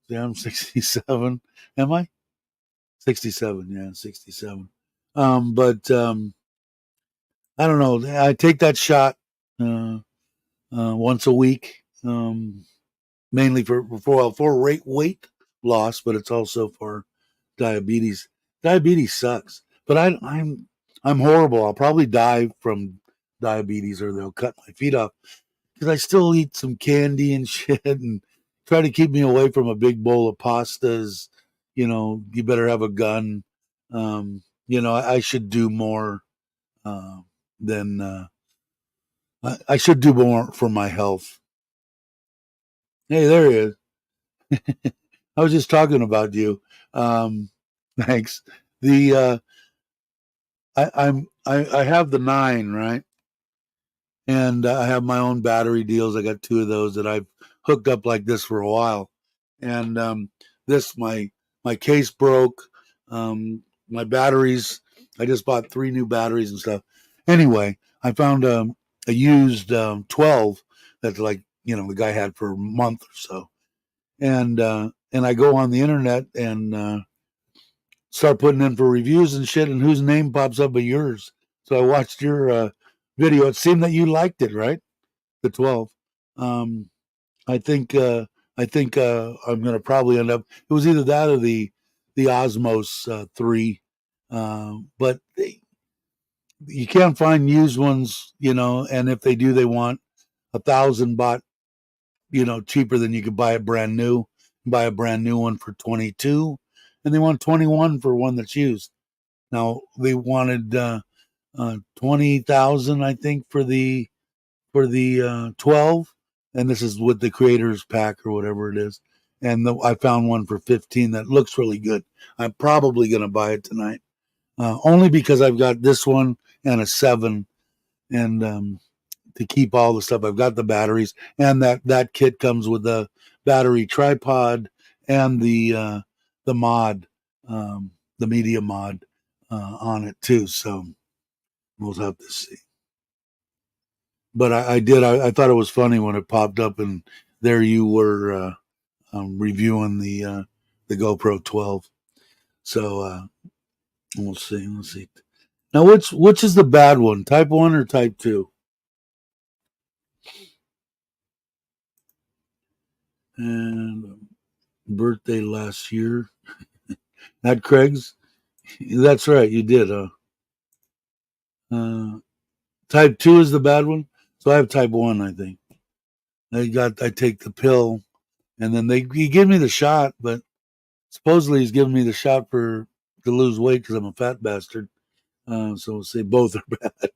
Yeah, I'm 67. Am I? 67. Yeah, 67. But I don't know. I take that shot once a week, mainly for weight loss, but it's also for diabetes. Diabetes sucks, but I'm horrible. I'll probably die from diabetes, or they'll cut my feet off because I still eat some candy and shit and try to keep me away from a big bowl of pastas. You better have a gun. I should do more than I should do more for my health. Hey, there he is. I was just talking about you. Thanks. The I have the 9, right? And I have my own battery deals. I got 2 of those that I've hooked up like this for a while. And this my case broke. My batteries. I just bought 3 new batteries and stuff. Anyway, I found a used 12 that's like the guy had for a month or so. And I go on the internet and start putting in for reviews and shit, and whose name pops up but yours. So I watched your video. It seemed that you liked it, right? The 12. I think I'm gonna probably end up. It was either that or the Osmos 3, but you can't find used ones, and if they do, they want 1,000 baht, cheaper than you could buy it brand new. Buy a brand new one for 22, and they want 21 for one that's used. Now they wanted 20,000, I think, for the 12, and this is with the creators pack or whatever it is. And I found one for 15 that looks really good. I'm probably gonna buy it tonight, only because I've got this one and a 7, and to keep all the stuff. I've got the batteries, and that kit comes with the battery tripod and the mod, the media mod on it too. So we'll have to see. But I thought it was funny when it popped up, and there you were reviewing the GoPro 12. So we'll see. Let's see. Now, which is the bad one? Type 1 or Type 2? And birthday last year. At Craig's? That's right, you did, huh? Type 2 is the bad one? So I have Type 1, I think. I take the pill, and then he gave me the shot, but supposedly he's giving me the shot to lose weight because I'm a fat bastard. So we'll say both are bad.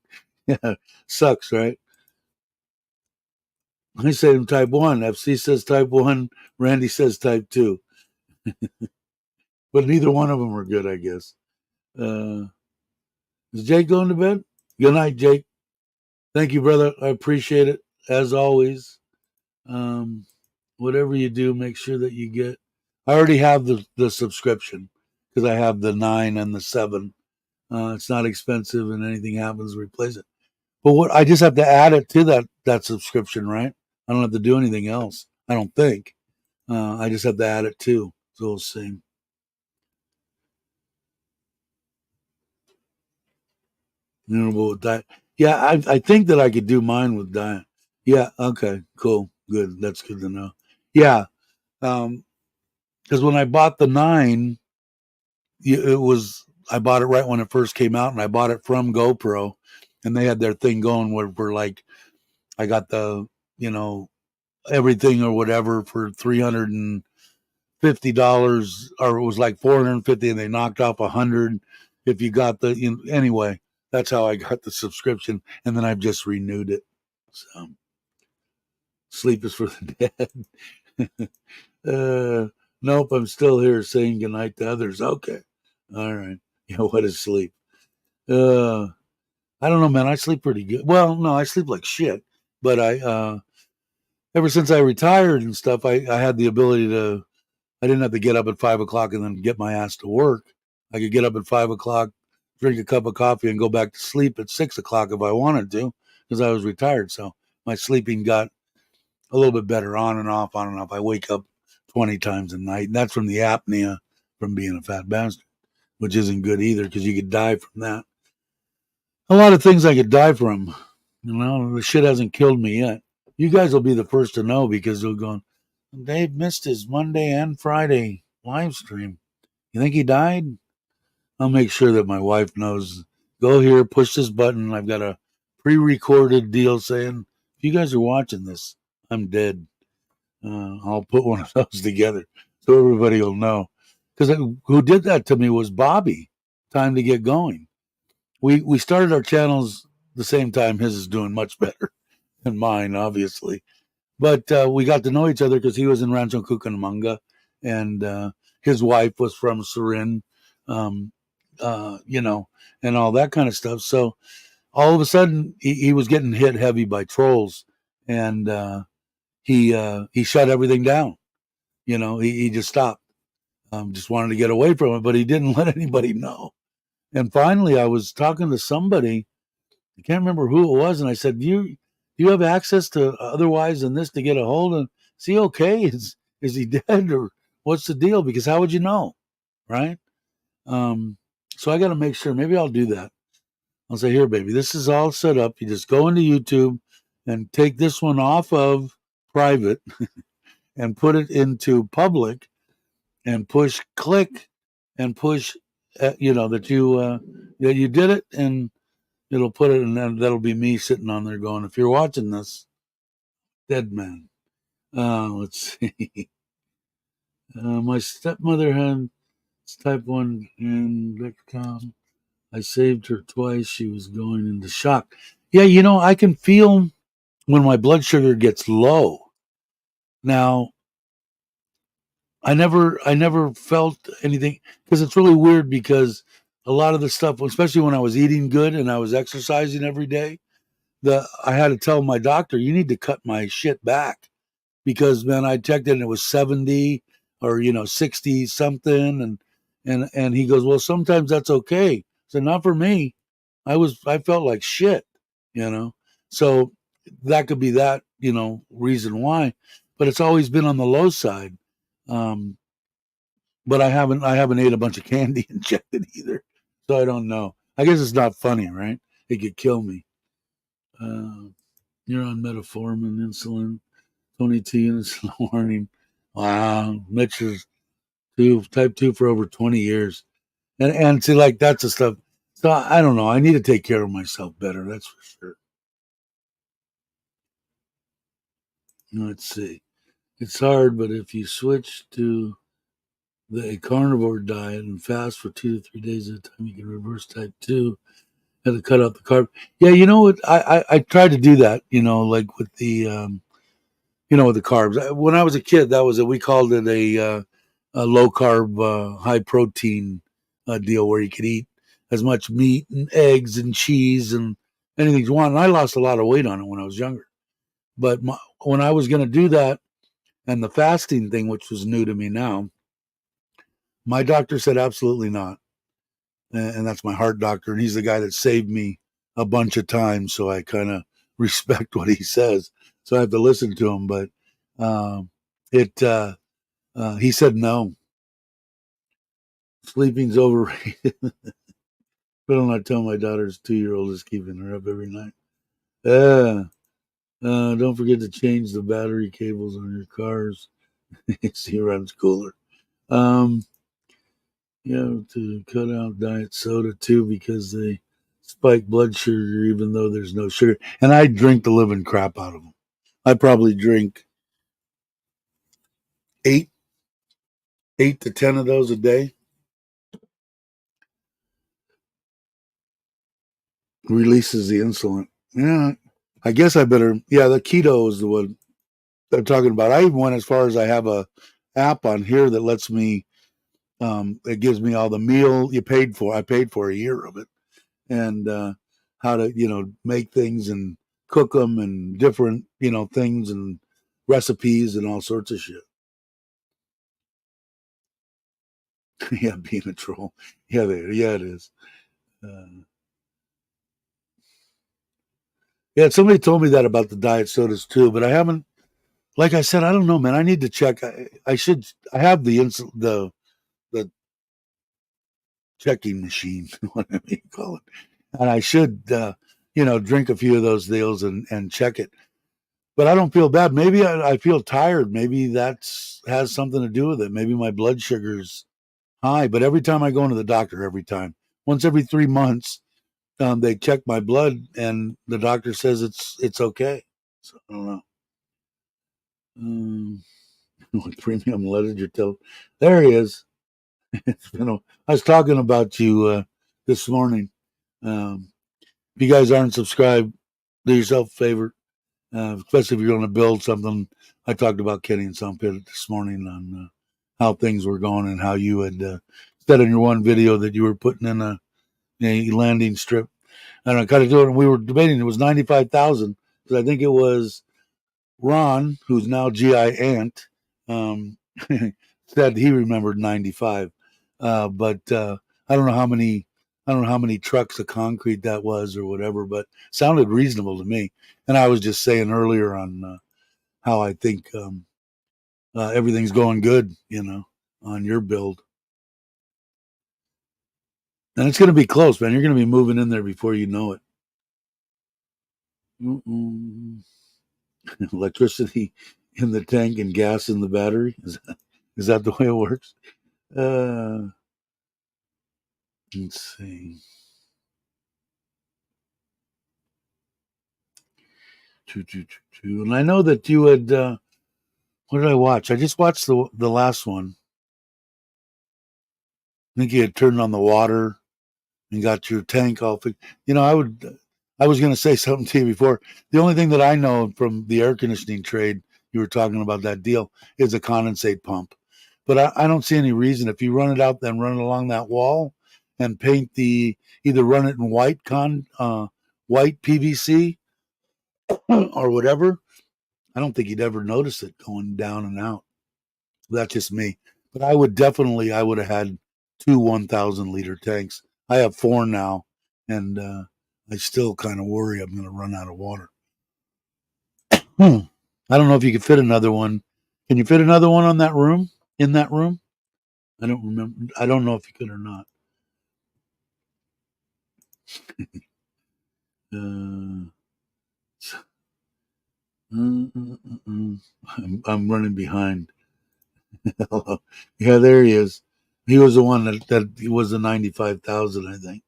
Yeah, sucks, right? I say I'm Type 1. FC says Type 1. Randy says Type 2. but neither one of them are good, I guess. Is Jake going to bed? Good night, Jake. Thank you, brother. I appreciate it as always. Whatever you do, make sure that you get. I already have the subscription because I have the 9 and the 7. It's not expensive, and anything happens, replace it. But what I just have to add it to that subscription, right? I don't have to do anything else. I don't think. I just have to add it too. So we'll see. With diet. Yeah, I think that I could do mine with diet. Yeah. Okay. Cool. Good. That's good to know. Yeah. Because when I bought the 9, I bought it right when it first came out, and I bought it from GoPro, and they had their thing going where for like I got the everything or whatever for $350, or it was like $450, and they knocked off $100 if you got the anyway. That's how I got the subscription, and then I've just renewed it. So sleep is for the dead. Nope, I'm still here saying goodnight to others. Okay, all right. What is sleep? I don't know, man. I sleep pretty good. Well, no, I sleep like shit, but I ever since I retired and stuff, I had the ability to. I didn't have to get up at 5:00 and then get my ass to work. I could get up at 5:00, drink a cup of coffee, and go back to sleep at 6:00 if I wanted to, because I was retired. So my sleeping got a little bit better on and off, on and off. I wake up 20 times a night, and that's from the apnea from being a fat bastard, which isn't good either because you could die from that. A lot of things I could die from. The shit hasn't killed me yet. You guys will be the first to know because they're going, Dave missed his Monday and Friday live stream. You think he died? I'll make sure that my wife knows. Go here, push this button. I've got a pre-recorded deal saying, if you guys are watching this, I'm dead. I'll put one of those together so everybody will know. Because who did that to me was Bobby. Time to get going. We started our channels the same time. His is doing much better than mine, obviously. But we got to know each other because he was in Rancho Cucamonga, and his wife was from Surin, and all that kind of stuff. So all of a sudden, he was getting hit heavy by trolls, and he shut everything down. He just stopped. Just wanted to get away from it, but he didn't let anybody know. And finally, I was talking to somebody. I can't remember who it was, and I said, "Do you have access to otherwise than this to get a hold of? Is he okay? Is he dead, or what's the deal? Because how would you know, right?" So I got to make sure. Maybe I'll do that. I'll say, "Here, baby, this is all set up. You just go into YouTube and take this one off of private and put it into public, and click, and push, that you did it, and it'll put it, and then that'll be me sitting on there going, if you're watching this, dead man." Let's see. My stepmother had type 1 and I saved her twice. She was going into shock. Yeah, I can feel when my blood sugar gets low. Now, I never felt anything, because it's really weird, because a lot of the stuff, especially when I was eating good and I was exercising every day, I had to tell my doctor, you need to cut my shit back, because, man, I checked it and it was 70 or 60 something, and he goes, well, sometimes that's okay. So not for me. I felt like shit, so that could be that reason why, but it's always been on the low side. But I haven't ate a bunch of candy and checked it either, so I don't know. I guess it's not funny, right? It could kill me. You're on metformin, insulin, Tony T, insulin warning. Wow, Mitch is type 2 for over 20 years, and see, like, that's the stuff. So I don't know. I need to take care of myself better. That's for sure. Let's see. It's hard, but if you switch to a carnivore diet and fast for 2 to 3 days at a time, you can reverse type 2. Have to cut out the carb. Yeah, you know what? I tried to do that, like with the, with the carbs. When I was a kid, that was we called it a low carb, high protein deal where you could eat as much meat and eggs and cheese and anything you want. And I lost a lot of weight on it when I was younger. But when I was going to do that and the fasting thing, which was new to me now, my doctor said absolutely not. And that's my heart doctor. And he's the guy that saved me a bunch of times. So I kind of respect what he says. So I have to listen to him. But he said no. Sleeping's overrated. But I'm not telling my daughter's 2-year-old is keeping her up every night. Don't forget to change the battery cables on your cars. See, runs cooler. To cut out diet soda too because they spike blood sugar even though there's no sugar. And I drink the living crap out of them. I probably drink eight to 10 of those a day. Releases the insulin. Yeah, I guess I better. Yeah, the keto is the one they're talking about. I even went as far as I have a app on here that lets me. It gives me all the meal you paid for. I paid for a year of it, and how to make things and cook them and different things and recipes and all sorts of shit. Yeah, being a troll. Yeah, it is. Yeah, somebody told me that about the diet sodas too, but I haven't. Like I said, I don't know, man. I need to check. I should. I have the checking machine, whatever you call it, and I should, drink a few of those deals and check it. But I don't feel bad. Maybe I feel tired. Maybe that's has something to do with it. Maybe my blood sugar's high. But every time I go into the doctor, once every 3 months, they check my blood, and the doctor says it's okay. So I don't know. With premium letters, there he is. I was talking about you this morning. If you guys aren't subscribed, do yourself a favor, especially if you're going to build something. I talked about Kenny and Sun Pit this morning on how things were going and how you had said in your one video that you were putting in a landing strip. And I kind of doing. We were debating. It was 95,000 because I think it was Ron, who's now GI Ant, said he remembered 95. But I don't know how many. I don't know how many trucks of concrete that was or whatever, but sounded reasonable to me. And I was just saying earlier on how I think everything's going good, on your build. And it's going to be close, man. You're going to be moving in there before you know it. Electricity in the tank and gas in the battery. Is that the way it works? Let's see. And I know that you had. What did I watch? I just watched the last one. I think you had turned on the water and got your tank all fixed. I was going to say something to you before. The only thing that I know from the air conditioning trade, you were talking about that deal, is a condensate pump. But I don't see any reason if you run it out, then run it along that wall and paint either run it in white PVC or whatever. I don't think you'd ever notice it going down and out. That's just me. But I would have had 2 1,000-liter tanks. I have 4 now, and I still kind of worry I'm going to run out of water. I don't know if you could fit another one. Can you fit another one in that room? I don't remember. I don't know if you could or not. I'm running behind. Yeah, there he is. He was the one that he was the 95,000, I think.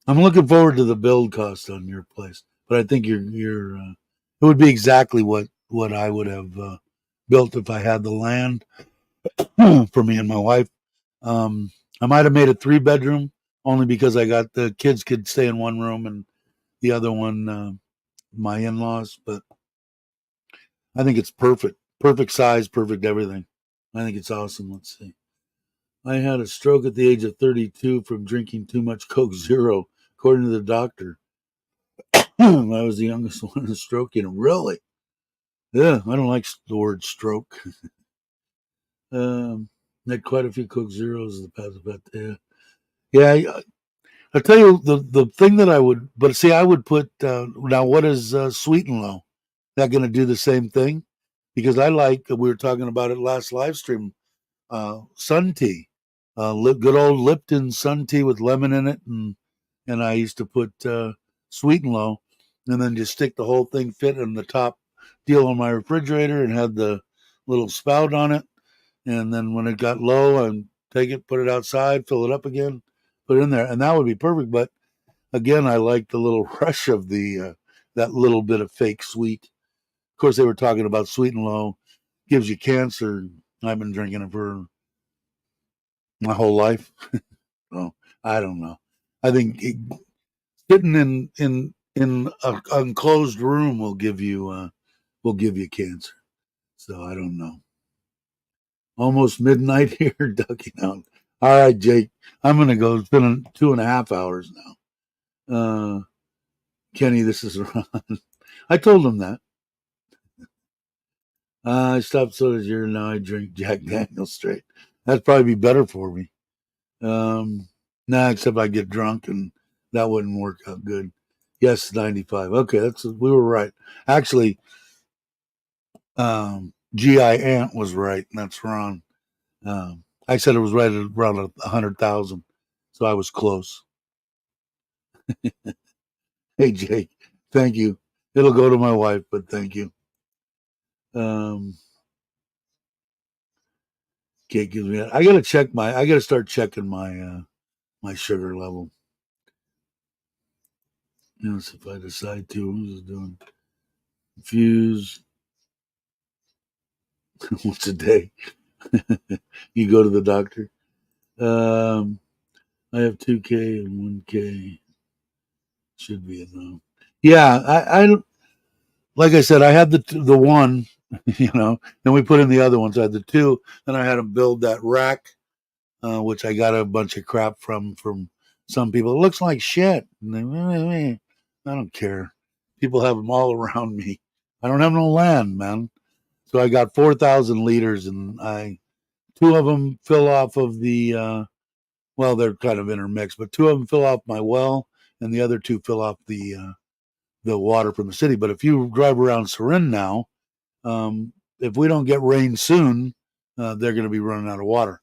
I'm looking forward to the build cost on your place, but I think it would be exactly what I would have built if I had the land for me and my wife. I might have made a 3-bedroom only because I got the kids could stay in one room and the other one my in-laws, but I think it's perfect size, perfect everything. I think it's awesome. Let's see. I had a stroke at the age of 32 from drinking too much Coke Zero, according to the doctor. I was the youngest one in stroking. Really? Yeah, I don't like the word stroke. Had quite a few Coke Zeros in the past. But yeah, I tell you the thing that I would, but see, I would put now. What is Sweet and Low? That going to do the same thing? Because I like we were talking about it last live stream. Sun tea, good old Lipton sun tea with lemon in it, and I used to put Sweet and Low, and then just stick the whole thing fit in the top deal on my refrigerator, and had the little spout on it. And then when it got low, I'd take it, put it outside, fill it up again, put it in there, and that would be perfect. But again, I like the little rush of the that little bit of fake sweet. Of course, they were talking about Sweet and Low gives you cancer. I've been drinking it for my whole life. So I don't know. I think sitting in an enclosed room will give you cancer. So I don't know. Almost midnight here, ducking out. All right, Jake. I'm gonna go. It's been 2.5 hours now. Kenny, this is Ron. I told him that. I stopped soda this year. Now I drink Jack Daniels straight. That'd probably be better for me. Nah, except I get drunk and that wouldn't work out good. Yes, 95. Okay, we were right. Actually, GI Ant was right. And that's Ron. I said it was right at around 100,000, so I was close. Hey, Jake, thank you. It'll go to my wife, but thank you. Kate gives me. I gotta check my. I gotta start checking my sugar level. Yes, if I decide to. Who's it doing? Fuse once a day. You go to the doctor. I have 2K and 1K. Should be enough. Yeah, I like I said, I had the one, Then we put in the other ones. I had the two, then I had to build that rack, which I got a bunch of crap from some people. It looks like shit. I don't care. People have them all around me. I don't have no land, man. So I got 4,000 liters, and two of them fill off of the. Well, they're kind of intermixed, but two of them fill off my well, and the other two fill off the water from the city. But if you drive around Surin now, if we don't get rain soon, they're going to be running out of water.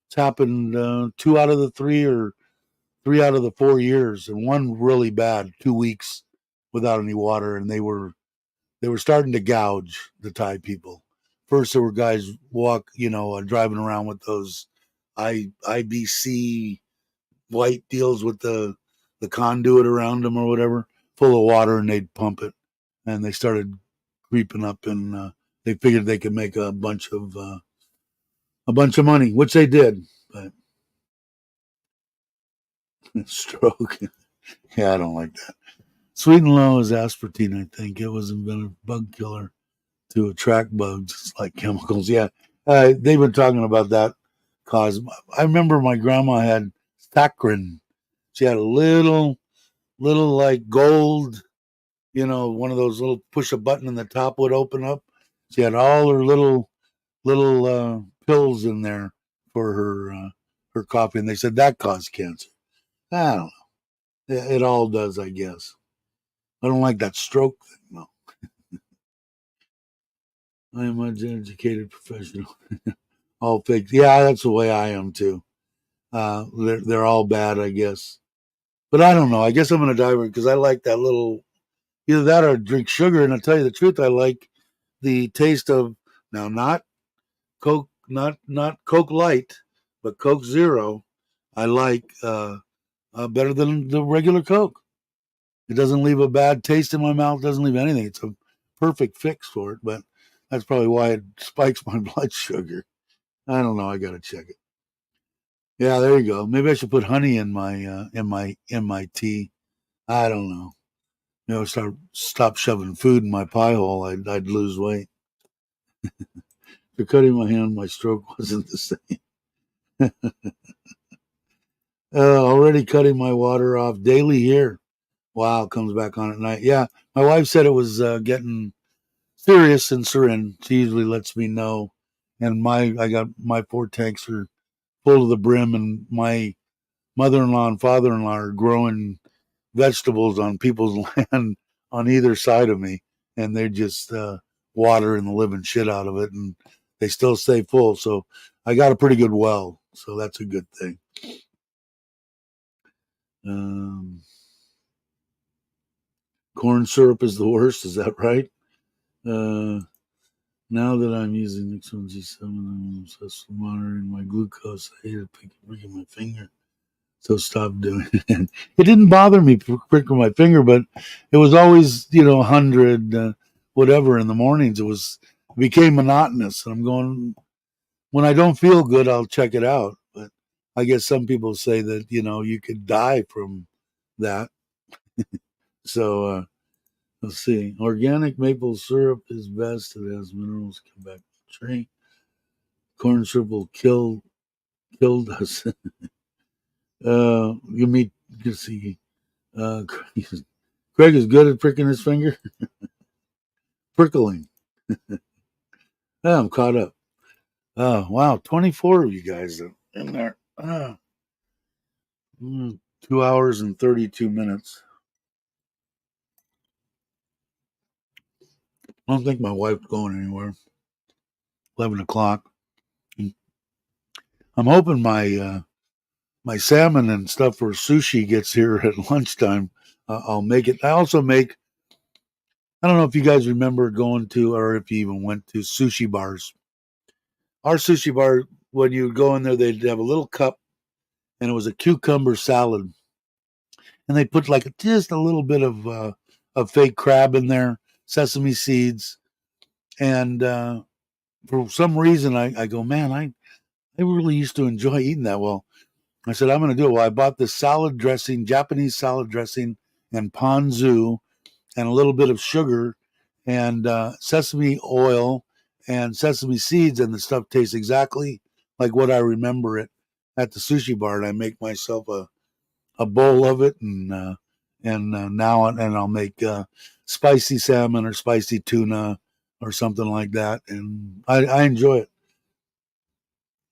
It's happened 2 out of the 3 or 3 out of the 4 years, and one really bad, 2 weeks without any water, and they were starting to gouge the Thai people. First, there were guys driving around with those IBC white deals with the conduit around them or whatever, full of water, and they'd pump it, and they started creeping up, and they figured they could make a bunch of money, which they did. But stroke, yeah, I don't like that. Sweet and Low is aspartame, I think. It was invented bug killer to attract bugs like chemicals. Yeah, they've been talking about that cause. I remember my grandma had saccharin. She had a little like gold, one of those little push a button and the top would open up. She had all her little pills in there for her coffee, and they said that caused cancer. I don't know. It all does, I guess. I don't like that stroke thing, though. I am an educated professional. All fake. Yeah, that's the way I am too. They're all bad, I guess. But I don't know. I guess I'm gonna dive because I like that little. Either that or drink sugar. And I'll tell you the truth, I like the taste of now not Coke, not Coke Light, but Coke Zero. I like better than the regular Coke. It doesn't leave a bad taste in my mouth. Doesn't leave anything. It's a perfect fix for it. But that's probably why it spikes my blood sugar. I don't know. I gotta check it. Yeah, there you go. Maybe I should put honey in my tea. I don't know. Stop shoving food in my pie hole. I'd lose weight. After cutting my hand, my stroke wasn't the same. Already cutting my water off daily here. Wow, comes back on at night. Yeah, my wife said it was getting serious in Surin. She usually lets me know. And I got my 4 tanks are full to the brim, and my mother-in-law and father-in-law are growing vegetables on people's land on either side of me, and they're just watering the living shit out of it, and they still stay full. So I got a pretty good well, so that's a good thing. Corn syrup is the worst. Is that right? Now that I'm using X1G7, I'm obsessed with monitoring my glucose. I hate pricking my finger, so stop doing it. It didn't bother me pricking my finger, but it was always 100 whatever in the mornings. It became monotonous, and I'm going, when I don't feel good, I'll check it out. But I guess some people say that you could die from that. So let's see. Organic maple syrup is best. It has minerals. Come back to the tree. Corn syrup will killed us. You meet. You see. Craig is good at pricking his finger. Prickling. Yeah, I'm caught up. Wow, 24 of you guys in there. 2 hours and 32 minutes. I don't think my wife's going anywhere. 11 o'clock. I'm hoping my salmon and stuff for sushi gets here at lunchtime. I'll make it. I also make, I don't know if you guys remember going to, or if you even went to sushi bars. Our sushi bar, when you go in there, they'd have a little cup, and it was a cucumber salad. And they put like just a little bit of fake crab in there, sesame seeds. And for some reason, I go, man, I really used to enjoy eating that. Well, I said, I'm going to do it. Well, I bought this salad dressing, Japanese salad dressing, and ponzu, and a little bit of sugar, and sesame oil, and sesame seeds, and the stuff tastes exactly like what I remember it at the sushi bar. And I make myself a bowl of it, and now and I'll make spicy salmon or spicy tuna or something like that, and I enjoy it.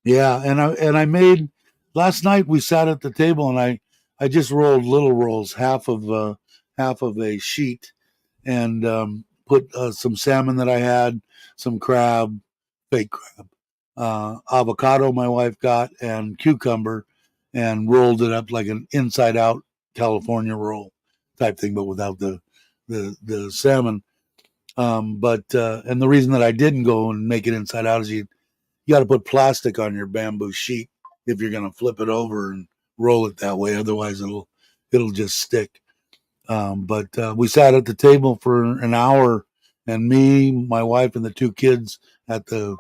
Yeah, and I made last night. We sat at the table, and I just rolled little rolls, half of a sheet, and put some salmon that I had, some crab, fake crab, avocado my wife got, and cucumber, and rolled it up like an inside out California roll type thing, but without the salmon. But and the reason that I didn't go and make it inside out is you got to put plastic on your bamboo sheet if you're going to flip it over and roll it that way. Otherwise, it'll just stick. But we sat at the table for an hour, and me, my wife, and the 2 kids at the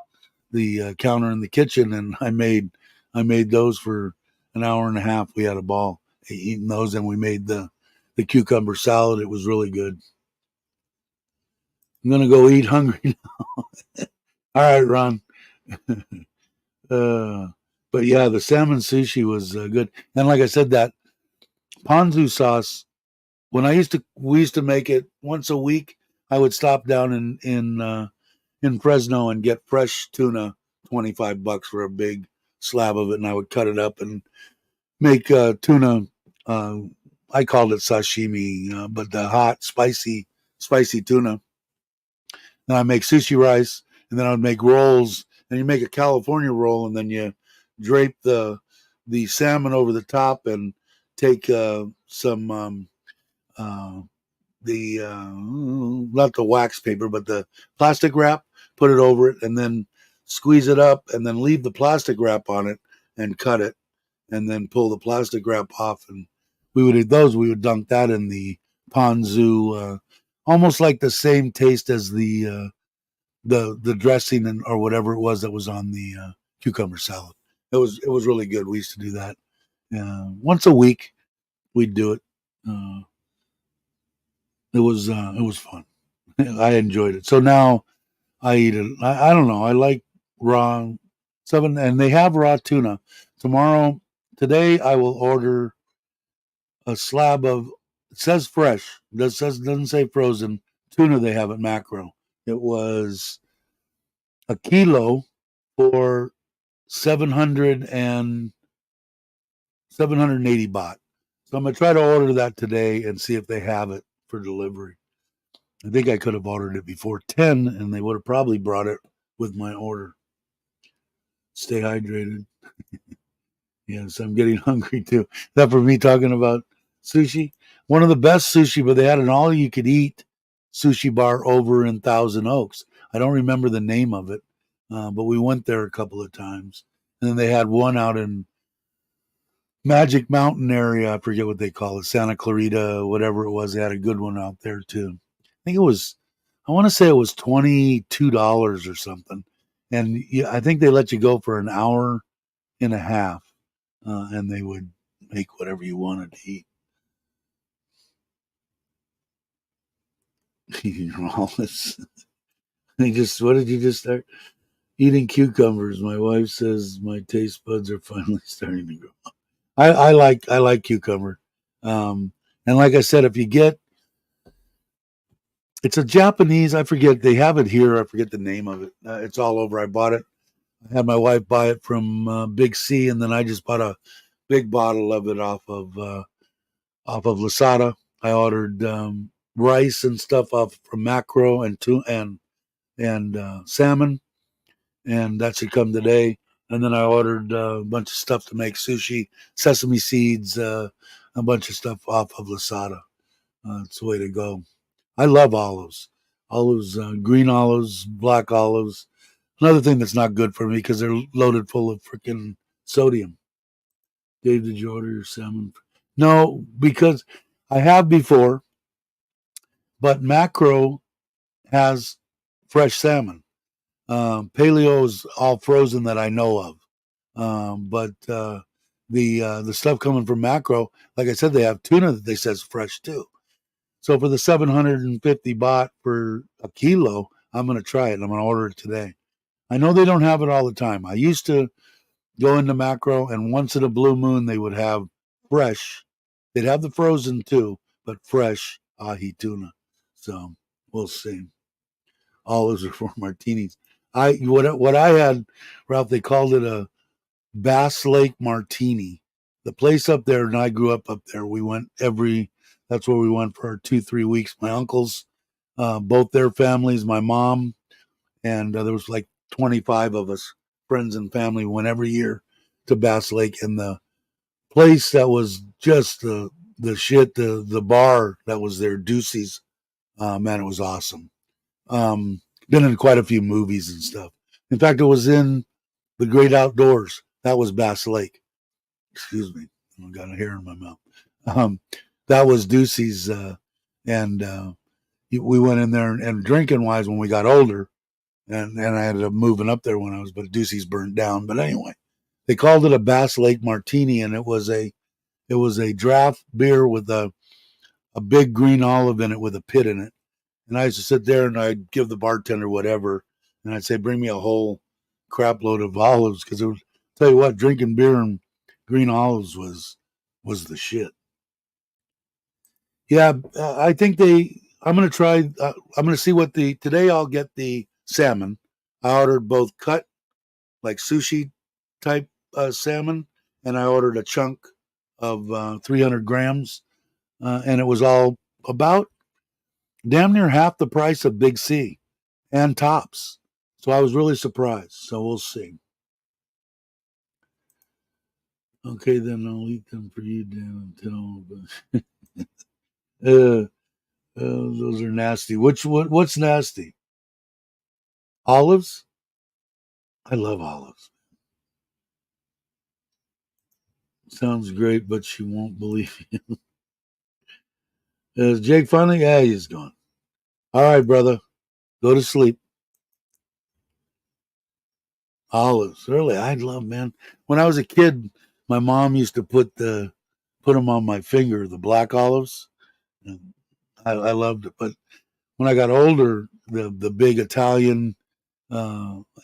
counter in the kitchen, and I made those for an hour and a half. We had a ball eating those, and we made the cucumber salad. It was really good. I'm gonna go eat hungry now. All right, Ron. But yeah, the salmon sushi was good, and like I said, that ponzu sauce. When we used to make it once a week. I would stop down in Fresno and get fresh tuna, $25 for a big slab of it, and I would cut it up and make tuna. Uh, I called it sashimi, but the hot, spicy tuna. Then I make sushi rice, and then I would make rolls. And you make a California roll, and then you drape the salmon over the top, and take some the not the wax paper, but the plastic wrap, put it over it, and then squeeze it up, and then leave the plastic wrap on it, and cut it, and then pull the plastic wrap off. And we would eat those. We would dunk that in the ponzu, almost like the same taste as the dressing or whatever it was that was on the cucumber salad. It was really good. We used to do that once a week. We'd do it. It was fun. I enjoyed it. So now I eat it. I don't know. I like raw, 7, and they have raw tuna. Today I will order a slab of, it says fresh, doesn't say frozen, tuna they have at Macro. It was a kilo for 780 baht. So I'm going to try to order that today and see if they have it for delivery. I think I could have ordered it before 10 and they would have probably brought it with my order. Stay hydrated. Yes, I'm getting hungry too. That for me talking about sushi. One of the best sushi, but they had an all-you-could-eat sushi bar over in Thousand Oaks. I don't remember the name of it, but we went there a couple of times. And then they had one out in Magic Mountain area. I forget what they call it, Santa Clarita, whatever it was. They had a good one out there too. I want to say it was $22 or something. And I think they let you go for an hour and a half, and they would make whatever you wanted to eat. All this. What did you just start? Eating cucumbers. My wife says my taste buds are finally starting to grow. I like cucumber. And like I said, if you get, it's a Japanese, I forget, they have it here. I forget the name of it. It's all over. I bought it. I had my wife buy it from Big C, and then I just bought a big bottle of it off of Lasada. I ordered rice and stuff off from Macro and salmon, and that should come today. And then I ordered a bunch of stuff to make sushi, sesame seeds, a bunch of stuff off of Lasada. It's the way to go. I love olives. Olives, green olives, black olives. Another thing that's not good for me because they're loaded full of freaking sodium. Dave, did you order your salmon? No, because I have before, but Macro has fresh salmon. Paleo is all frozen that I know of. But the stuff coming from Macro, like I said, they have tuna that they says fresh too. So for the 750 baht for a kilo, I'm going to try it. I'm going to order it today. I know they don't have it all the time. I used to go into Macro, and once in a blue moon, they would have fresh. They'd have the frozen too, but fresh ahi tuna. So we'll see. Olives are for martinis. What I had, Ralph, they called it a Bass Lake Martini. The place up there, and I grew up there. We went that's where we went for 2-3 weeks. My uncles, both their families, my mom, and there was like 25 of us, friends and family, went every year to Bass Lake. And the place that was just the shit, the bar that was there, Deuces, man, it was awesome. Been in quite a few movies and stuff. In fact, it was in The Great Outdoors. That was Bass Lake. Excuse me. I got a hair in my mouth. That was Deuces. And we went in there and drinking wise when we got older. And I ended up moving up there but Deuces burnt down. But anyway, they called it a Bass Lake Martini, and it was a draft beer with a big green olive in it with a pit in it. And I used to sit there and I'd give the bartender whatever, and I'd say, bring me a whole crap load of olives, because it was, tell you what, drinking beer and green olives was the shit. Yeah, I think I'm going to try, I'm going to see today I'll get the salmon. I ordered both cut, like sushi type salmon, and I ordered a chunk of 300 grams, and it was all about damn near half the price of Big C and Tops. So I was really surprised. So we'll see. Okay, then I'll eat them for you, Dan. Those are nasty. What's nasty? Olives? I love olives. Sounds great, but she won't believe you. Is Jake finally? Yeah, he's gone. All right, brother. Go to sleep. Olives. Really, I love, man. When I was a kid, my mom used to put them on my finger, the black olives. And I loved it. But when I got older, the big Italian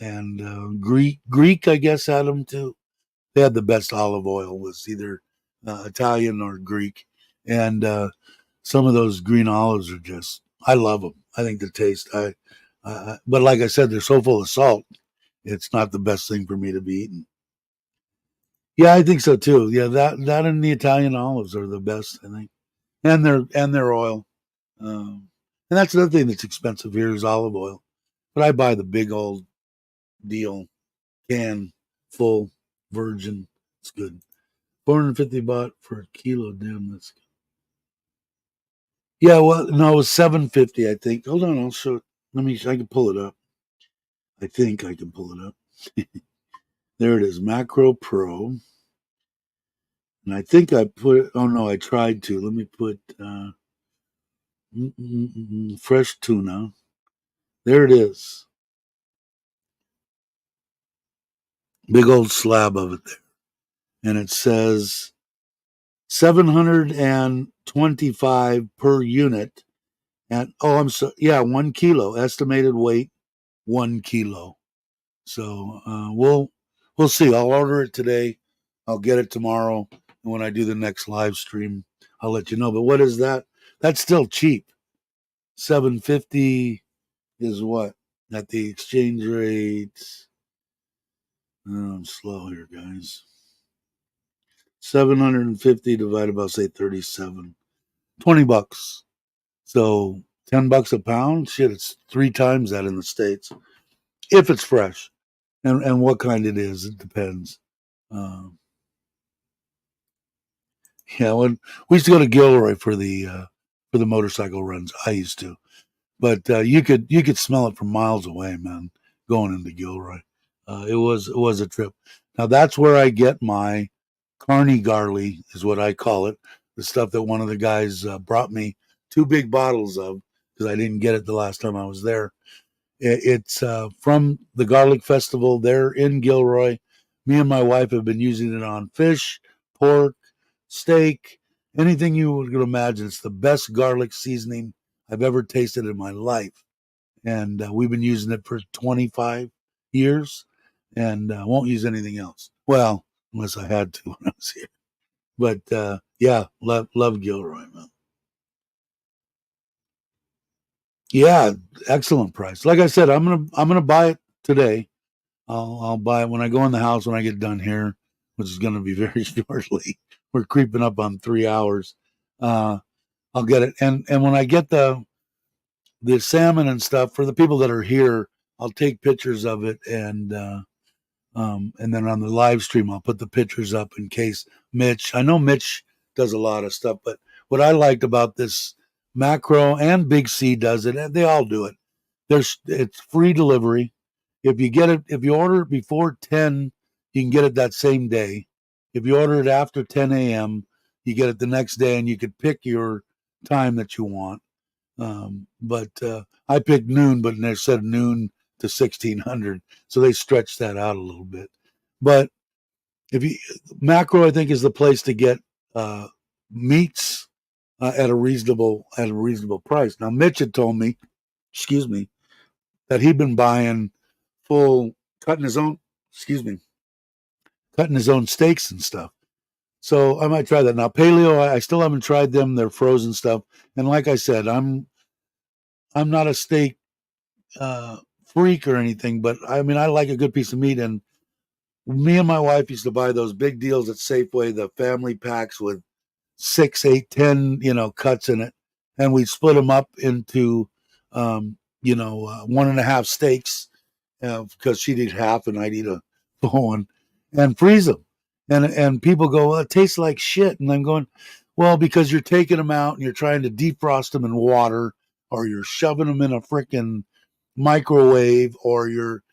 and Greek, I guess, had them too. They had the best olive oil. Was either Italian or Greek, and some of those green olives are just. I love them. I think the taste. But like I said, they're so full of salt. It's not the best thing for me to be eating. Yeah, I think so too. Yeah, that and the Italian olives are the best, I think, and their oil. And that's another thing that's expensive here is olive oil. But I buy the big old deal can, full, virgin. It's good. 450 baht for a kilo. Damn, that's good. Yeah, well, no, it was 750, I think. Hold on, I'll show it. I can pull it up. I think I can pull it up. There it is, Macro Pro. And I think I put it, oh no, I tried to. Let me put fresh tuna. There it is. Big old slab of it there. And it says 725 per unit. And oh, I'm sorry. Yeah, 1 kilo. Estimated weight, 1 kilo. So we'll see. I'll order it today. I'll get it tomorrow. And when I do the next live stream, I'll let you know. But what is that? That's still cheap. 750 is what? At the exchange rate. Oh, I'm slow here, guys. 750 divided by, say, 37. 20 bucks. So 10 bucks a pound? Shit, it's 3 times that in the States. If it's fresh. And what kind it is, it depends. Yeah, when we used to go to Gilroy for the motorcycle runs, I used to. But you could smell it from miles away, man, going into Gilroy. It was a trip. Now that's where I get my Carney Garley, is what I call it. The stuff that one of the guys brought me 2 big bottles of because I didn't get it the last time I was there. It's from the Garlic Festival there in Gilroy. Me and my wife have been using it on fish, pork, steak, anything you would imagine. It's the best garlic seasoning I've ever tasted in my life. And we've been using it for 25 years and won't use anything else. Well, unless I had to when I was here. But yeah, love Gilroy, man. Yeah, excellent price. Like I said, I'm gonna buy it today. I'll buy it when I go in the house when I get done here, which is gonna be very shortly. We're creeping up on 3 hours. I'll get it, and when I get the salmon and stuff for the people that are here, I'll take pictures of it and then on the live stream I'll put the pictures up in case Mitch. I know Mitch does a lot of stuff, but what I liked about this Macro and Big C does it, and they all do it. It's free delivery. If you order it before 10, you can get it that same day. If you order it after 10 a.m., you get it the next day, and you could pick your time that you want. But I picked noon, but they said noon to 1600, so they stretched that out a little bit. But if you Macro, I think is the place to get meats at a reasonable price. Now, Mitch had told me, excuse me, that he'd been buying cutting his own steaks and stuff. So I might try that. Now, paleo, I still haven't tried them. They're frozen stuff. And like I said, I'm not a steak freak or anything, but I mean, I like a good piece of meat. And me and my wife used to buy those big deals at Safeway, the family packs with 6, 8, 10, cuts in it. And we'd split them up into, 1.5 steaks because she'd eat half and I'd eat a full one and freeze them. And people go, well, it tastes like shit. And I'm going, well, because you're taking them out and you're trying to defrost them in water, or you're shoving them in a freaking microwave, or you're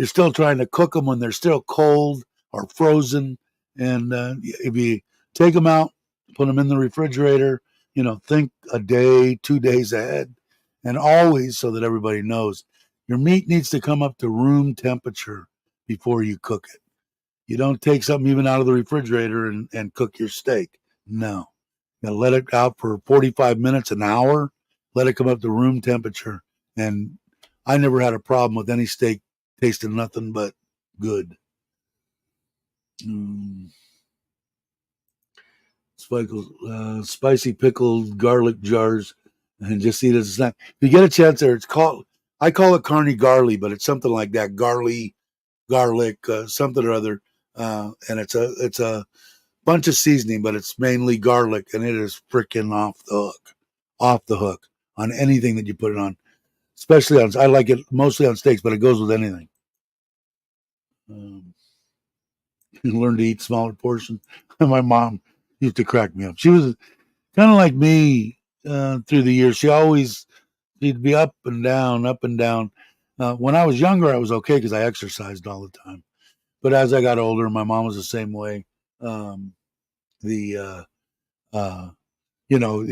still trying to cook them when they're still cold or frozen. And if you take them out, put them in the refrigerator, think a day, 2 days ahead. And always, so that everybody knows, your meat needs to come up to room temperature before you cook it. You don't take something even out of the refrigerator and cook your steak. No. You gotta let it out for 45 minutes, an hour, let it come up to room temperature. And I never had a problem with any steak tasting nothing but good. Spicy pickled garlic jars, and just eat it as a snack. If you get a chance there, I call it carny garlic, but it's something like that, garlic, something or other, and it's a bunch of seasoning, but it's mainly garlic, and it is freaking off the hook on anything that you put it on. Especially I like it mostly on steaks, but it goes with anything. Learn to eat smaller portions. My mom used to crack me up. She was kind of like me through the years. She'd be up and down, up and down. When I was younger, I was okay because I exercised all the time. But as I got older, my mom was the same way.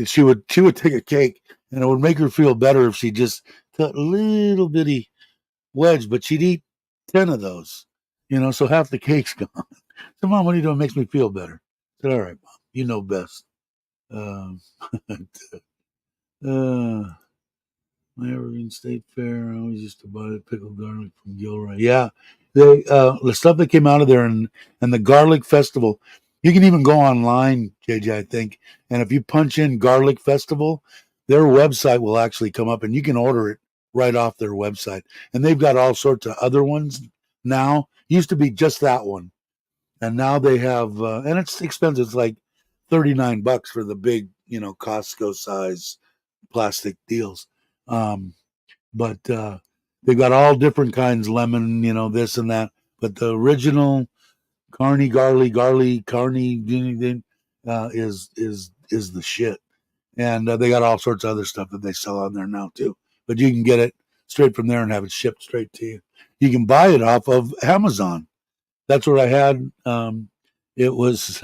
She would take a cake, and it would make her feel better if she just cut a little bitty wedge, but she'd eat 10 of those, so half the cake's gone. So, Mom, what are you doing? It makes me feel better. I said, all right, Mom, you know best. My Evergreen State Fair, I always used to buy the pickled garlic from Gilroy. Yeah, the stuff that came out of there and the garlic festival. You can even go online, JJ, I think, and if you punch in Garlic Festival, their website will actually come up, and you can order it right off their website. And they've got all sorts of other ones now. It used to be just that one, and now they have, and it's expensive. It's like $39 for the big, Costco size plastic deals. But they've got all different kinds, lemon, this and that. But the original carny carny is the shit. And they got all sorts of other stuff that they sell on there now too. But you can get it straight from there and have it shipped straight to you. You can buy it off of Amazon. That's what I had. It was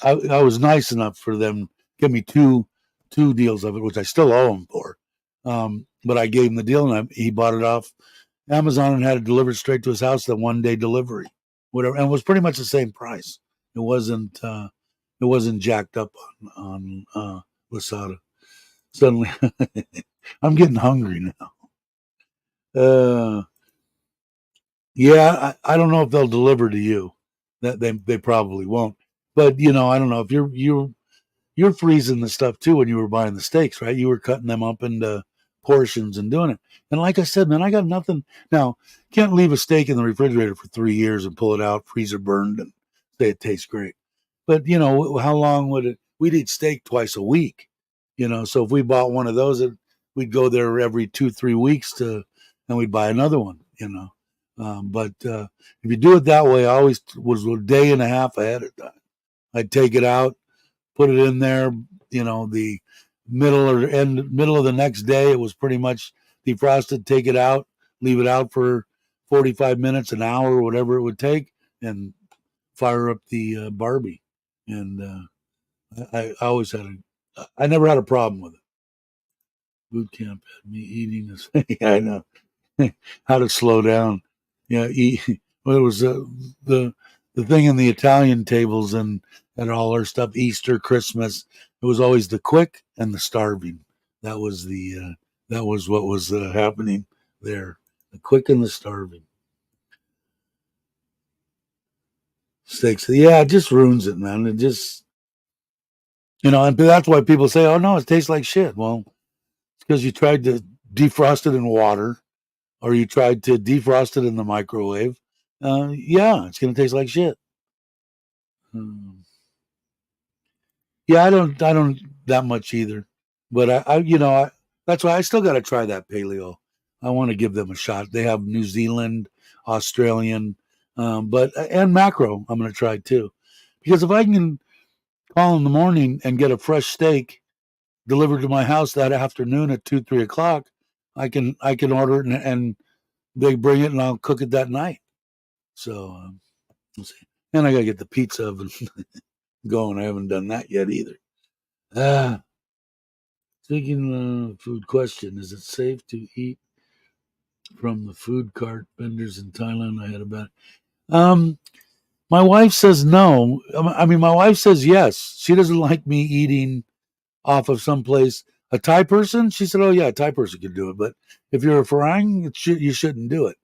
I was nice enough for them to give me two deals of it, which I still owe him for. But I gave him the deal, and he bought it off Amazon and had it delivered straight to his house. The 1-day delivery, whatever, and it was pretty much the same price. It wasn't jacked up on Lasada. Suddenly, I'm getting hungry now. Yeah, I don't know if they'll deliver to you. That they probably won't. But I don't know if you're freezing the stuff too when you were buying the steaks, right? You were cutting them up into portions and doing it. And like I said, man, I got nothing. Now, can't leave a steak in the refrigerator for 3 years and pull it out, freezer burned, and say it tastes great. But how long would it? We'd eat steak twice a week, So if we bought one of those, we'd go there every 2-3 weeks and we'd buy another one, But if you do it that way, I always was a day and a half ahead of time. I'd take it out, put it in there, the middle of the next day, it was pretty much defrosted, take it out, leave it out for 45 minutes, an hour, whatever it would take, and fire up the Barbie. And I always I never had a problem with it. Boot camp had me eating this. Yeah, I know. How to slow down. Yeah, well, it was the thing in the Italian tables and all our stuff, Easter, Christmas. It was always the quick and the starving. That was what was happening there. The quick and the starving. Steaks. Yeah, it just ruins it, man. It just, and that's why people say, "Oh no, it tastes like shit." Well, it's because you tried to defrost it in water, or you tried to defrost it in the microwave. Yeah, it's gonna taste like shit. Yeah, I don't that much either, but that's why I still got to try that paleo. I want to give them a shot. They have New Zealand, Australian, and macro. I'm going to try too, because if I can call in the morning and get a fresh steak delivered to my house that afternoon at 2-3 o'clock, I can order it and they bring it and I'll cook it that night. So we'll see. And I got to get the pizza oven going. I haven't done that yet either. Speaking of food question, is it safe to eat from the food cart vendors in Thailand? I had about my wife says no. I mean, my wife says yes. She doesn't like me eating off of some place. a Thai person? She said, oh, yeah, a Thai person could do it. But if you're a Farang, you shouldn't do it.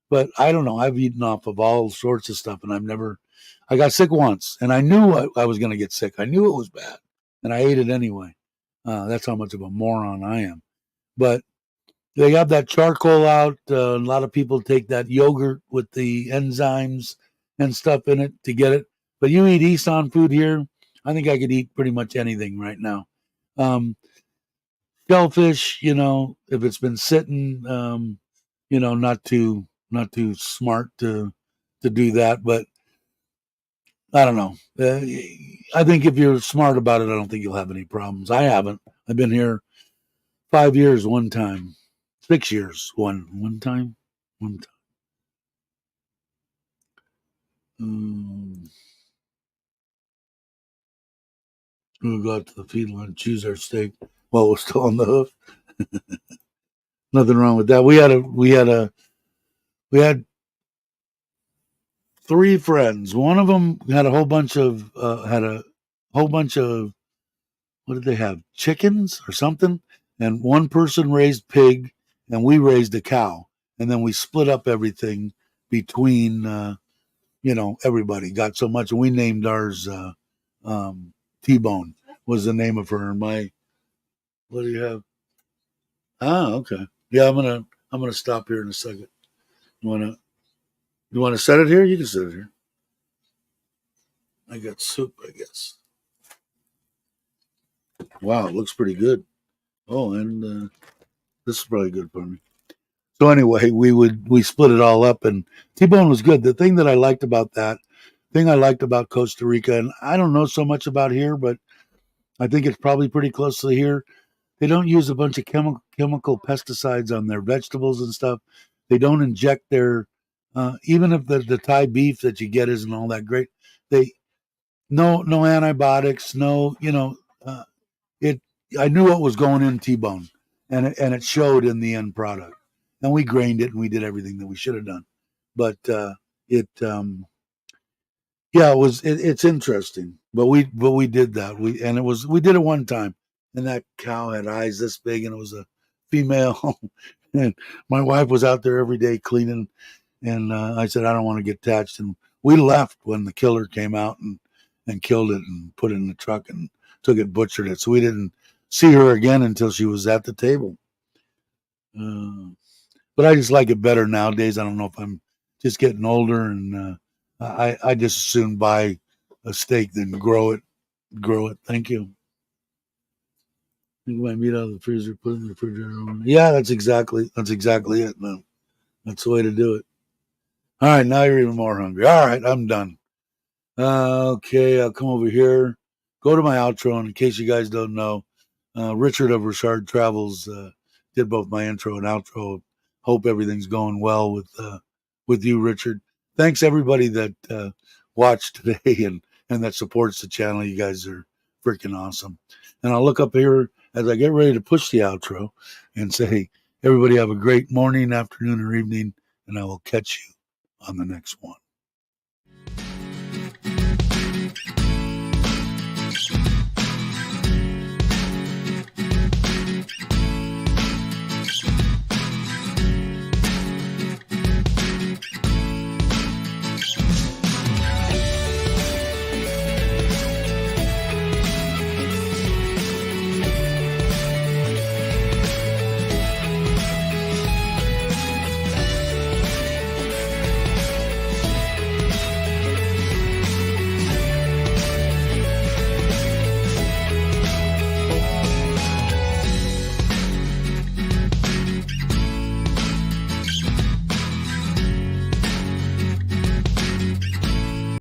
But I don't know. I've eaten off of all sorts of stuff, and I got sick once, and I knew I was going to get sick. I knew it was bad, and I ate it anyway. That's how much of a moron I am. But they have that charcoal out. A lot of people take that yogurt with the enzymes and stuff in it to get it. But you eat Eastern food here, I think I could eat pretty much anything right now. Shellfish, if it's been sitting, not too smart to do that. But I don't know. I think if you're smart about it, I don't think you'll have any problems. I haven't. I've been here 5 years one time. 6 years one time. We got to the feedlot, choose our steak while we're still on the hoof. Nothing wrong with that. We had 3 friends. One of them had a whole bunch of what did they have? Chickens or something. And one person raised pig, and we raised a cow, and then we split up everything between everybody. Got so much, and we named ours T-Bone was the name of her. And what do you have? Ah, okay. Yeah, I'm gonna stop here in a second. You wanna set it here? You can set it here. I got soup, I guess. Wow, it looks pretty good. Oh, and this is probably good for me. So anyway, we split it all up, and T-Bone was good. The thing I liked about Costa Rica, and I don't know so much about here, but I think it's probably pretty close to here. They don't use a bunch of chemical pesticides on their vegetables and stuff. They don't inject their even if the Thai beef that you get isn't all that great. They no antibiotics, no it. I knew what was going in T-Bone, and it showed in the end product. And we grained it, and we did everything that we should have done. But it's interesting. But we did that. We did it one time, and that cow had eyes this big, and it was a female. And my wife was out there every day cleaning, and I said, I don't want to get attached. And we left when the killer came out and killed it and put it in the truck and took it, butchered it. So we didn't see her again until she was at the table. But I just like it better nowadays. I don't know if I'm just getting older, and I just as soon buy a steak than grow it. Thank you. Take my meat out of the freezer, put it in the refrigerator. Yeah, that's exactly it. No, that's the way to do it. All right, now you're even more hungry. All right, I'm done. Okay, I'll come over here. Go to my outro, and in case you guys don't know, Richard of Richard Travels did both my intro and outro. Hope everything's going well with you, Richard. Thanks everybody that watched today and that supports the channel. You guys are freaking awesome. And I'll look up here as I get ready to push the outro and say, everybody have a great morning, afternoon, or evening, and I will catch you on the next one.